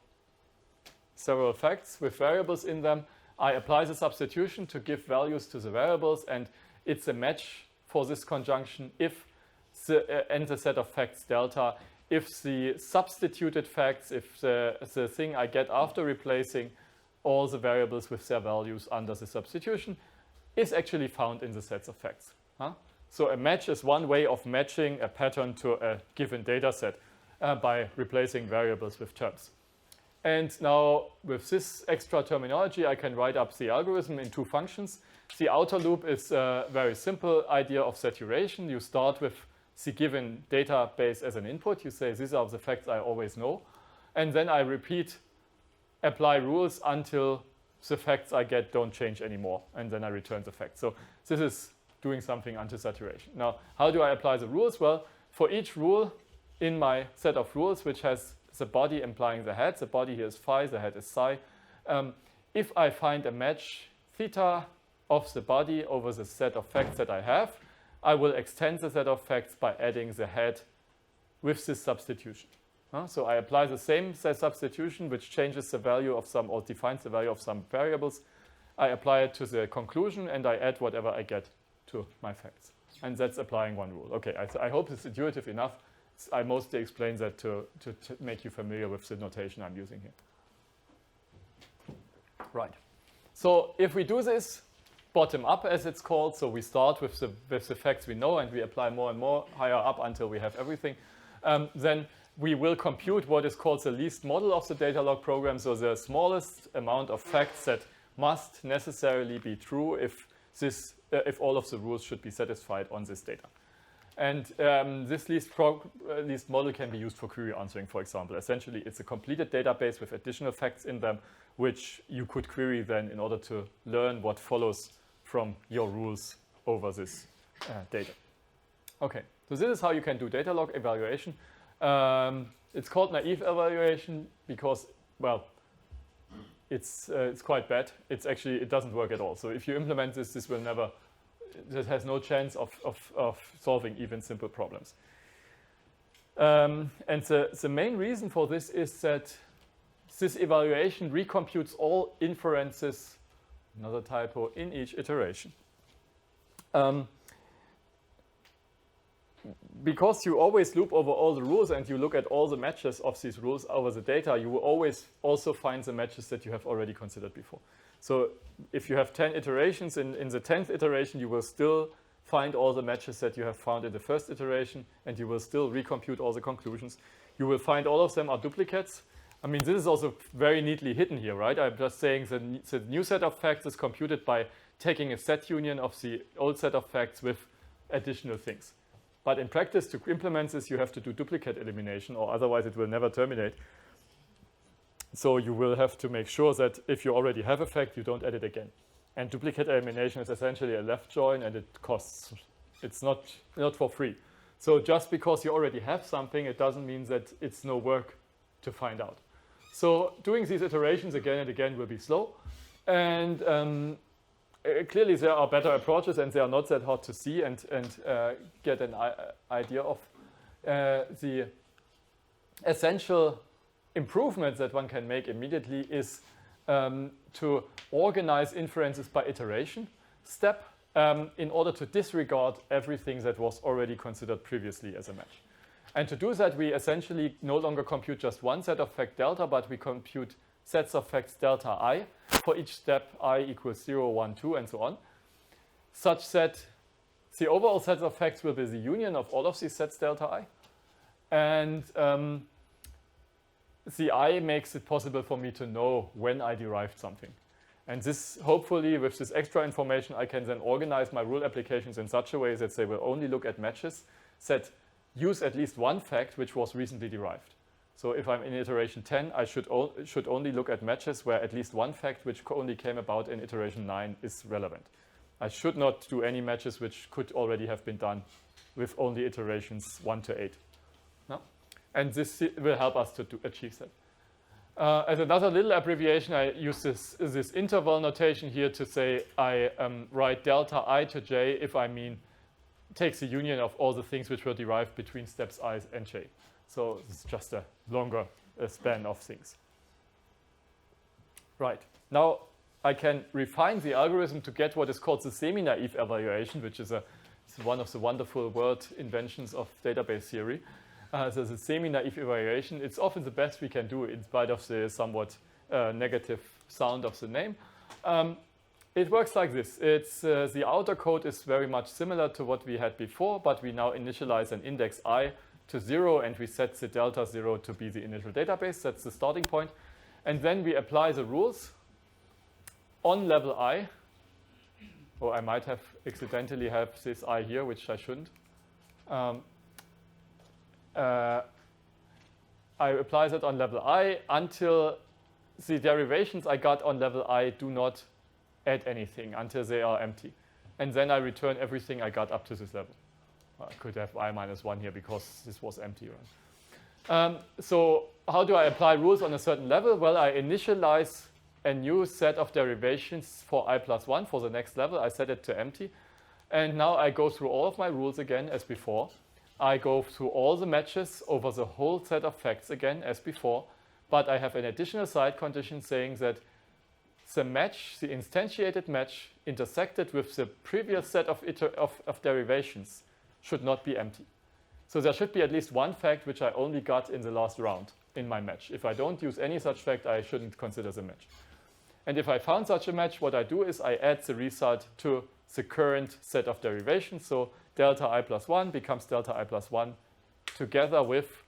several facts with variables in them. I apply the substitution to give values to the variables, and it's a match for this conjunction if and the set of facts delta, if the substituted facts, if the thing I get after replacing all the variables with their values under the substitution is actually found in the sets of facts. So a match is one way of matching a pattern to a given data set by replacing variables with terms. And now with this extra terminology, I can write up the algorithm in 2 functions. The outer loop is a very simple idea of saturation. You start with the given database as an input. You say, these are the facts I always know. And then I repeat, apply rules until the facts I get don't change anymore. And then I return the facts. So this is doing something until saturation. Now, how do I apply the rules? Well, for each rule in my set of rules, which has the body implying the head here is phi, the head is psi. If I find a match theta of the body over the set of facts that I have, I will extend the set of facts by adding the head with this substitution. So I apply the same substitution, which changes the value of some, or defines the value of some variables. I apply it to the conclusion, and I add whatever I get to my facts. And that's applying one rule. Okay, I hope it's intuitive enough. I mostly explain that to make you familiar with the notation I'm using here. Right. So if we do this bottom up, as it's called, so we start with the facts we know, and we apply more and more higher up until we have everything, then we will compute what is called the least model of the data log program, so the smallest amount of facts that must necessarily be true if all of the rules should be satisfied on this data. And this least model can be used for query answering, for example. Essentially, it's a completed database with additional facts in them, which you could query then in order to learn what follows from your rules over this data. Okay, so this is how you can do data log evaluation. It's called naive evaluation because, well, it's quite bad. It doesn't work at all. So if you implement this, this has no chance of solving even simple problems. And the main reason for this is that this evaluation recomputes all inferences, another typo, in each iteration. Because you always loop over all the rules and you look at all the matches of these rules over the data, you will always also find the matches that you have already considered before. So if you have 10 iterations, in the 10th iteration, you will still find all the matches that you have found in the first iteration, and you will still recompute all the conclusions. You will find all of them are duplicates. I mean, this is also very neatly hidden here, right? I'm just saying the new set of facts is computed by taking a set union of the old set of facts with additional things. But in practice, to implement this, you have to do duplicate elimination, or otherwise it will never terminate. So you will have to make sure that if you already have a fact, you don't add it again. And duplicate elimination is essentially a left join, and it costs. It's not for free. So just because you already have something, it doesn't mean that it's no work to find out. So doing these iterations again and again will be slow. And clearly there are better approaches, and they are not that hard to see and get an idea of. The essential improvements that one can make immediately is to organize inferences by iteration step in order to disregard everything that was already considered previously as a match. And to do that, we essentially no longer compute just one set of fact delta, but we compute sets of facts delta I for each step I equals 0, 1, 2, and so on, such that the overall set of facts will be the union of all of these sets delta I. And the I makes it possible for me to know when I derived something. And this, hopefully, with this extra information, I can then organize my rule applications in such a way that they will only look at matches that use at least one fact which was recently derived. So if I'm in iteration 10, I should only look at matches where at least one fact which only came about in iteration 9 is relevant. I should not do any matches which could already have been done with only iterations 1 to 8. No? And this will help us to achieve that. As another little abbreviation, I use this interval notation here to say I write delta I to j if I mean takes the union of all the things which were derived between steps I and j. So it's just a longer span of things. Right. Now I can refine the algorithm to get what is called the semi-naive evaluation, which is one of the wonderful word inventions of database theory. So the semi-naive evaluation, it's often the best we can do in spite of the somewhat negative sound of the name. It works like this. It's the outer code is very much similar to what we had before, but we now initialize an index I to 0, and we set the delta 0 to be the initial database. That's the starting point. And then we apply the rules on level I. Or I might have accidentally have this I here, which I shouldn't. I apply that on level I until the derivations I got on level I do not add anything, until they are empty. and then I return everything I got up to this level. I could have I-1 here because this was empty, right? So how do I apply rules on a certain level? Well, I initialize a new set of derivations for I+1 for the next level. I set it to empty. And now I go through all of my rules again as before. I go through all the matches over the whole set of facts again as before. But I have an additional side condition saying that the match, the instantiated match, intersected with the previous set of derivations should not be empty. So there should be at least one fact which I only got in the last round in my match. If I don't use any such fact, I shouldn't consider the match. And if I found such a match, what I do is I add the result to the current set of derivations. So delta I+1 becomes delta I+1 together with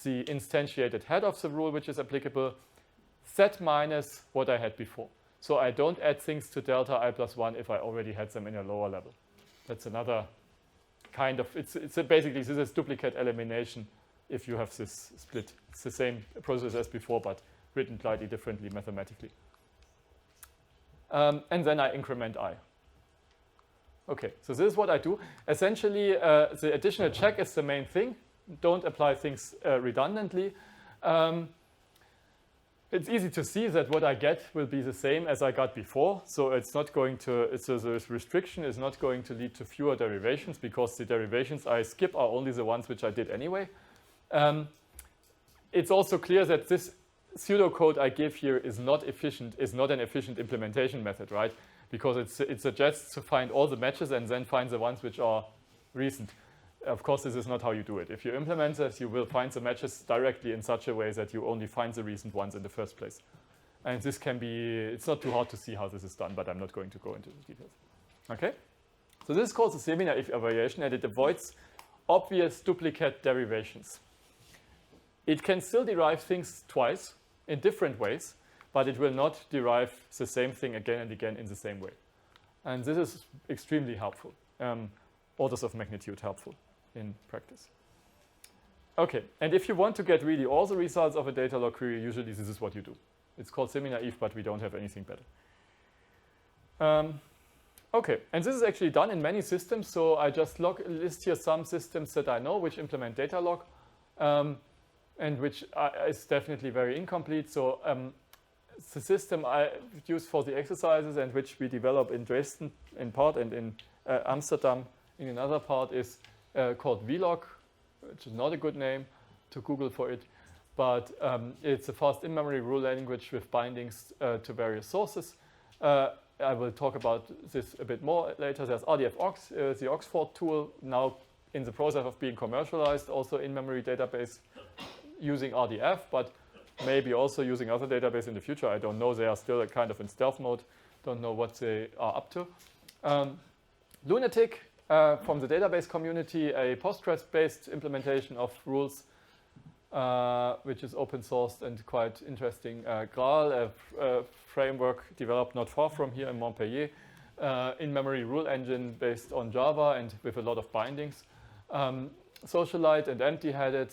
the instantiated head of the rule, which is applicable, set minus what I had before. So I don't add things to delta I+1 if I already had them in a lower level. That's another kind of, basically this is duplicate elimination if you have this split. It's the same process as before, but written slightly differently mathematically. And then I increment I. Okay, so this is what I do. Essentially, the additional check is the main thing. Don't apply things redundantly. It's easy to see that what I get will be the same as I got before. So it's not going to, this restriction is not going to lead to fewer derivations because the derivations I skip are only the ones which I did anyway. It's also clear that this pseudocode I give here is not efficient, is not an efficient implementation method, right? Because it suggests to find all the matches and then find the ones which are recent. Of course, this is not how you do it. If you implement this, you will find the matches directly in such a way that you only find the recent ones in the first place. And this can be, it's not too hard to see how this is done, but I'm not going to go into the details. Okay? So this is called the semi-naive evaluation, and it avoids obvious duplicate derivations. It can still derive things twice in different ways, but it will not derive the same thing again and again in the same way. And this is extremely helpful, orders of magnitude helpful in practice. Okay, and if you want to get really all the results of a data log query, usually this is what you do. It's called semi-naive, but we don't have anything better. Okay, and this is actually done in many systems. So I just list here some systems that I know which implement data log, and which is definitely very incomplete. So the system I use for the exercises and which we develop in Dresden in part and in Amsterdam in another part is called vlog, which is not a good name to Google for it, but it's a fast in-memory rule language with bindings to various sources. I will talk about this a bit more later. There's Rdf the Oxford tool, now in the process of being commercialized, also in-memory database using Rdf, but maybe also using other databases in the future. I don't know. They are still kind of in stealth mode. Don't know what they are up to. Lunatic, from the database community, a Postgres-based implementation of rules, which is open sourced and quite interesting. Graal, a framework developed not far from here in Montpellier, in-memory rule engine based on Java and with a lot of bindings. Socialite and Empty-Headed,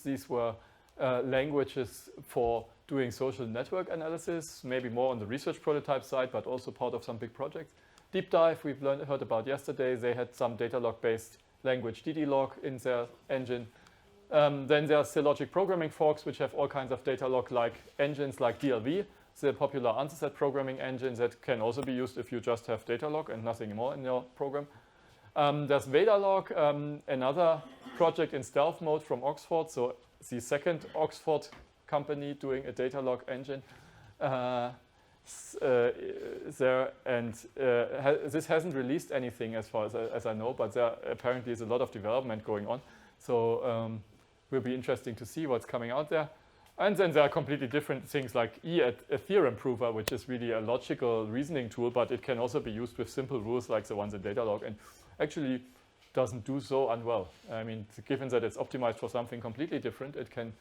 these were languages for doing social network analysis, maybe more on the research prototype side, but also part of some big projects. Deep Dive, we've heard about yesterday. They had some data log-based language ddlog in their engine. Then there's the logic programming forks, which have all kinds of data log-like engines like DLV, the popular answer set programming engine that can also be used if you just have data log and nothing more in your program. There's Vedalog, another project in stealth mode from Oxford, so the second Oxford company doing a data log engine. This hasn't released anything as far as I know, but there apparently is a lot of development going on. So will be interesting to see what's coming out there. And then there are completely different things like a theorem prover, which is really a logical reasoning tool, but it can also be used with simple rules like the ones in Datalog, and actually doesn't do so unwell. I mean, given that it's optimized for something completely different, it can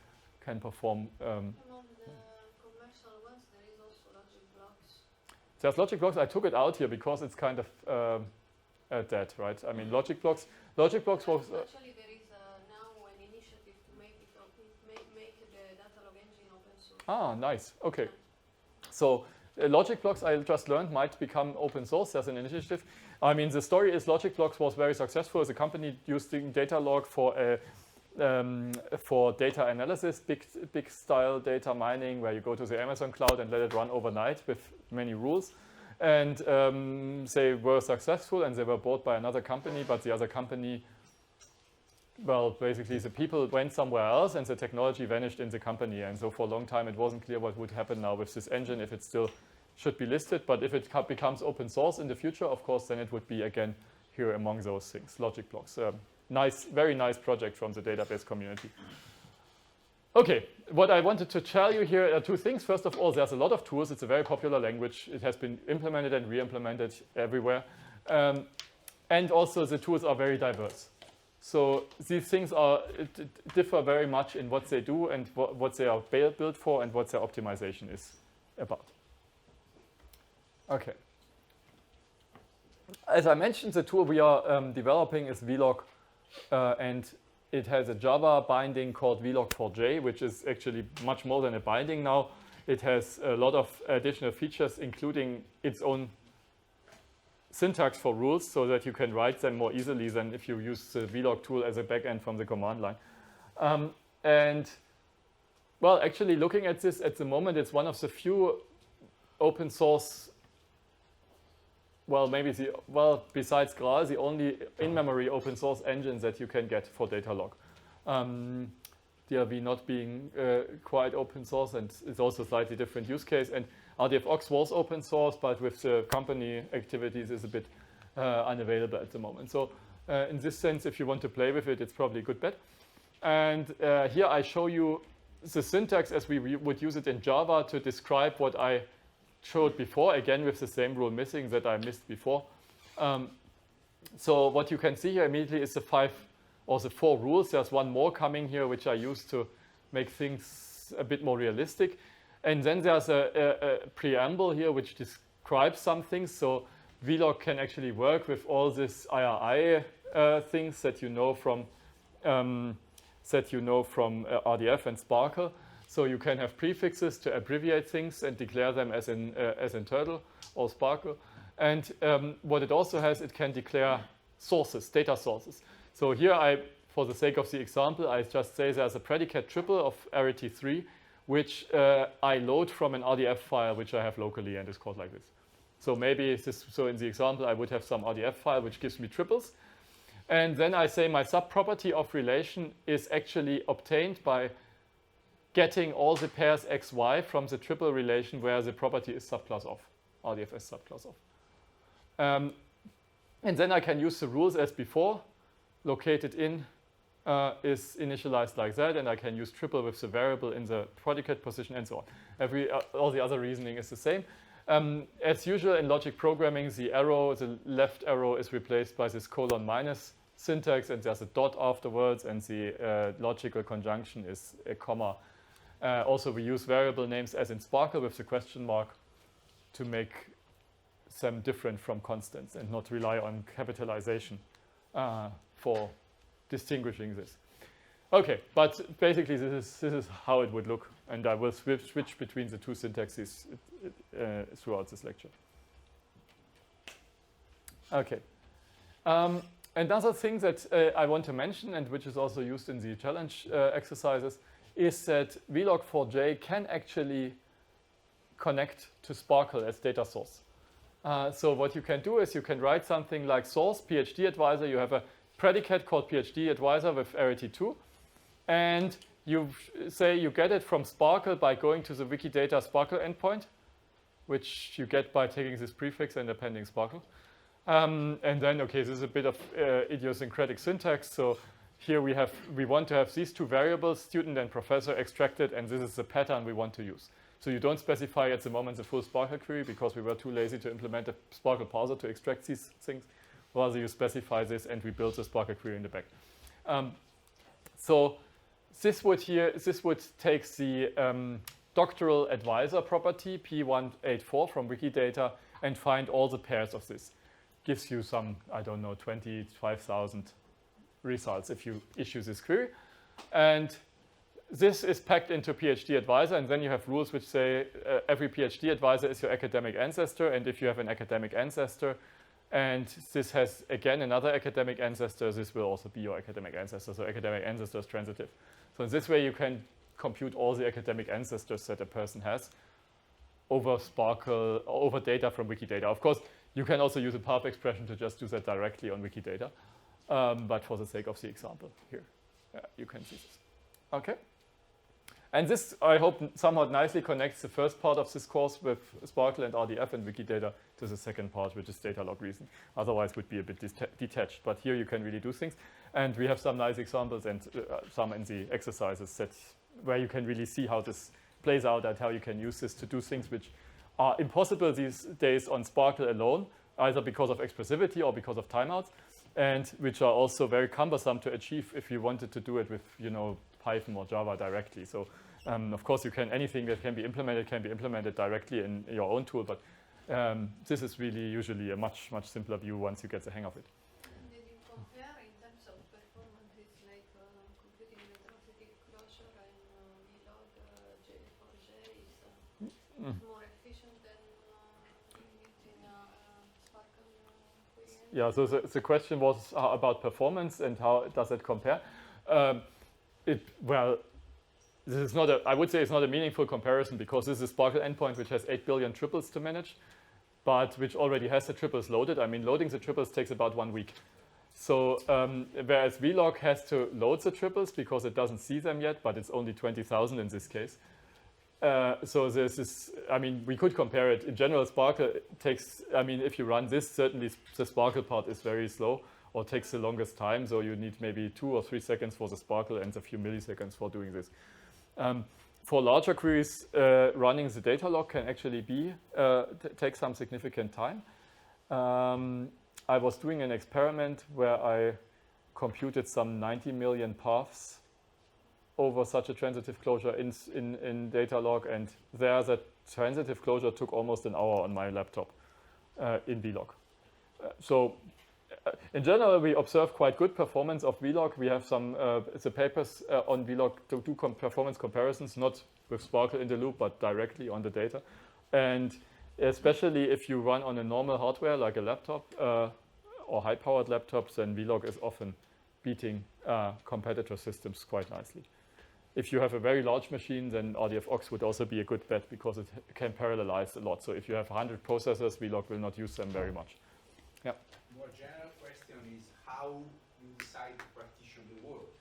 perform. Among the commercial ones, there is also logic blocks. There's logic blocks. I took it out here because it's kind of dead, right? I mean, logic blocks was. Actually, there is now an initiative to make the Datalog engine open source. Ah, nice. Okay. So logic blocks, I just learned, might become open source. There's an initiative. I mean, the story is logic blocks was very successful as a company using Datalog for data analysis, big style data mining, where you go to the Amazon cloud and let it run overnight with many rules. And they were successful, and they were bought by another company, but the other company, well, basically the people went somewhere else and the technology vanished in the company. And so for a long time, it wasn't clear what would happen now with this engine, if it still should be listed. But if it becomes open source in the future, of course, then it would be again here among those things, logic blocks. Nice, very nice project from the database community. Okay, what I wanted to tell you here are two things. First of all, there's a lot of tools. It's a very popular language. It has been implemented and re-implemented everywhere. And also the tools are very diverse. So these things differ very much in what they do and what they are built for and what their optimization is about. Okay. As I mentioned, the tool we are developing is vlog, and it has a Java binding called vlog4j, which is actually much more than a binding now. It has a lot of additional features, including its own syntax for rules, so that you can write them more easily than if you use the vlog tool as a backend from the command line. And well, actually looking at this at the moment, it's one of the few open source, well, besides Graal, the only in-memory open source engines that you can get for Datalog. DRV not being quite open source, and it's also a slightly different use case. And Rdf Ox was open source, but with the company activities is a bit unavailable at the moment. So in this sense, if you want to play with it, it's probably a good bet. And here I show you the syntax as we would use it in Java to describe what I showed before, again with the same rule missing that I missed before. So what you can see here immediately is the 5 or the 4 rules. There's one more coming here, which I use to make things a bit more realistic. And then there's a preamble here, which describes some things. So vlog can actually work with all these IRI things that you know from RDF and Sparkle. So you can have prefixes to abbreviate things and declare them as in Turtle or Sparkle. And what it also has, it can declare sources, data sources. So here for the sake of the example, I just say there's a predicate triple of arity 3, which I load from an RDF file, which I have locally, and it's called like this. So maybe so in the example, I would have some RDF file, which gives me triples. And then I say my subproperty of relation is actually obtained by getting all the pairs XY from the triple relation where the property is subclass of, RDF is subclass of. And then I can use the rules as before. Located in is initialized like that, and I can use triple with the variable in the predicate position and so on. All the other reasoning is the same. As usual in logic programming, the left arrow is replaced by this colon minus syntax, and there's a dot afterwards, and the logical conjunction is a comma. Also, we use variable names as in Sparkle with the question mark to make them different from constants and not rely on capitalization for distinguishing this. Okay, but basically this is how it would look, and I will switch between the two syntaxes throughout this lecture. Okay. Another thing that I want to mention, and which is also used in the challenge exercises, is that vlog4j can actually connect to Sparkle as data source. So what you can do is you can write something like source, PhD advisor. You have a predicate called PhD advisor with arity 2. And you say you get it from Sparkle by going to the Wiki Data Sparkle endpoint, which you get by taking this prefix and appending Sparkle. And then, okay, this is a bit of idiosyncratic syntax. So here we want to have these two variables, student and professor, extracted, and this is the pattern we want to use. So you don't specify at the moment the full Sparkle query because we were too lazy to implement a Sparkle parser to extract these things. Rather, you specify this, and we build the Sparkle query in the back. So this would take the doctoral advisor property P184 from Wiki Data and find all the pairs of this. Gives you some, I don't know, 25,000 results if you issue this query. And this is packed into PhD advisor, and then you have rules which say every PhD advisor is your academic ancestor, and if you have an academic ancestor, and this has, again, another academic ancestor, this will also be your academic ancestor. So academic ancestor is transitive. So in this way, you can compute all the academic ancestors that a person has over Sparkle, over data from Wiki Data. Of course, you can also use a path expression to just do that directly on Wiki Data. But for the sake of the example here, you can see this. Okay. And this, I hope, somewhat nicely connects the first part of this course with Sparkle and Rdf and Wikidata to the second part, which is data log reason. Otherwise, it would be a bit detached. But here you can really do things. And we have some nice examples and some in the exercises where you can really see how this plays out and how you can use this to do things which are impossible these days on Sparkle alone, either because of expressivity or because of timeouts, and which are also very cumbersome to achieve if you wanted to do it with, Python or Java directly. So, of course, anything that can be implemented directly in your own tool, but this is really usually a much, much simpler view once you get the hang of it. Did you compare in terms of performance, it's like computing the transitive closure and vlog J4J is more efficient than using Sparkle query? Yeah, so the question was about performance and how does it compare? This is not I would say it's not a meaningful comparison because this is a Sparkle endpoint which has 8 billion triples to manage, but which already has the triples loaded. I mean, loading the triples takes about 1 week. So whereas vlog has to load the triples because it doesn't see them yet, but it's only 20,000 in this case. So this is, we could compare it. In general, Sparkle takes, if you run this, certainly the Sparkle part is very slow or takes the longest time. So you need maybe 2 or 3 seconds for the Sparkle and a few milliseconds for doing this. For larger queries, running the data log can actually take some significant time. I was doing an experiment where I computed some 90 million paths over such a transitive closure in data log, and there the transitive closure took almost an hour on my laptop in vlog. In general, we observe quite good performance of vlog. We have some the papers on vlog to do performance comparisons, not with Sparkle in the loop, but directly on the data. And especially if you run on a normal hardware like a laptop or high-powered laptops, then vlog is often beating competitor systems quite nicely. If you have a very large machine, then Rdf Ox would also be a good bet because it can parallelize a lot. So if you have 100 processors, vlog will not use them very much. Yeah. More general question is how you decide to partition the work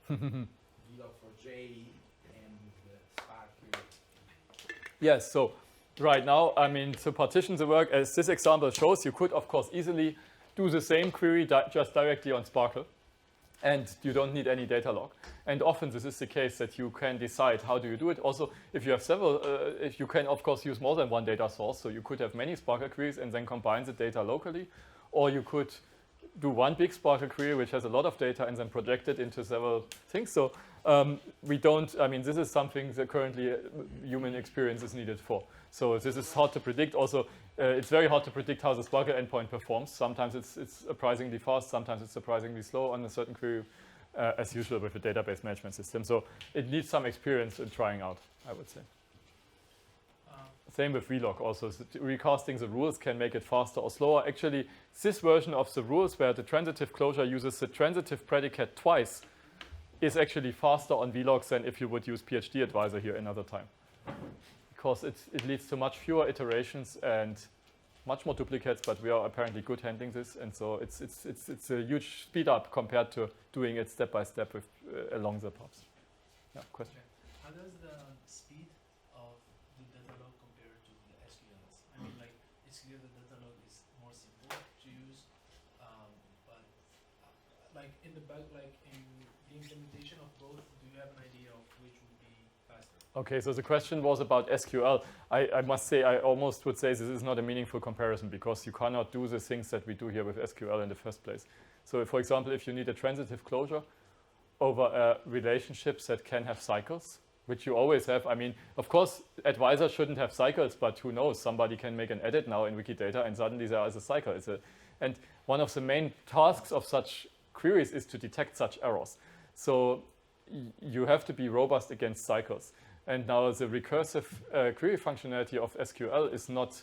between vlog4j and Sparkle. Yes, so right now, to partition the work, as this example shows, you could, of course, easily do the same query just directly on Sparkle, and you don't need any data log. And often this is the case that you can decide how do you do it. Also, if you have several, if you can, of course, use more than one data source, so you could have many Sparkle queries and then combine the data locally, or you could do one big Sparkle query which has a lot of data and then project it into several things. So we don't, this is something that currently human experience is needed for. So this is hard to predict. Also, it's very hard to predict how the Sparkle endpoint performs. Sometimes it's surprisingly fast, sometimes it's surprisingly slow on a certain query, as usual with a database management system. So it needs some experience in trying out, I would say. Same with vlog also. So recasting the rules can make it faster or slower. Actually, this version of the rules where the transitive closure uses the transitive predicate twice is actually faster on vlogs than if you would use PhD advisor here another time. Because it leads to much fewer iterations and much more duplicates, but we are apparently good handling this, and so it's a huge speed up compared to doing it step by step with along the paths. Yeah, question. How does the speed of the data log compare to the SQLs? It's clear the data log is more simple to use, but in the implementation of both, do you have an idea of which would be faster? Okay, so the question was about SQL. I must say, I almost would say this is not a meaningful comparison because you cannot do the things that we do here with SQL in the first place. So for example, if you need a transitive closure over relationships that can have cycles, which you always have. Of course, advisors shouldn't have cycles, but who knows? Somebody can make an edit now in Wikidata and suddenly there is a cycle. And one of the main tasks of such queries is to detect such errors. So you have to be robust against cycles. And now the recursive query functionality of SQL is not,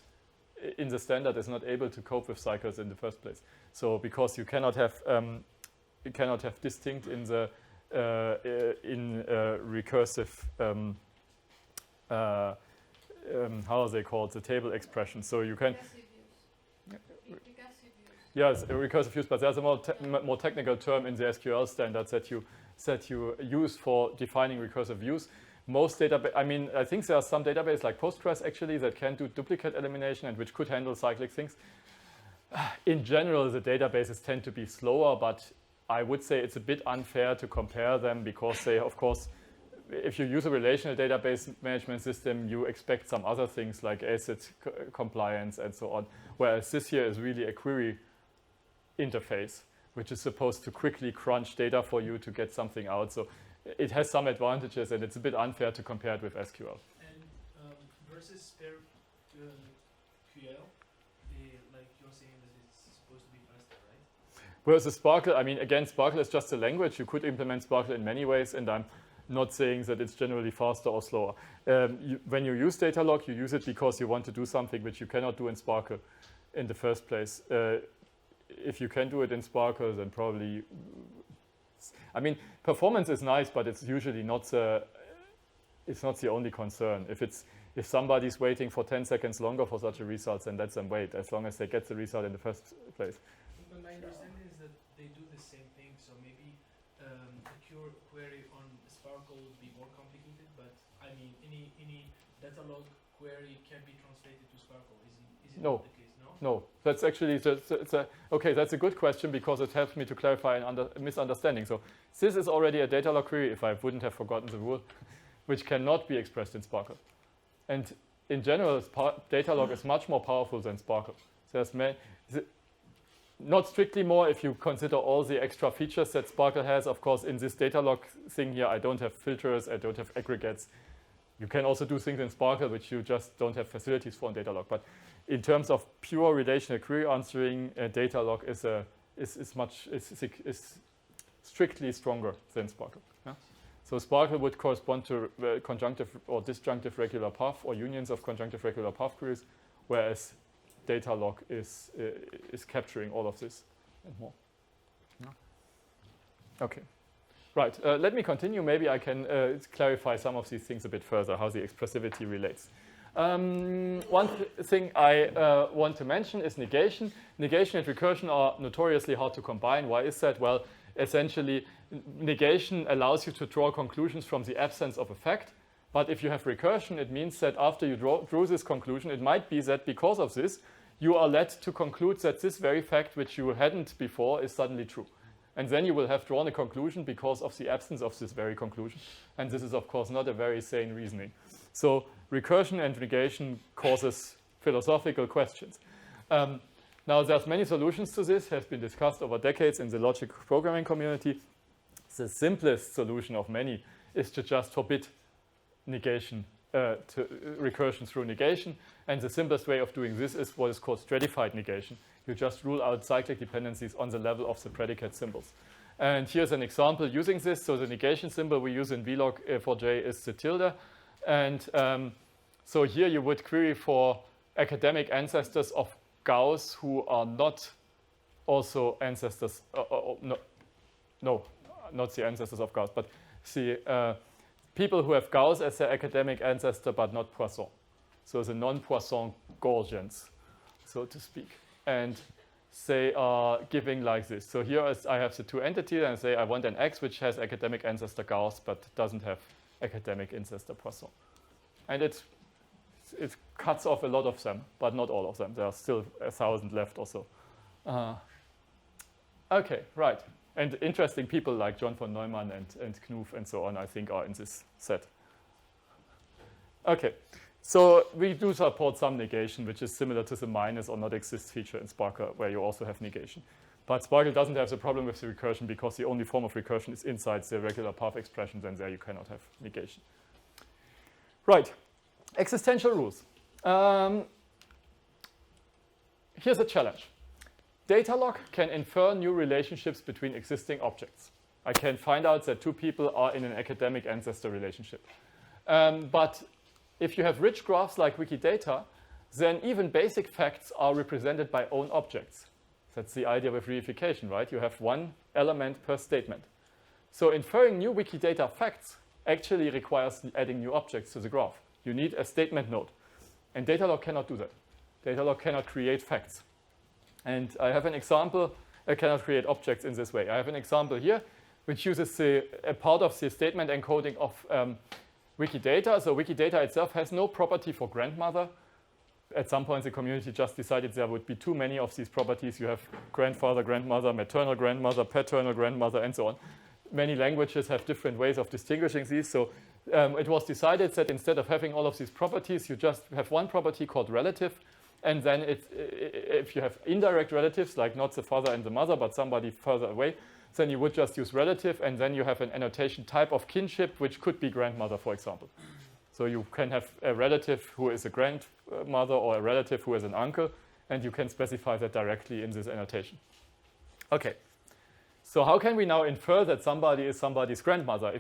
in the standard, is not able to cope with cycles in the first place. So because you cannot have distinct in the recursive how are they called, the table expression. So you can yes, recursive use, but there's a more technical term in the SQL standards that you use for defining recursive views. Most database, I mean, I think there are some databases like Postgres actually that can do duplicate elimination and which could handle cyclic things. In general, the databases tend to be slower, but I would say it's a bit unfair to compare them because they, of course, if you use a relational database management system, you expect some other things like ACID compliance and so on, whereas this here is really a query interface, which is supposed to quickly crunch data for you to get something out. So it has some advantages, and it's a bit unfair to compare it with SQL. And versus QL, like you're saying that it's supposed to be faster, right? Whereas the Sparkle, I mean, again, Sparkle is just a language. You could implement Sparkle in many ways, and I'm not saying that it's generally faster or slower. When you use data log, you use it because you want to do something which you cannot do in Sparkle in the first place. If you can do it in Sparkle, then probably, I mean, performance is nice, but it's usually not the only concern. If somebody's waiting for 10 seconds longer for such a result, then let them wait, as long as they get the result in the first place. But my understanding is that they do the same thing, so maybe a query on Sparkle would be more complicated, but I mean, any data log query can be translated to Sparkle. Is it not the case? No, that's actually, okay, that's a good question because it helps me to clarify a misunderstanding. So this is already a data log query, if I wouldn't have forgotten the rule, which cannot be expressed in Sparkle. And in general, data log is much more powerful than Sparkle. There's not strictly more if you consider all the extra features that Sparkle has. Of course, in this data log thing here, I don't have filters, I don't have aggregates. You can also do things in Sparkle which you just don't have facilities for in data log. But in terms of pure relational query answering, data log is strictly stronger than Sparkle. Yeah? So Sparkle would correspond to conjunctive or disjunctive regular path or unions of conjunctive regular path queries, whereas data log is capturing all of this and more. Yeah. Okay. Right, let me continue. Maybe I can clarify some of these things a bit further, how the expressivity relates. One thing I want to mention is negation. Negation and recursion are notoriously hard to combine. Why is that? Well, essentially, negation allows you to draw conclusions from the absence of a fact. But if you have recursion, it means that after you drew this conclusion, it might be that because of this, you are led to conclude that this very fact, which you hadn't before, is suddenly true. And then you will have drawn a conclusion because of the absence of this very conclusion. And this is, of course, not a very sane reasoning. So recursion and negation causes philosophical questions. Now, there's many solutions to this, has been discussed over decades in the logic programming community. The simplest solution of many is to just forbid negation, recursion through negation. And the simplest way of doing this is what is called stratified negation. You just rule out cyclic dependencies on the level of the predicate symbols. And here's an example using this. So the negation symbol we use in vlog4j is the tilde. And so here you would query for academic ancestors of Gauss who are not also ancestors, no, not the ancestors of Gauss, but the people who have Gauss as their academic ancestor but not Poisson. So the non-Poisson Gaussians, so to speak. And they are giving like this. So here I have the two entities and say I want an X which has academic ancestor Gauss but doesn't have academic ancestor Poisson. And it cuts off a lot of them, but not all of them. There are still 1,000 left or so. Okay, right. And interesting people like John von Neumann and Knuth and so on, I think, are in this set. Okay, so we do support some negation, which is similar to the minus or not exist feature in Sparkle, where you also have negation. But Sparkle doesn't have the problem with the recursion because the only form of recursion is inside the regular path expressions, and there you cannot have negation. Right, existential rules. Here's a challenge. Data log can infer new relationships between existing objects. I can find out that two people are in an academic ancestor relationship. But if you have rich graphs like Wiki Data, then even basic facts are represented by own objects. That's the idea with reification, right? You have one element per statement. So inferring new Wiki Data facts actually requires adding new objects to the graph. You need a statement node. And Datalog cannot do that. Datalog cannot create facts. And I have an example. I cannot create objects in this way. I have an example here, which uses a part of the statement encoding of Wiki Data. So Wiki Data itself has no property for grandmother. At some point, the community just decided there would be too many of these properties. You have grandfather, grandmother, maternal grandmother, paternal grandmother, and so on. Many languages have different ways of distinguishing these. So it was decided that instead of having all of these properties, you just have one property called relative. And then if you have indirect relatives, like not the father and the mother, but somebody further away, then you would just use relative. And then you have an annotation type of kinship, which could be grandmother, for example. So you can have a relative who is a grandmother or a relative who is an uncle, and you can specify that directly in this annotation. Okay. So how can we now infer that somebody is somebody's grandmother?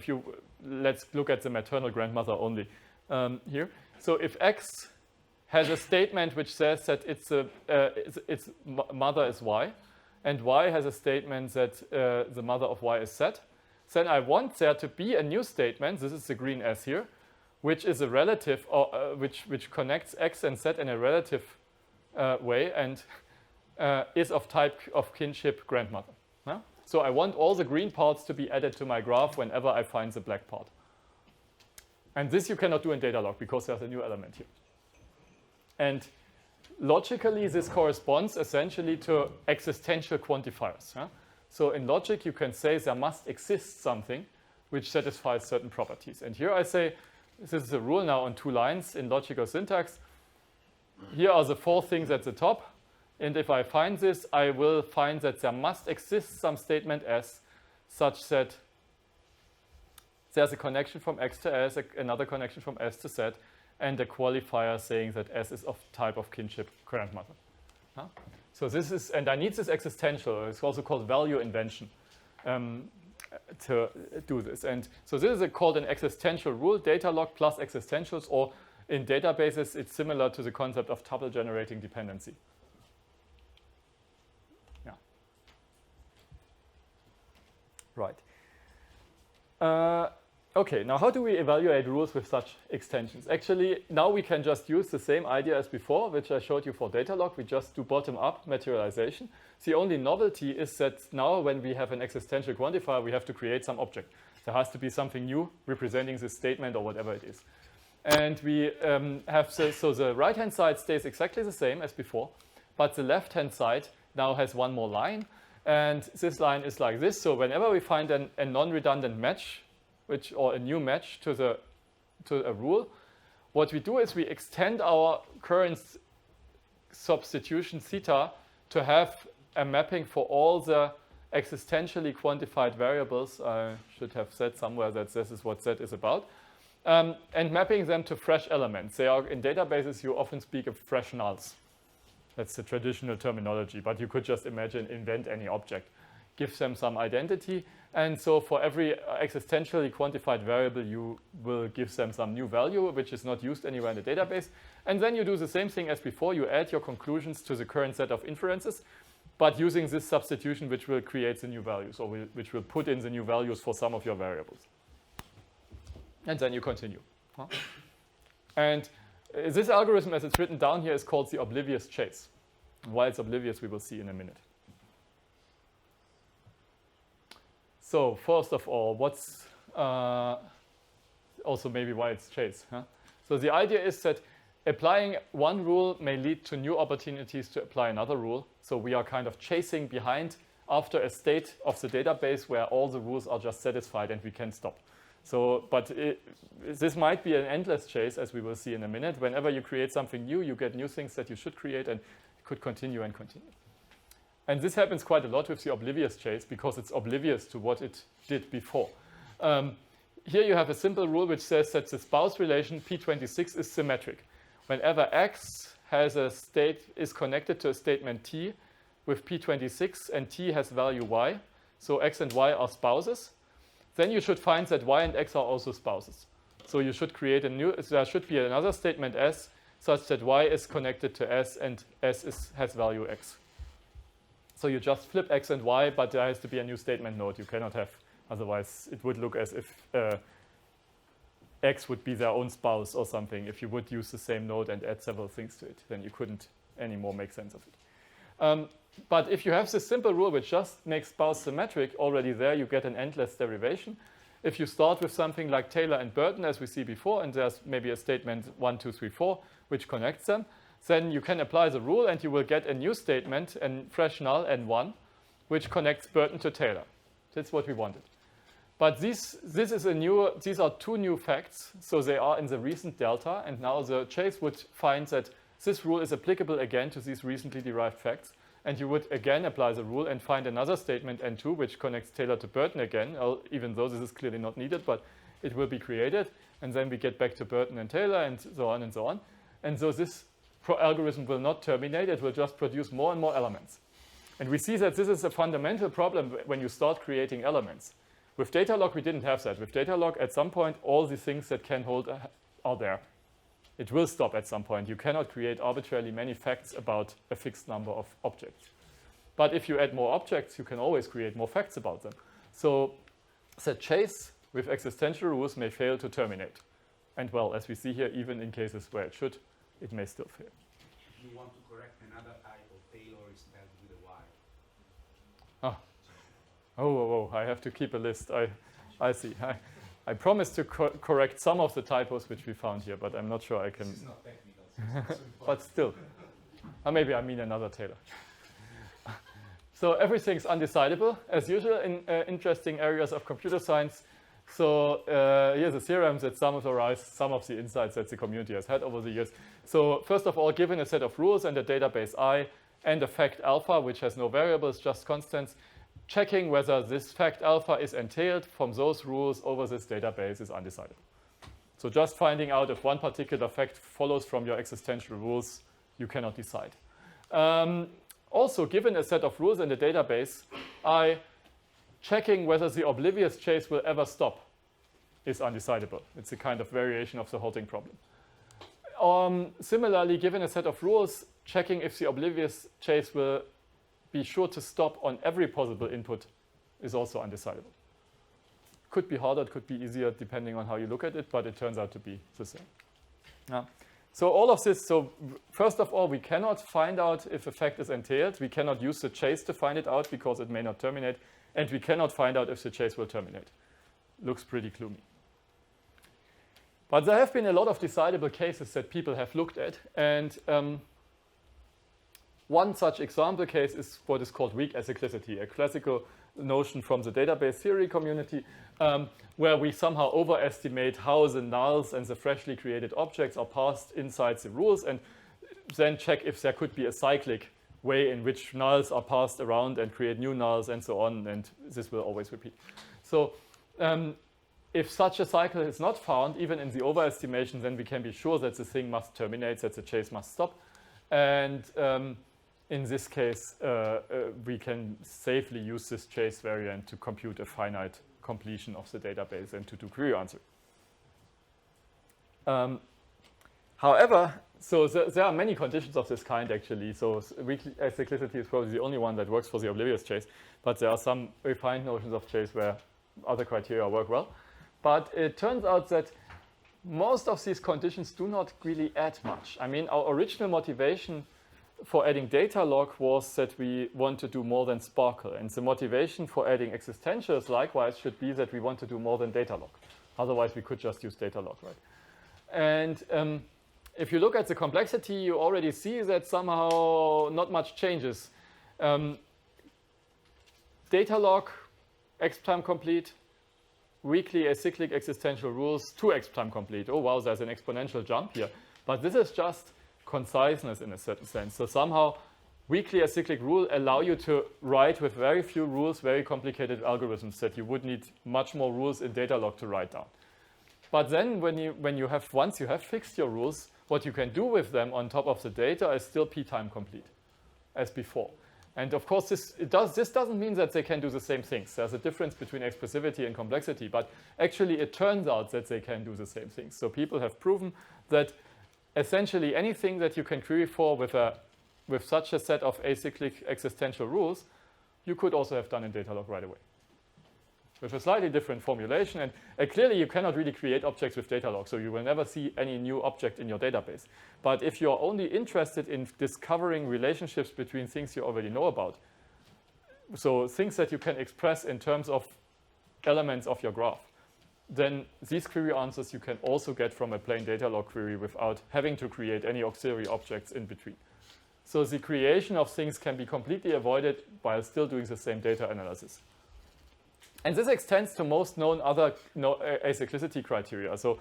Let's look at the maternal grandmother only here. So if X has a statement which says that its mother is Y, and Y has a statement that the mother of Y is Z, then I want there to be a new statement, this is the green S here, which is a relative, or which connects X and Z in a relative way and is of type of kinship grandmother. Huh? So I want all the green parts to be added to my graph whenever I find the black part. And this you cannot do in Datalog because there's a new element here. And logically, this corresponds essentially to existential quantifiers. Huh? So in logic, you can say there must exist something which satisfies certain properties. And here I say, this is a rule now on 2 lines in logical syntax. Here are the 4 things at the top. And if I find this, I will find that there must exist some statement S such that there's a connection from X to S, another connection from S to Z, and a qualifier saying that S is of type of kinship grandmother. Huh? So this is, and I need this existential, it's also called value invention to do this. And so this is called an existential rule, Datalog plus existentials, or in databases, it's similar to the concept of tuple generating dependency. Yeah. Right. Okay, now how do we evaluate rules with such extensions? Actually, now we can just use the same idea as before, which I showed you for Datalog. We just do bottom-up materialization. The only novelty is that now when we have an existential quantifier, we have to create some object. There has to be something new representing this statement or whatever it is. And we have so the right-hand side stays exactly the same as before, but the left-hand side now has one more line. And this line is like this. So whenever we find a non-redundant match, or a new match to a rule, what we do is we extend our current substitution theta to have a mapping for all the existentially quantified variables. I should have said somewhere that this is what Z is about. And mapping them to fresh elements. They are, in databases, you often speak of fresh nulls. That's the traditional terminology, but you could just imagine invent any object. Give them some identity. And so for every existentially quantified variable, you will give them some new value, which is not used anywhere in the database. And then you do the same thing as before. You add your conclusions to the current set of inferences, but using this substitution, which will create the new values, or which will put in the new values for some of your variables. And then you continue. Huh? And this algorithm, as it's written down here, is called the oblivious chase. Why it's oblivious, we will see in a minute. So first of all, what's also maybe why it's chase. Huh? So the idea is that applying one rule may lead to new opportunities to apply another rule. So we are kind of chasing behind after a state of the database where all the rules are just satisfied and we can stop. So, but this might be an endless chase, as we will see in a minute. Whenever you create something new, you get new things that you should create, and it could continue and continue. And this happens quite a lot with the oblivious chase because it's oblivious to what it did before. Here you have a simple rule which says that the spouse relation P26 is symmetric. Whenever X has a state is connected to a statement T with P26 and T has value Y, so x and y are spouses, then you should find that y and x are also spouses. So you should create there should be another statement s such that y is connected to s and s has value x. So you just flip x and y, but there has to be a new statement node. You cannot have, otherwise it would look as if x would be their own spouse or something. If you would use the same node and add several things to it, then you couldn't anymore make sense of it. But if you have this simple rule which just makes spouse symmetric, already there you get an endless derivation. If you start with something like Taylor and Burton, as we see before, and there's maybe a statement 1, 2, 3, 4, which connects them, then you can apply the rule and you will get a new statement, a fresh null N1, which connects Burton to Taylor. That's what we wanted. But these are two new facts, so they are in the recent delta, and now the chase would find that this rule is applicable again to these recently derived facts, and you would again apply the rule and find another statement N2 which connects Taylor to Burton again, even though this is clearly not needed, but it will be created, and then we get back to Burton and Taylor and so on and so on. And so this algorithm will not terminate, it will just produce more and more elements. And we see that this is a fundamental problem when you start creating elements. With data log, we didn't have that. With data log, at some point, all the things that can hold are there. It will stop at some point. You cannot create arbitrarily many facts about a fixed number of objects. But if you add more objects, you can always create more facts about them. So the chase with existential rules may fail to terminate. And well, as we see here, even in cases where it should, it may still fail. You want to correct another type of Taylor is spelled with a Y. Oh, I have to keep a list. I see. I promised to correct some of the typos which we found here, but I'm not sure I can. This is not technical. But still. Maybe I mean another Taylor. So everything's undecidable, as usual, in interesting areas of computer science. So here's a theorem that summarizes some of the insights that the community has had over the years. So first of all, given a set of rules and a database I and a fact alpha, which has no variables, just constants, checking whether this fact alpha is entailed from those rules over this database is undecidable. So just finding out if one particular fact follows from your existential rules, you cannot decide. Also, given a set of rules in the database, checking whether the oblivious chase will ever stop is undecidable. It's a kind of variation of the halting problem. Similarly, given a set of rules, checking if the oblivious chase will be sure to stop on every possible input is also undecidable. Could be harder, it could be easier, depending on how you look at it, but it turns out to be the same. So all of this, so first of all, we cannot find out if a fact is entailed. We cannot use the chase to find it out because it may not terminate. And we cannot find out if the chase will terminate. Looks pretty gloomy. But there have been a lot of decidable cases that people have looked at. And one such example case is what is called weak acyclicity, a classical notion from the database theory community, where we somehow overestimate how the nulls and the freshly created objects are passed inside the rules, and then check if there could be a cyclic way in which nulls are passed around and create new nulls and so on, and this will always repeat. So if such a cycle is not found, even in the overestimation, then we can be sure that the thing must terminate, that the chase must stop. And in this case, we can safely use this chase variant to compute a finite completion of the database and to do query answer. However, so there are many conditions of this kind, actually. So weak acyclicity is probably the only one that works for the oblivious chase. But there are some refined notions of chase where other criteria work well. But it turns out that most of these conditions do not really add much. I mean, our original motivation for adding data log was that we want to do more than Sparkle. And the motivation for adding existentials likewise should be that we want to do more than data log. Otherwise, we could just use data log, right? And if you look at the complexity, you already see that somehow not much changes. Data log, X-time complete, weakly acyclic existential rules, 2 X-time complete. Oh, wow, there's an exponential jump here. But this is just conciseness in a certain sense. So somehow weakly acyclic rules allow you to write with very few rules very complicated algorithms that you would need much more rules in data log to write down. But then once you have fixed your rules, what you can do with them on top of the data is still p-time complete as before. And of course, this doesn't mean that they can do the same things. There's a difference between expressivity and complexity, but actually it turns out that they can do the same things. So people have proven that essentially anything that you can query for with such a set of acyclic existential rules, you could also have done in Datalog right away, with a slightly different formulation. And clearly, you cannot really create objects with Datalog, so you will never see any new object in your database. But if you're only interested in discovering relationships between things you already know about, so things that you can express in terms of elements of your graph, then these query answers you can also get from a plain Datalog query without having to create any auxiliary objects in between. So the creation of things can be completely avoided while still doing the same data analysis. And this extends to most known other acyclicity criteria. So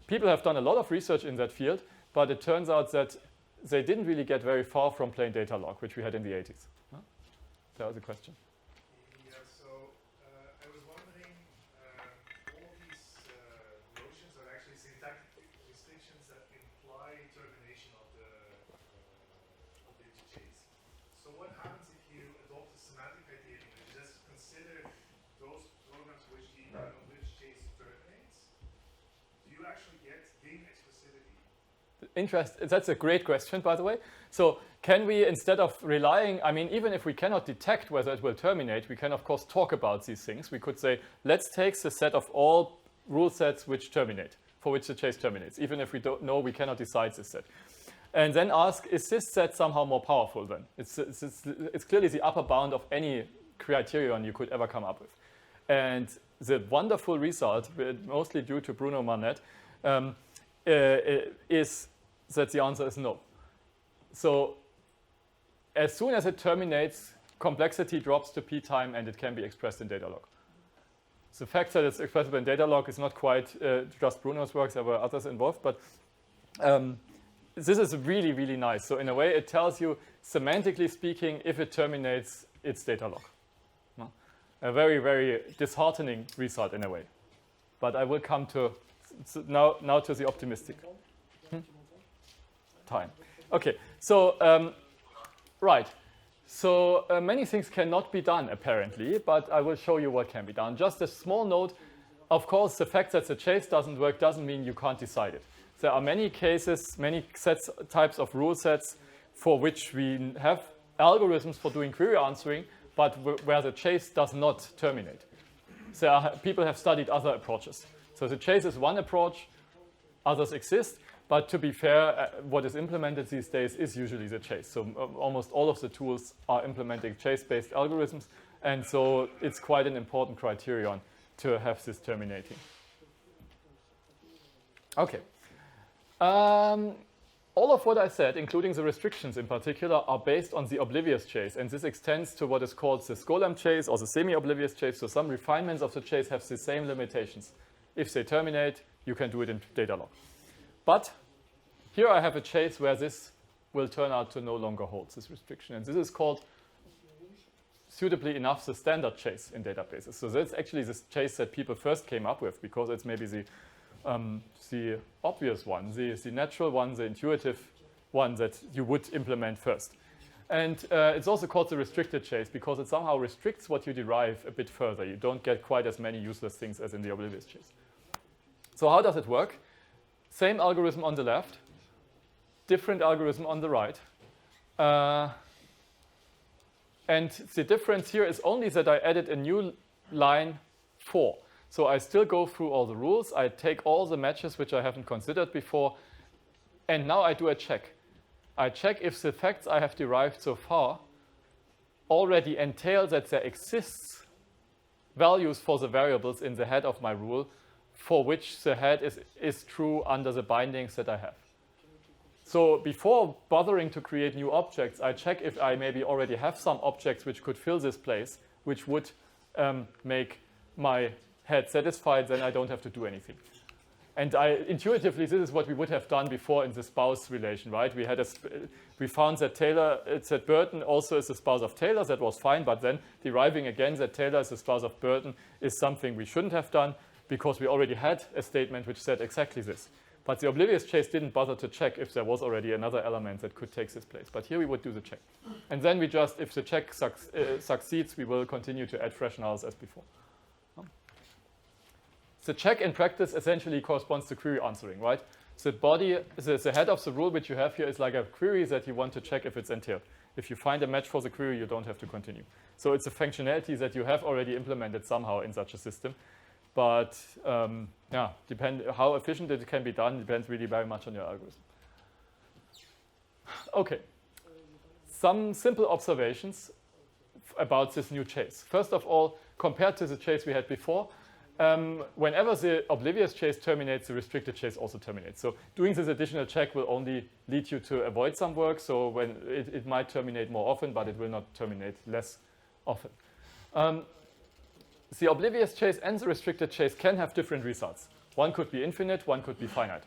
people have done a lot of research in that field, but it turns out that they didn't really get very far from plain Datalog, which we had in the 80s. Huh? That was a question. Yeah, so I was wondering, all these notions are actually syntactic restrictions that imply termination of the chase. So what happens if you adopt a semantic criterion and just consider those programs which chase terminates? Do you actually gain expressivity? That's a great question, by the way. So can we, instead of relying, I mean, even if we cannot detect whether it will terminate, we can, of course, talk about these things. We could say, let's take the set of all rule sets which terminate, for which the chase terminates, even if we don't know, we cannot decide this set. And then ask, is this set somehow more powerful then? It's clearly the upper bound of any criterion you could ever come up with. And the wonderful result, mostly due to Bruno Marnet, is that the answer is no. So as soon as it terminates, complexity drops to p time and it can be expressed in Datalog. The fact that it's expressible in Datalog is not quite just Bruno's work, there were others involved, but this is really, really nice. So in a way, it tells you, semantically speaking, if it terminates, it's Datalog. No? A very, very disheartening result in a way. But I will come to, now to the optimistic time. Okay, so, right. So many things cannot be done, apparently, but I will show you what can be done. Just a small note, of course, the fact that the chase doesn't work doesn't mean you can't decide it. There are many cases, many types of rule sets for which we have algorithms for doing query answering, but where the chase does not terminate. People have studied other approaches. So the chase is one approach, others exist, but to be fair, what is implemented these days is usually the chase. So almost all of the tools are implementing chase-based algorithms, and so it's quite an important criterion to have this terminating. Okay. All of what I said, including the restrictions in particular, are based on the oblivious chase, and this extends to what is called the Skolem chase or the semi-oblivious chase. So some refinements of the chase have the same limitations. If they terminate, you can do it in Datalog. But here I have a chase where this will turn out to no longer hold this restriction, and this is called, suitably enough, the standard chase in databases. So that's actually the chase that people first came up with, because it's maybe the obvious one, the natural one, the intuitive one that you would implement first. And it's also called the restricted chase because it somehow restricts what you derive a bit further. You don't get quite as many useless things as in the oblivious chase. So how does it work? Same algorithm on the left, different algorithm on the right. And the difference here is only that I added a new line 4. So I still go through all the rules. I take all the matches which I haven't considered before. And now I do a check. I check if the facts I have derived so far already entail that there exists values for the variables in the head of my rule for which the head is true under the bindings that I have. So before bothering to create new objects, I check if I maybe already have some objects which could fill this place, which would make my head satisfied, then I don't have to do anything. And intuitively, this is what we would have done before in the spouse relation, right? We found that that Burton also is the spouse of Taylor. That was fine, but then deriving again that Taylor is the spouse of Burton is something we shouldn't have done because we already had a statement which said exactly this. But the oblivious chase didn't bother to check if there was already another element that could take this place. But here we would do the check. And then we just, if the check succeeds, we will continue to add fresh nulls as before. The check in practice essentially corresponds to query answering, right? The body, the head of the rule which you have here is like a query that you want to check if it's entailed. If you find a match for the query, you don't have to continue. So it's a functionality that you have already implemented somehow in such a system. But yeah, how efficient it can be done depends really very much on your algorithm. Okay, some simple observations about this new chase. First of all, compared to the chase we had before, whenever the oblivious chase terminates, the restricted chase also terminates. So doing this additional check will only lead you to avoid some work. So when it might terminate more often, but it will not terminate less often. The oblivious chase and the restricted chase can have different results. One could be infinite, one could be finite.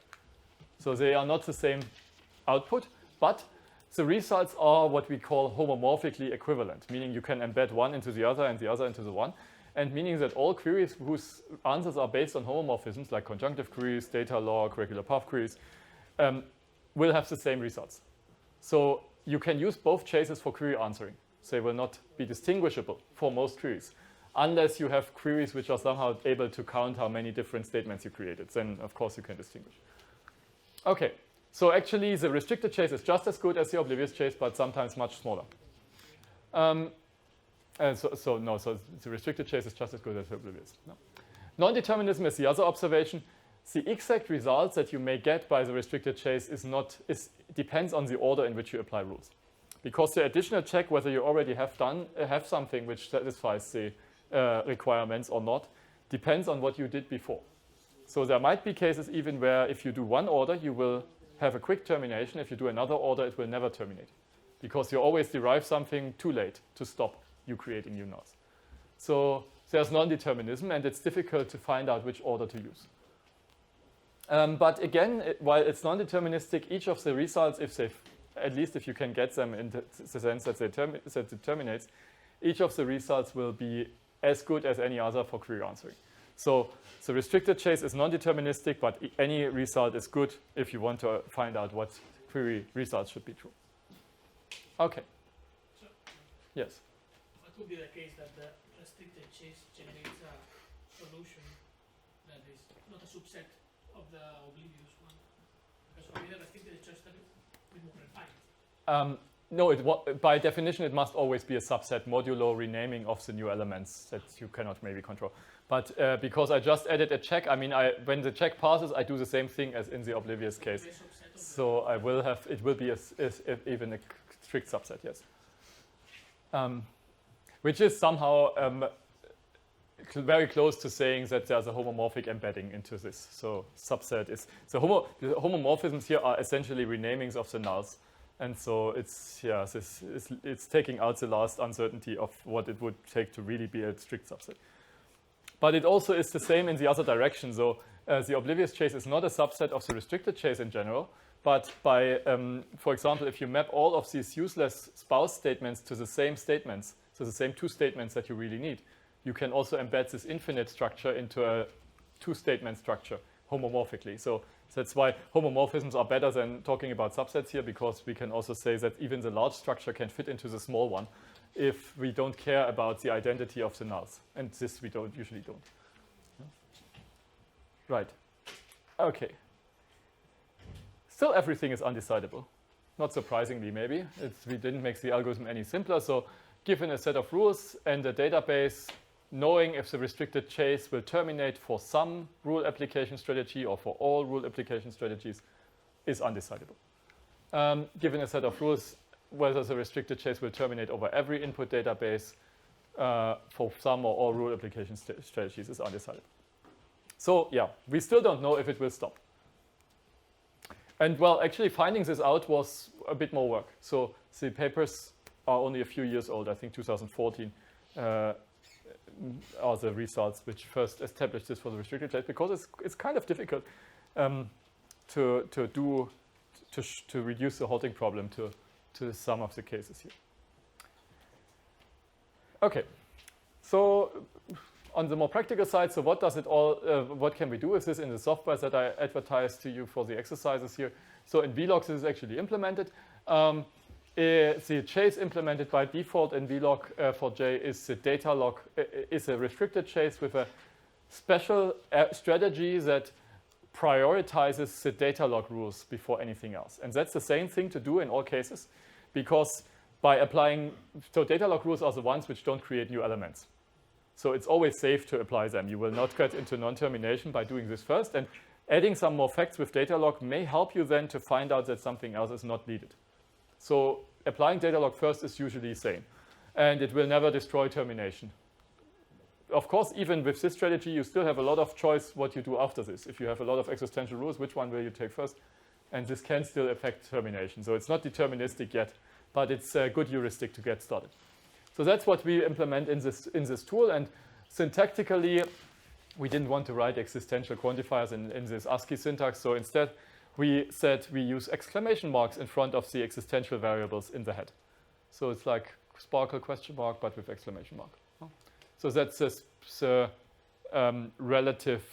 So they are not the same output, but the results are what we call homomorphically equivalent, meaning you can embed one into the other and the other into the one, and meaning that all queries whose answers are based on homomorphisms, like conjunctive queries, data log, regular path queries, will have the same results. So you can use both chases for query answering. They will not be distinguishable for most queries, unless you have queries which are somehow able to count how many different statements you created. Then, of course, you can distinguish. Okay, so actually, the restricted chase is just as good as the oblivious chase, but sometimes much smaller. So the restricted chase is just as good as the oblivious. No. Non-determinism is the other observation. The exact results that you may get by the restricted chase depends on the order in which you apply rules. Because the additional check whether you already have something which satisfies the requirements or not depends on what you did before. So there might be cases even where if you do one order, you will have a quick termination. If you do another order, it will never terminate. Because you always derive something too late to stop you creating new nulls. So there's non-determinism, and it's difficult to find out which order to use. But again, while it's non-deterministic, each of the results, at least if you can get them in the sense that it terminates, each of the results will be as good as any other for query answering. So the restricted chase is non-deterministic, but any result is good if you want to find out what query results should be true. Okay. So yes. What would be the case that the restricted chase generates a solution that is not a subset of the oblivious one? Because we have restricted chase that is more refined. No, by definition, it must always be a subset modulo renaming of the new elements that you cannot maybe control. But because I just added a check, I mean, when the check passes, I do the same thing as in the oblivious case. So I will have, it will be even a strict subset, yes. Which is somehow very close to saying that there's a homomorphic embedding into this. So subset is, the homomorphisms here are essentially renamings of the nulls. And so it's taking out the last uncertainty of what it would take to really be a strict subset. But it also is the same in the other direction. So the oblivious chase is not a subset of the restricted chase in general. But by, for example, if you map all of these useless spouse statements to the same statements, so the same two statements that you really need, you can also embed this infinite structure into a two-statement structure homomorphically. So that's why homomorphisms are better than talking about subsets here, because we can also say that even the large structure can fit into the small one if we don't care about the identity of the nulls. And this we usually don't. Right. Okay. Still everything is undecidable. Not surprisingly, maybe. We didn't make the algorithm any simpler. So given a set of rules and a database, knowing if the restricted chase will terminate for some rule application strategy or for all rule application strategies is undecidable. Given a set of rules, whether the restricted chase will terminate over every input database for some or all rule application strategies is undecidable. So yeah, we still don't know if it will stop. And well, actually finding this out was a bit more work. So the papers are only a few years old, I think 2014. Are the results which first established this for the restricted chase, because it's kind of difficult to reduce the halting problem to some of the cases here. Okay, so on the more practical side, so what does it all, what can we do with this in the software that I advertised to you for the exercises here? So in vlogs, this is actually implemented. The chase implemented by default in vlog for J is the data log, is a restricted chase with a special strategy that prioritizes the data log rules before anything else. And that's the same thing to do in all cases, because by applying, so data log rules are the ones which don't create new elements. So it's always safe to apply them. You will not get into non-termination by doing this first. And adding some more facts with data log may help you then to find out that something else is not needed. So applying data log first is usually sane. And it will never destroy termination. Of course, even with this strategy, you still have a lot of choice what you do after this. If you have a lot of existential rules, which one will you take first? And this can still affect termination. So it's not deterministic yet, but it's a good heuristic to get started. So that's what we implement in this tool. And syntactically, we didn't want to write existential quantifiers in this ASCII syntax. So instead, we said we use exclamation marks in front of the existential variables in the head. So it's like sparkle question mark, but with exclamation mark. So that's the relative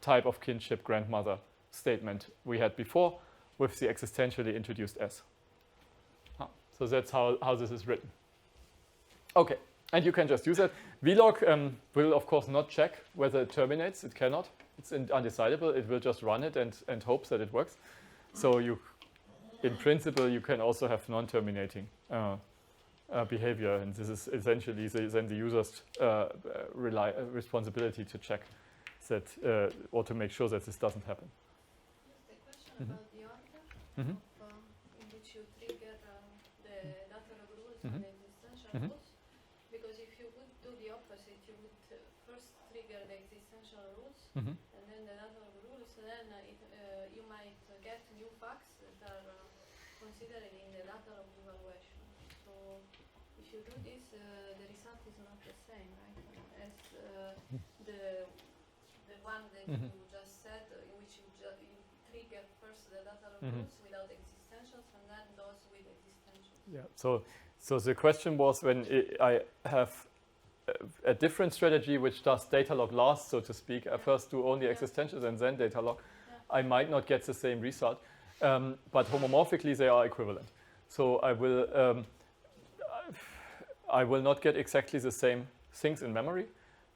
type of kinship grandmother statement we had before with the existentially introduced S. So that's how this is written. Okay, and you can just use it. vlog will, of course, not check whether it terminates. It cannot. It's undecidable. It will just run it and hopes that it works. So you, in principle, you can also have non-terminating behavior. And this is essentially then the user's responsibility to check that or to make sure that this doesn't happen. Just a question about the order in which you trigger the data log rules and the existential rules. Because if you would do the opposite, you would first trigger the existential rules and then the data log rules, and then you might get new facts that are considered in the data log evaluation. So if you do this, the result is not the same, right? As the one that you just said, in which you trigger first the data log rules without existentials and then those with existentials. Yeah. So the question was when I have a different strategy which does data log last, so to speak, I first do only existentials and then data log, I might not get the same result. But homomorphically, they are equivalent. So I will not get exactly the same things in memory,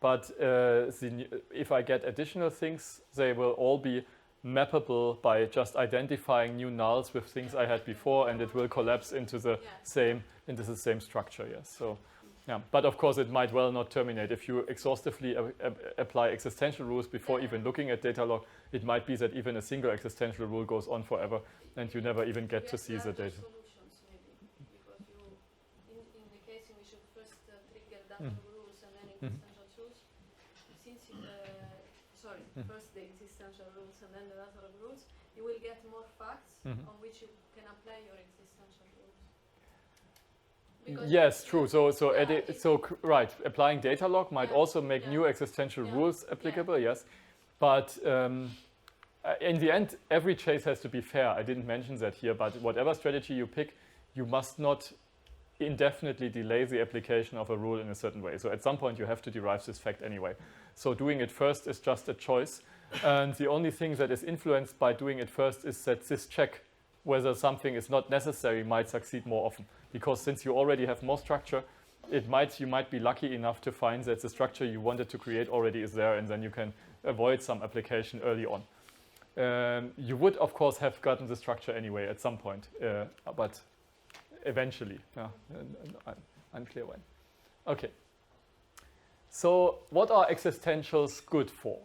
but if I get additional things, they will all be mappable by just identifying new nulls with things I had before, and it will collapse into the same structure. Yes. So, yeah. But of course, it might well not terminate if you exhaustively apply existential rules before even looking at data log. It might be that even a single existential rule goes on forever, and you never even get to see the data. Solutions maybe, because you, in the case in which you first trigger data log rules and then existential rules, since first the existential rules and then the data log rules, you will get more facts on which you can apply your existential rules. Because yes, true. So right, applying data log might also make new existential rules applicable. Yes, but in the end, every chase has to be fair. I didn't mention that here, but whatever strategy you pick, you must not indefinitely delay the application of a rule in a certain way. So at some point, you have to derive this fact anyway. So doing it first is just a choice. And the only thing that is influenced by doing it first is that this check whether something is not necessary might succeed more often. Because since you already have more structure, you might be lucky enough to find that the structure you wanted to create already is there, and then you can avoid some application early on. You would, of course, have gotten the structure anyway at some point, but eventually. Unclear when. Okay. So what are existentials good for?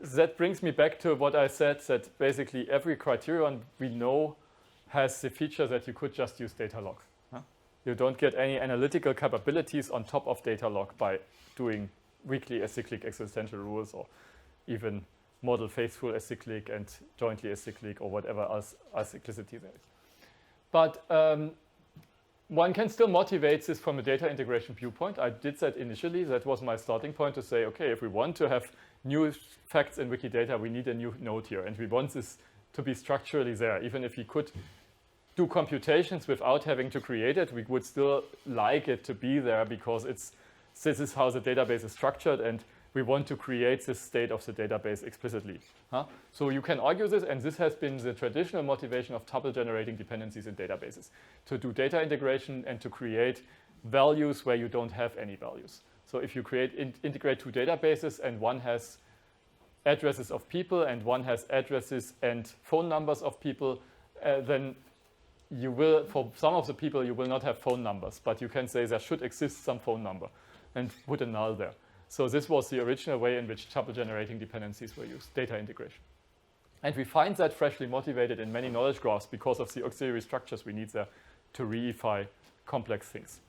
That brings me back to what I said, that basically every criterion we know has the feature that you could just use data log. You don't get any analytical capabilities on top of data log by doing weakly acyclic existential rules or even model faithful acyclic and jointly acyclic or whatever else acyclicity there is. But one can still motivate this from a data integration viewpoint. I did that initially. That was my starting point to say, okay, if we want to have new facts in Wikidata, we need a new node here. And we want this to be structurally there. Even if we could do computations without having to create it, we would still like it to be there because it's this is how the database is structured, and we want to create this state of the database explicitly. So you can argue this, and this has been the traditional motivation of tuple generating dependencies in databases, to do data integration and to create values where you don't have any values. So if you integrate two databases and one has addresses of people and one has addresses and phone numbers of people, then you will, for some of the people, you will not have phone numbers, but you can say there should exist some phone number and put a null there. So this was the original way in which tuple generating dependencies were used, data integration. And we find that freshly motivated in many knowledge graphs because of the auxiliary structures we need there to reify complex things.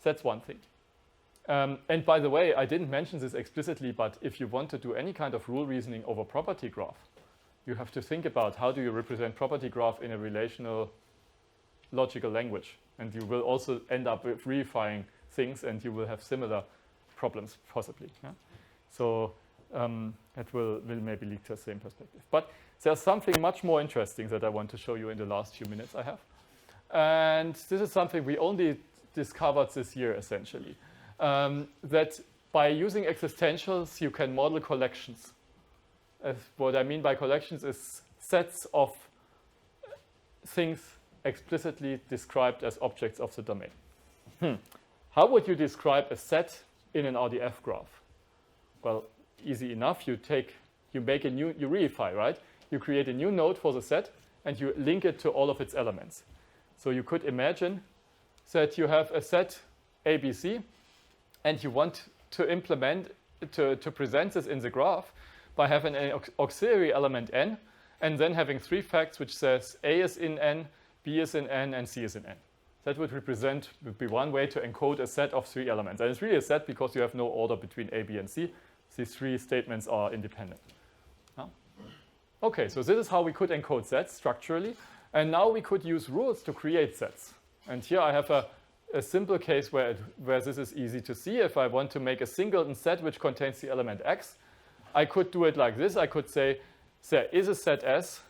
That's one thing. And by the way, I didn't mention this explicitly, but if you want to do any kind of rule reasoning over property graph, you have to think about how do you represent property graph in a relational logical language. And you will also end up with reifying things, and you will have similar problems possibly. Yeah? So it will maybe lead to the same perspective. But there's something much more interesting that I want to show you in the last few minutes I have. And this is something we only discovered this year, essentially. That by using existentials, you can model collections. What I mean by collections is sets of things explicitly described as objects of the domain. How would you describe a set in an Rdf graph? Well, easy enough. You reify, right? You create a new node for the set, and you link it to all of its elements. So you could imagine that you have a set ABC, and you want to implement, to present this in the graph by having an auxiliary element n, and then having three facts which says A is in n, B is in n, and C is in n. That would be one way to encode a set of three elements. And it's really a set because you have no order between A, B, and C. These three statements are independent. Okay, so this is how we could encode sets structurally. And now we could use rules to create sets. And here I have a simple case where this is easy to see. If I want to make a singleton set which contains the element x, I could do it like this. I could say there is a set S,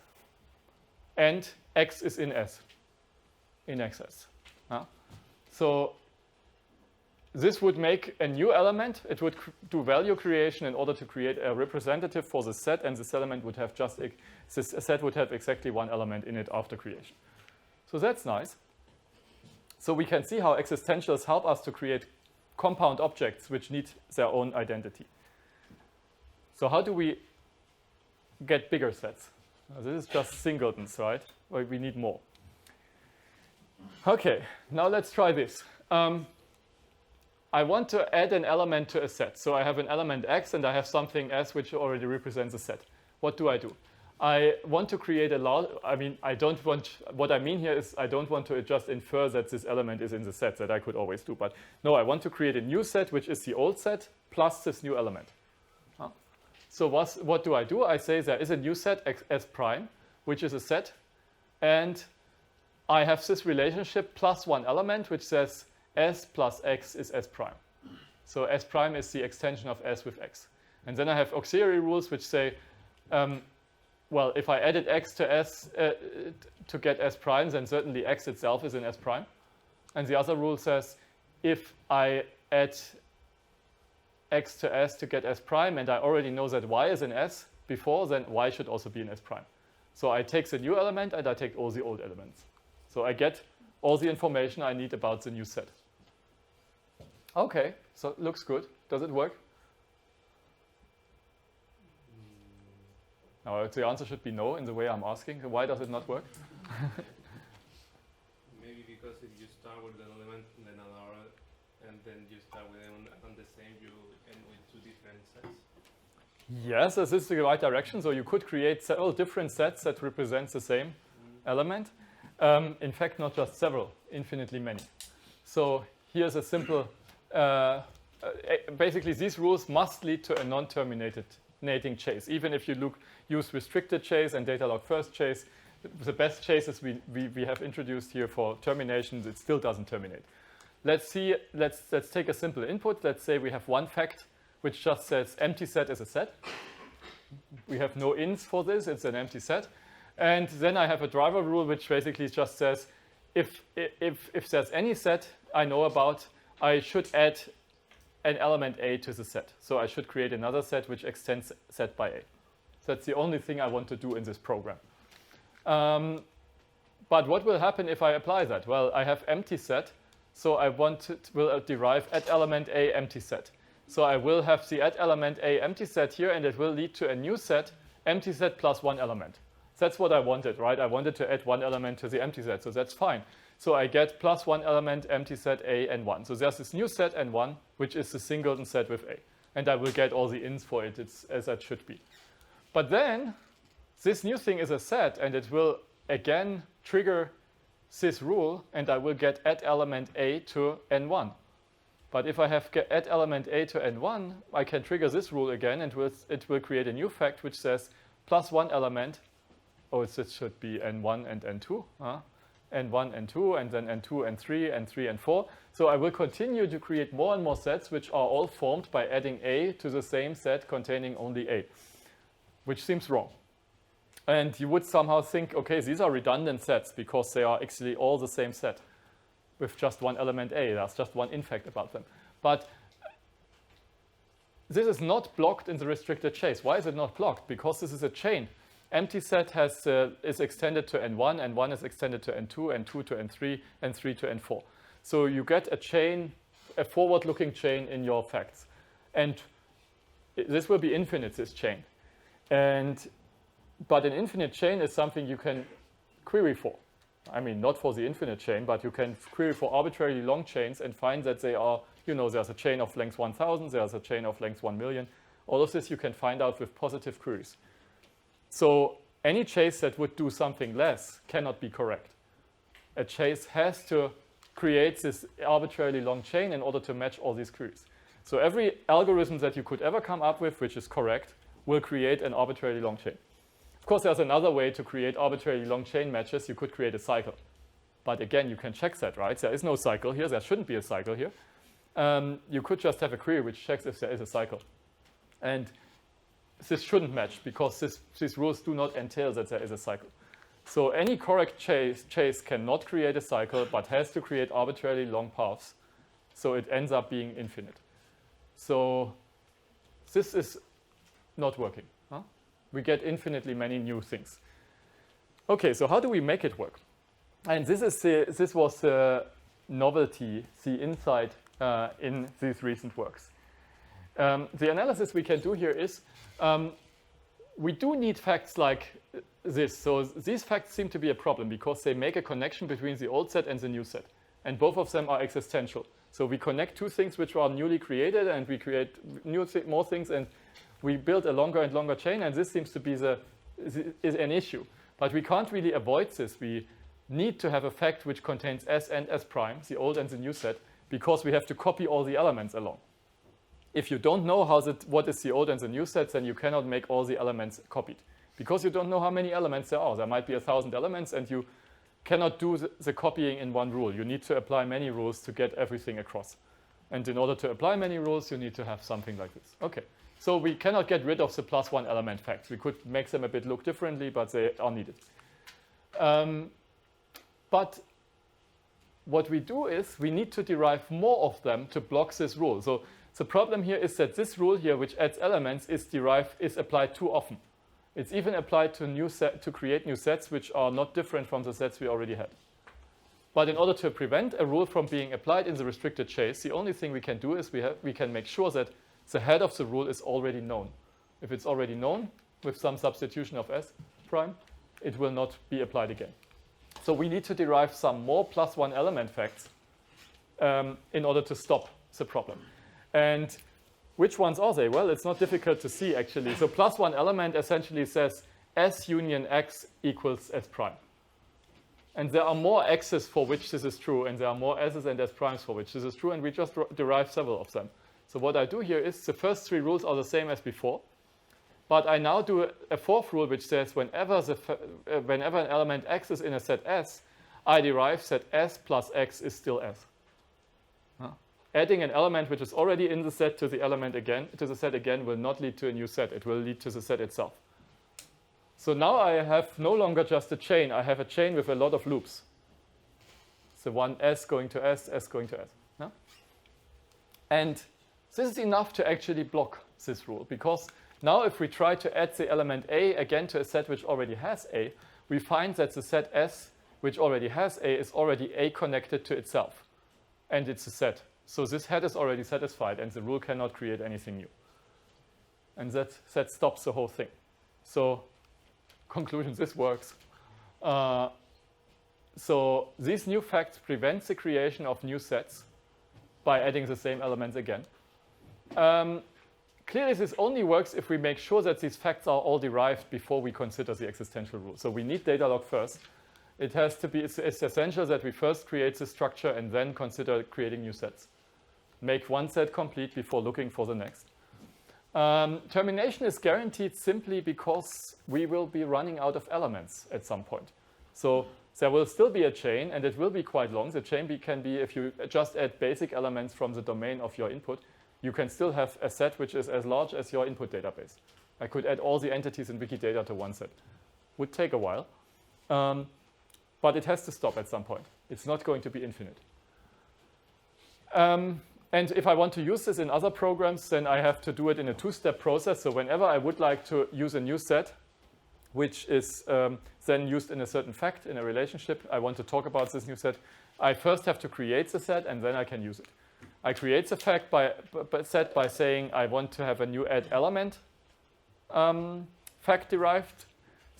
and x is in S, in XS. So this would make a new element. It would do value creation in order to create a representative for the set, and this element would have this set would have exactly one element in it after creation. So that's nice. So we can see how existentials help us to create compound objects which need their own identity. So how do we get bigger sets? This is just singletons, right? Well, we need more. Okay, now let's try this. I want to add an element to a set. So I have an element x and I have something s which already represents a set. What do? I want to create what I mean here is I don't want to just infer that this element is in the set, that I could always do. But no, I want to create a new set which is the old set plus this new element. So what do? I say there is a new set s prime, which is a set, and I have this relationship plus one element which says s plus x is s prime. So s prime is the extension of s with x. And then I have auxiliary rules which say, well, if I added x to s to get s prime, then certainly x itself is in s prime. And the other rule says, if I add x to s to get s prime, and I already know that y is in s before, then y should also be in s prime. So I take the new element and I take all the old elements. So I get all the information I need about the new set. Okay, so it looks good. Does it work? No, the answer should be no in the way I'm asking. Why does it not work? Maybe because if you start with an element and then another, and then you start with them on the same, you end with two different sets. Yes, this is the right direction. So you could create several different sets that represent the same element. In fact, not just several, infinitely many. So here's a simple, basically these rules must lead to a non-terminating chase. Even if you use restricted chase and data log first chase, the best chases we have introduced here for terminations, it still doesn't terminate. Let's take a simple input. Let's say we have one fact which just says empty set is a set. We have no ins for this, it's an empty set. And then I have a driver rule which basically just says if there's any set I know about, I should add an element A to the set. So I should create another set which extends set by A. So that's the only thing I want to do in this program. But what will happen if I apply that? Well, I have empty set, so I will derive at element A empty set. So I will have the at element A empty set here, and it will lead to a new set, empty set plus one element. That's what I wanted, right? I wanted to add one element to the empty set, so that's fine. So I get plus one element, empty set A and 1. So there's this new set N1, which is the singleton set with A. And I will get all the ins for it, as that should be. But then, this new thing is a set, and it will again trigger this rule, and I will get at element A to N1. But if I have at element A to N1, I can trigger this rule again, and it will create a new fact which says plus one element. Oh, this should be N1 and N2. N1 and 2, and then N2 and 3, and 3 and 4. So I will continue to create more and more sets which are all formed by adding A to the same set containing only A, which seems wrong. And you would somehow think, okay, these are redundant sets because they are actually all the same set with just one element A. There's just one in-fact about them. But this is not blocked in the restricted chase. Why is it not blocked? Because this is a chain. Empty set is extended to N1, N1 is extended to N2, N2 to N3, N3 to N4. So you get a chain, a forward-looking chain in your facts. And this will be infinite, this chain. But an infinite chain is something you can query for. I mean, not for the infinite chain, but you can query for arbitrarily long chains and find that they are, there's a chain of length 1,000, there's a chain of length 1,000,000. All of this you can find out with positive queries. So any chase that would do something less cannot be correct. A chase has to create this arbitrarily long chain in order to match all these queries. So every algorithm that you could ever come up with, which is correct, will create an arbitrarily long chain. Of course, there's another way to create arbitrarily long chain matches. You could create a cycle. But again, you can check that, right? There is no cycle here. There shouldn't be a cycle here. You could just have a query which checks if there is a cycle. And this shouldn't match because these rules do not entail that there is a cycle. So any correct chase cannot create a cycle, but has to create arbitrarily long paths. So it ends up being infinite. So this is not working. We get infinitely many new things. Okay, so how do we make it work? And this was the novelty, the insight in these recent works. The analysis we can do here is we do need facts like this. So these facts seem to be a problem because they make a connection between the old set and the new set. And both of them are existential. So we connect two things which are newly created, and we create more things, and we build a longer and longer chain, and this seems to be is an issue. But we can't really avoid this. We need to have a fact which contains S and S prime, the old and the new set, because we have to copy all the elements along. If you don't know what is the old and the new sets, then you cannot make all the elements copied. Because you don't know how many elements there are. There might be 1,000 elements, and you cannot do the copying in one rule. You need to apply many rules to get everything across. And in order to apply many rules, you need to have something like this. Okay. So we cannot get rid of the plus one element facts. We could make them a bit look differently, but they are needed. But what we do is we need to derive more of them to block this rule. So the problem here is that this rule here, which adds elements, is applied too often. It's even applied to create new sets which are not different from the sets we already had. But in order to prevent a rule from being applied in the restricted chase, the only thing we can do is we can make sure that the head of the rule is already known. If it's already known with some substitution of S prime, it will not be applied again. So we need to derive some more plus one element facts in order to stop the problem. And which ones are they? Well, it's not difficult to see actually. So plus one element essentially says S union X equals S prime. And there are more X's for which this is true, and there are more S's and S primes for which this is true, and we just derive several of them. So what I do here is the first three rules are the same as before, but I now do a fourth rule which says whenever an element X is in a set S, I derive that S plus X is still S. Adding an element which is already in the set to the set again will not lead to a new set. It will lead to the set itself. So now I have no longer just a chain. I have a chain with a lot of loops. So one S going to S, S going to S. And This is enough to actually block this rule, because now if we try to add the element A again to a set which already has A, we find that the set S, which already has A, is already A connected to itself. And it's a set. So this head is already satisfied, and the rule cannot create anything new. And that stops the whole thing. So, conclusion, this works. So these new facts prevent the creation of new sets by adding the same elements again. Clearly, this only works if we make sure that these facts are all derived before we consider the existential rule. So we need data log first. It has to be, it's essential that we first create the structure and then consider creating new sets. Make one set complete before looking for the next. Termination is guaranteed simply because we will be running out of elements at some point. So there will still be a chain, and it will be quite long. The chain can be, if you just add basic elements from the domain of your input, you can still have a set which is as large as your input database. I could add all the entities in Wiki Data to one set. Would take a while, but it has to stop at some point. It's not going to be infinite. And if I want to use this in other programs, then I have to do it in a two-step process. So whenever I would like to use a new set, which is then used in a certain fact, in a relationship, I want to talk about this new set, I first have to create the set, and then I can use it. I create the fact set by saying I want to have a new add element fact derived.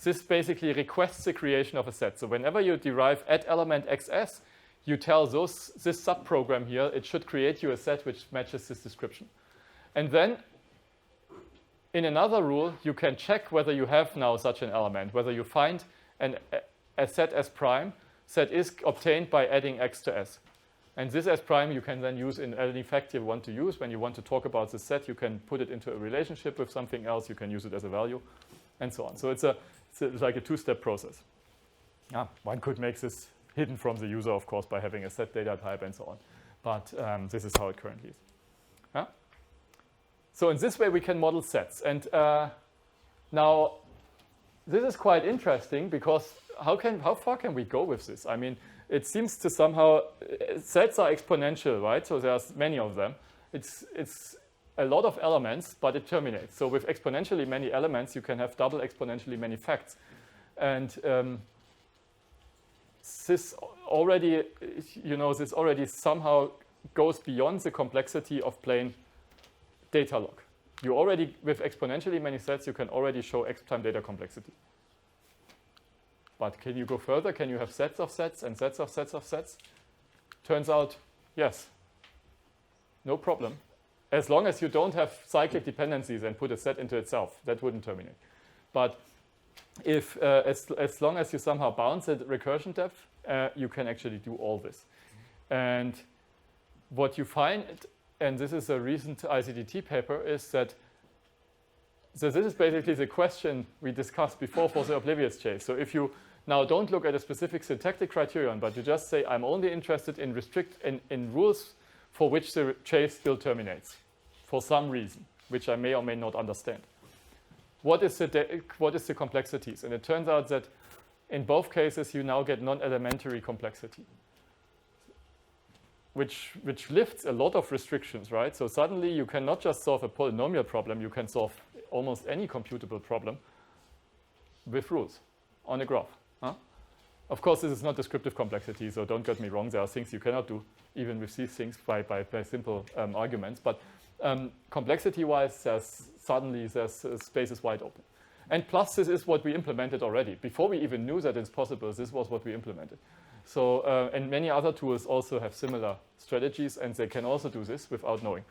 This basically requests the creation of a set. So whenever you derive add element XS, you tell this subprogram here, it should create you a set which matches this description. And then in another rule, you can check whether you have now such an element, whether you find a set S prime that is obtained by adding X to S. And this S prime you can then use in any fact you want to use. When you want to talk about the set, you can put it into a relationship with something else. You can use it as a value, and so on. So it's like a two-step process. One could make this hidden from the user, of course, by having a set data type and so on. But this is how it currently is. So in this way, we can model sets. And now, this is quite interesting because how far can we go with this? I mean, it seems to somehow, sets are exponential, right? So there's many of them. It's a lot of elements, but it terminates. So with exponentially many elements, you can have double exponentially many facts. And this already somehow goes beyond the complexity of plain data log. You already, with exponentially many sets, you can already show X time data complexity. But can you go further? Can you have sets of sets and sets of sets of sets? Turns out, yes. No problem. As long as you don't have cyclic dependencies and put a set into itself, that wouldn't terminate. But if as long as you somehow bound the recursion depth, you can actually do all this. And what you find, and this is a recent ICDT paper, is that so this is basically the question we discussed before for the oblivious chase. So if you now don't look at a specific syntactic criterion, but you just say, I'm only interested in in rules for which the chase still terminates for some reason, which I may or may not understand. What is the complexities? And it turns out that in both cases, you now get non-elementary complexity, which lifts a lot of restrictions, right? So suddenly you can not just solve a polynomial problem, you can solve almost any computable problem with rules on a graph. Of course, this is not descriptive complexity, so don't get me wrong. There are things you cannot do, even with these things, by simple arguments. But complexity-wise, space is wide open. And plus, this is what we implemented already. Before we even knew that it's possible, this was what we implemented. So, and many other tools also have similar strategies, and they can also do this without knowing.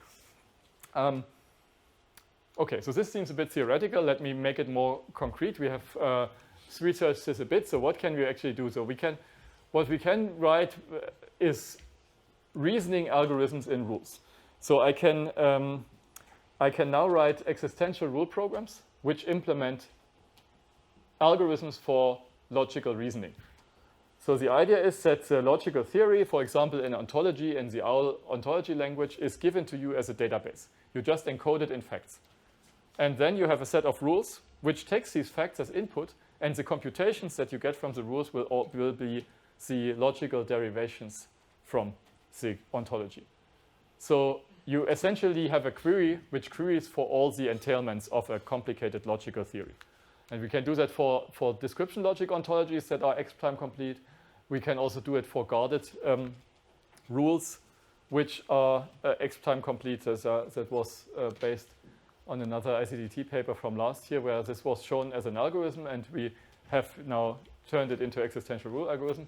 Okay, so this seems a bit theoretical. Let me make it more concrete. We have researched this a bit. So what can we actually do? So what we can write is reasoning algorithms in rules. So I can now write existential rule programs which implement algorithms for logical reasoning. So the idea is that the logical theory, for example, in ontology, in the OWL ontology language, is given to you as a database. You just encode it in facts. And then you have a set of rules which takes these facts as input, and the computations that you get from the rules will be the logical derivations from the ontology. So you essentially have a query which queries for all the entailments of a complicated logical theory. And we can do that for description logic ontologies that are X-prime complete. We can also do it for guarded rules which are X-prime complete. That was based on another ICDT paper from last year where this was shown as an algorithm, and we have now turned it into existential rule algorithm.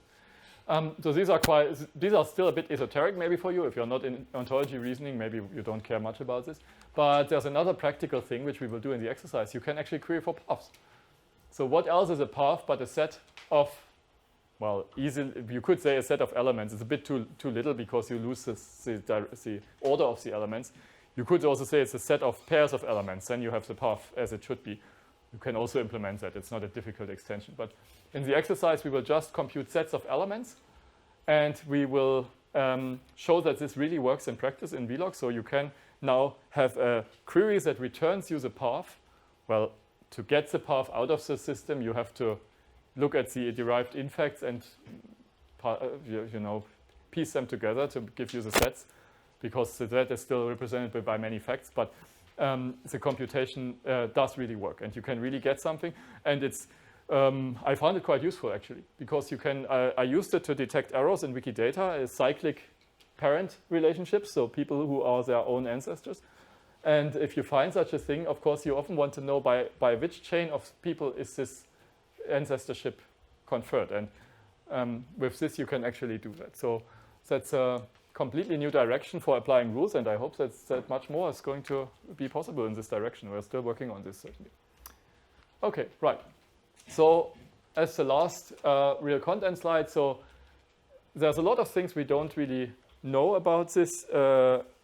So these are still a bit esoteric maybe for you. If you're not in ontology reasoning, maybe you don't care much about this. But there's another practical thing which we will do in the exercise. You can actually query for paths. So what else is a path but a set of, well, easily, you could say a set of elements. It's a bit too little because you lose the order of the elements. You could also say it's a set of pairs of elements. Then you have the path as it should be. You can also implement that. It's not a difficult extension. But in the exercise, we will just compute sets of elements. And we will show that this really works in practice in vlog. So you can now have a query that returns you the path. Well, to get the path out of the system, you have to look at the derived infacts and piece them together to give you the sets, because the set is still represented by many facts. But the computation does really work, and you can really get something. And it's I found it quite useful actually, because you can. I used it to detect errors in Wiki Data, cyclic parent relationships, so people who are their own ancestors. And if you find such a thing, of course, you often want to know by which chain of people is this ancestorship conferred. And with this, you can actually do that. So that's a completely new direction for applying rules, and I hope that much more is going to be possible in this direction. We're still working on this, certainly. Okay, right. So as the last real content slide, so there's a lot of things we don't really know about this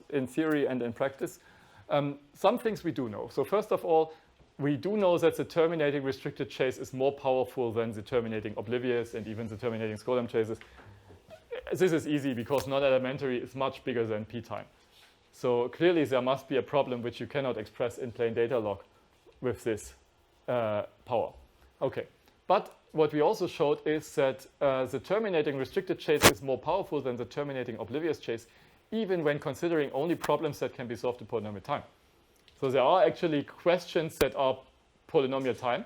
in theory and in practice. Some things we do know. So first of all, we do know that the terminating restricted chase is more powerful than the terminating oblivious and even the terminating Skolem chases. This is easy because non-elementary is much bigger than p-time. So clearly there must be a problem which you cannot express in plain data log with this power. Okay, but what we also showed is that the terminating restricted chase is more powerful than the terminating oblivious chase, even when considering only problems that can be solved in polynomial time. So there are actually questions that are polynomial time,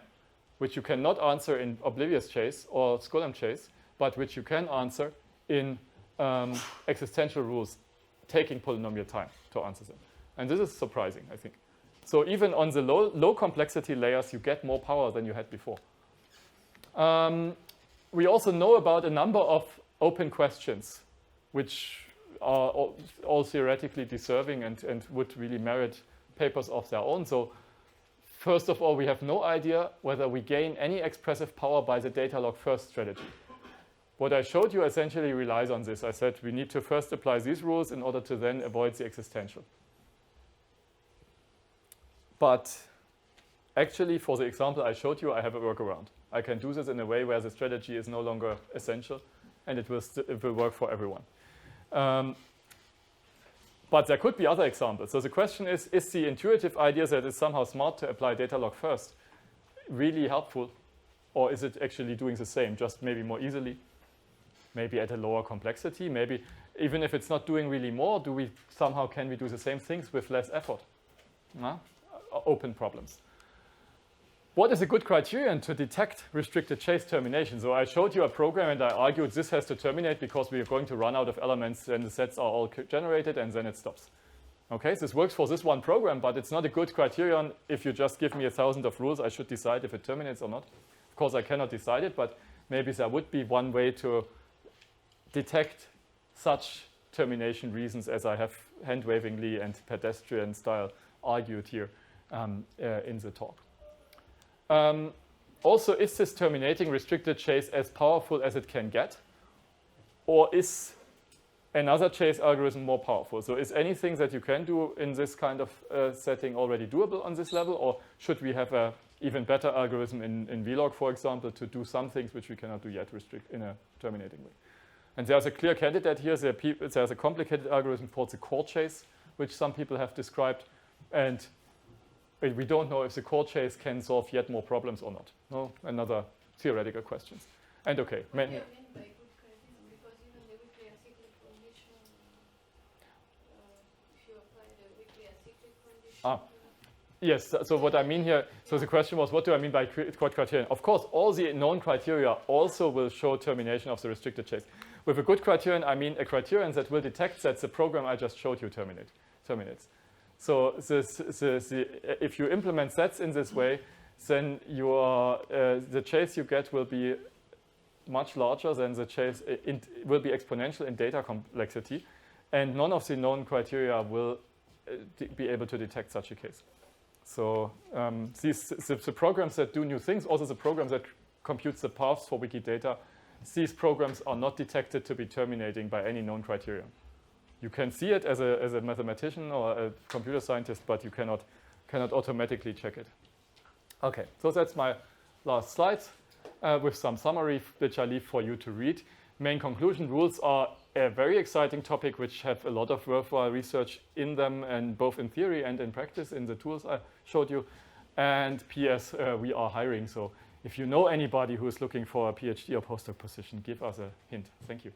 which you cannot answer in oblivious chase or Skolem chase, but which you can answer in existential rules, taking polynomial time to answer them. And this is surprising, I think. So even on the low complexity layers, you get more power than you had before. We also know about a number of open questions, which are all theoretically deserving and would really merit papers of their own. So first of all, we have no idea whether we gain any expressive power by the data log first strategy. What I showed you essentially relies on this. I said we need to first apply these rules in order to then avoid the existential. But actually, for the example I showed you, I have a workaround. I can do this in a way where the strategy is no longer essential, and it will work for everyone. But there could be other examples. So the question is the intuitive idea that it's somehow smart to apply data log first really helpful? Or is it actually doing the same, just maybe more easily? Maybe at a lower complexity? Maybe even if it's not doing really more, can we do the same things with less effort? Open problems. What is a good criterion to detect restricted chase termination? So I showed you a program and I argued this has to terminate because we are going to run out of elements and the sets are all generated and then it stops. Okay, this works for this one program, but it's not a good criterion. If you just give me 1,000 of rules, I should decide if it terminates or not. Of course, I cannot decide it, but maybe there would be one way to detect such termination reasons as I have hand-wavingly and pedestrian style argued here in the talk. Also, is this terminating restricted chase as powerful as it can get? Or is another chase algorithm more powerful? So is anything that you can do in this kind of setting already doable on this level? Or should we have an even better algorithm in vlog, for example, to do some things which we cannot do yet in a terminating way? And there's a clear candidate here. There's a complicated algorithm called the core chase, which some people have described. And we don't know if the core chase can solve yet more problems or not. No, another theoretical question. And okay. What do you mean by good criterion? Because even the weakly acyclic condition, if you apply Yes, so what I mean here, so the question was, what do I mean by quad criterion? Of course, all the known criteria also will show termination of the restricted chase. With a good criterion, I mean a criterion that will detect that the program I just showed you terminates. So if you implement sets in this way, then the chase you get will be much larger than the chase, will be exponential in data complexity, and none of the known criteria will be able to detect such a case. So the programs that do new things, also the programs that compute the paths for Wiki Data, these programs are not detected to be terminating by any known criteria. You can see it as a mathematician or a computer scientist, but you cannot automatically check it. Okay, so that's my last slide with some summary, which I leave for you to read. Main conclusion: rules are a very exciting topic which have a lot of worthwhile research in them, and both in theory and in practice in the tools I showed you. And PS, we are hiring, so if you know anybody who is looking for a PhD or postdoc position, give us a hint. Thank you.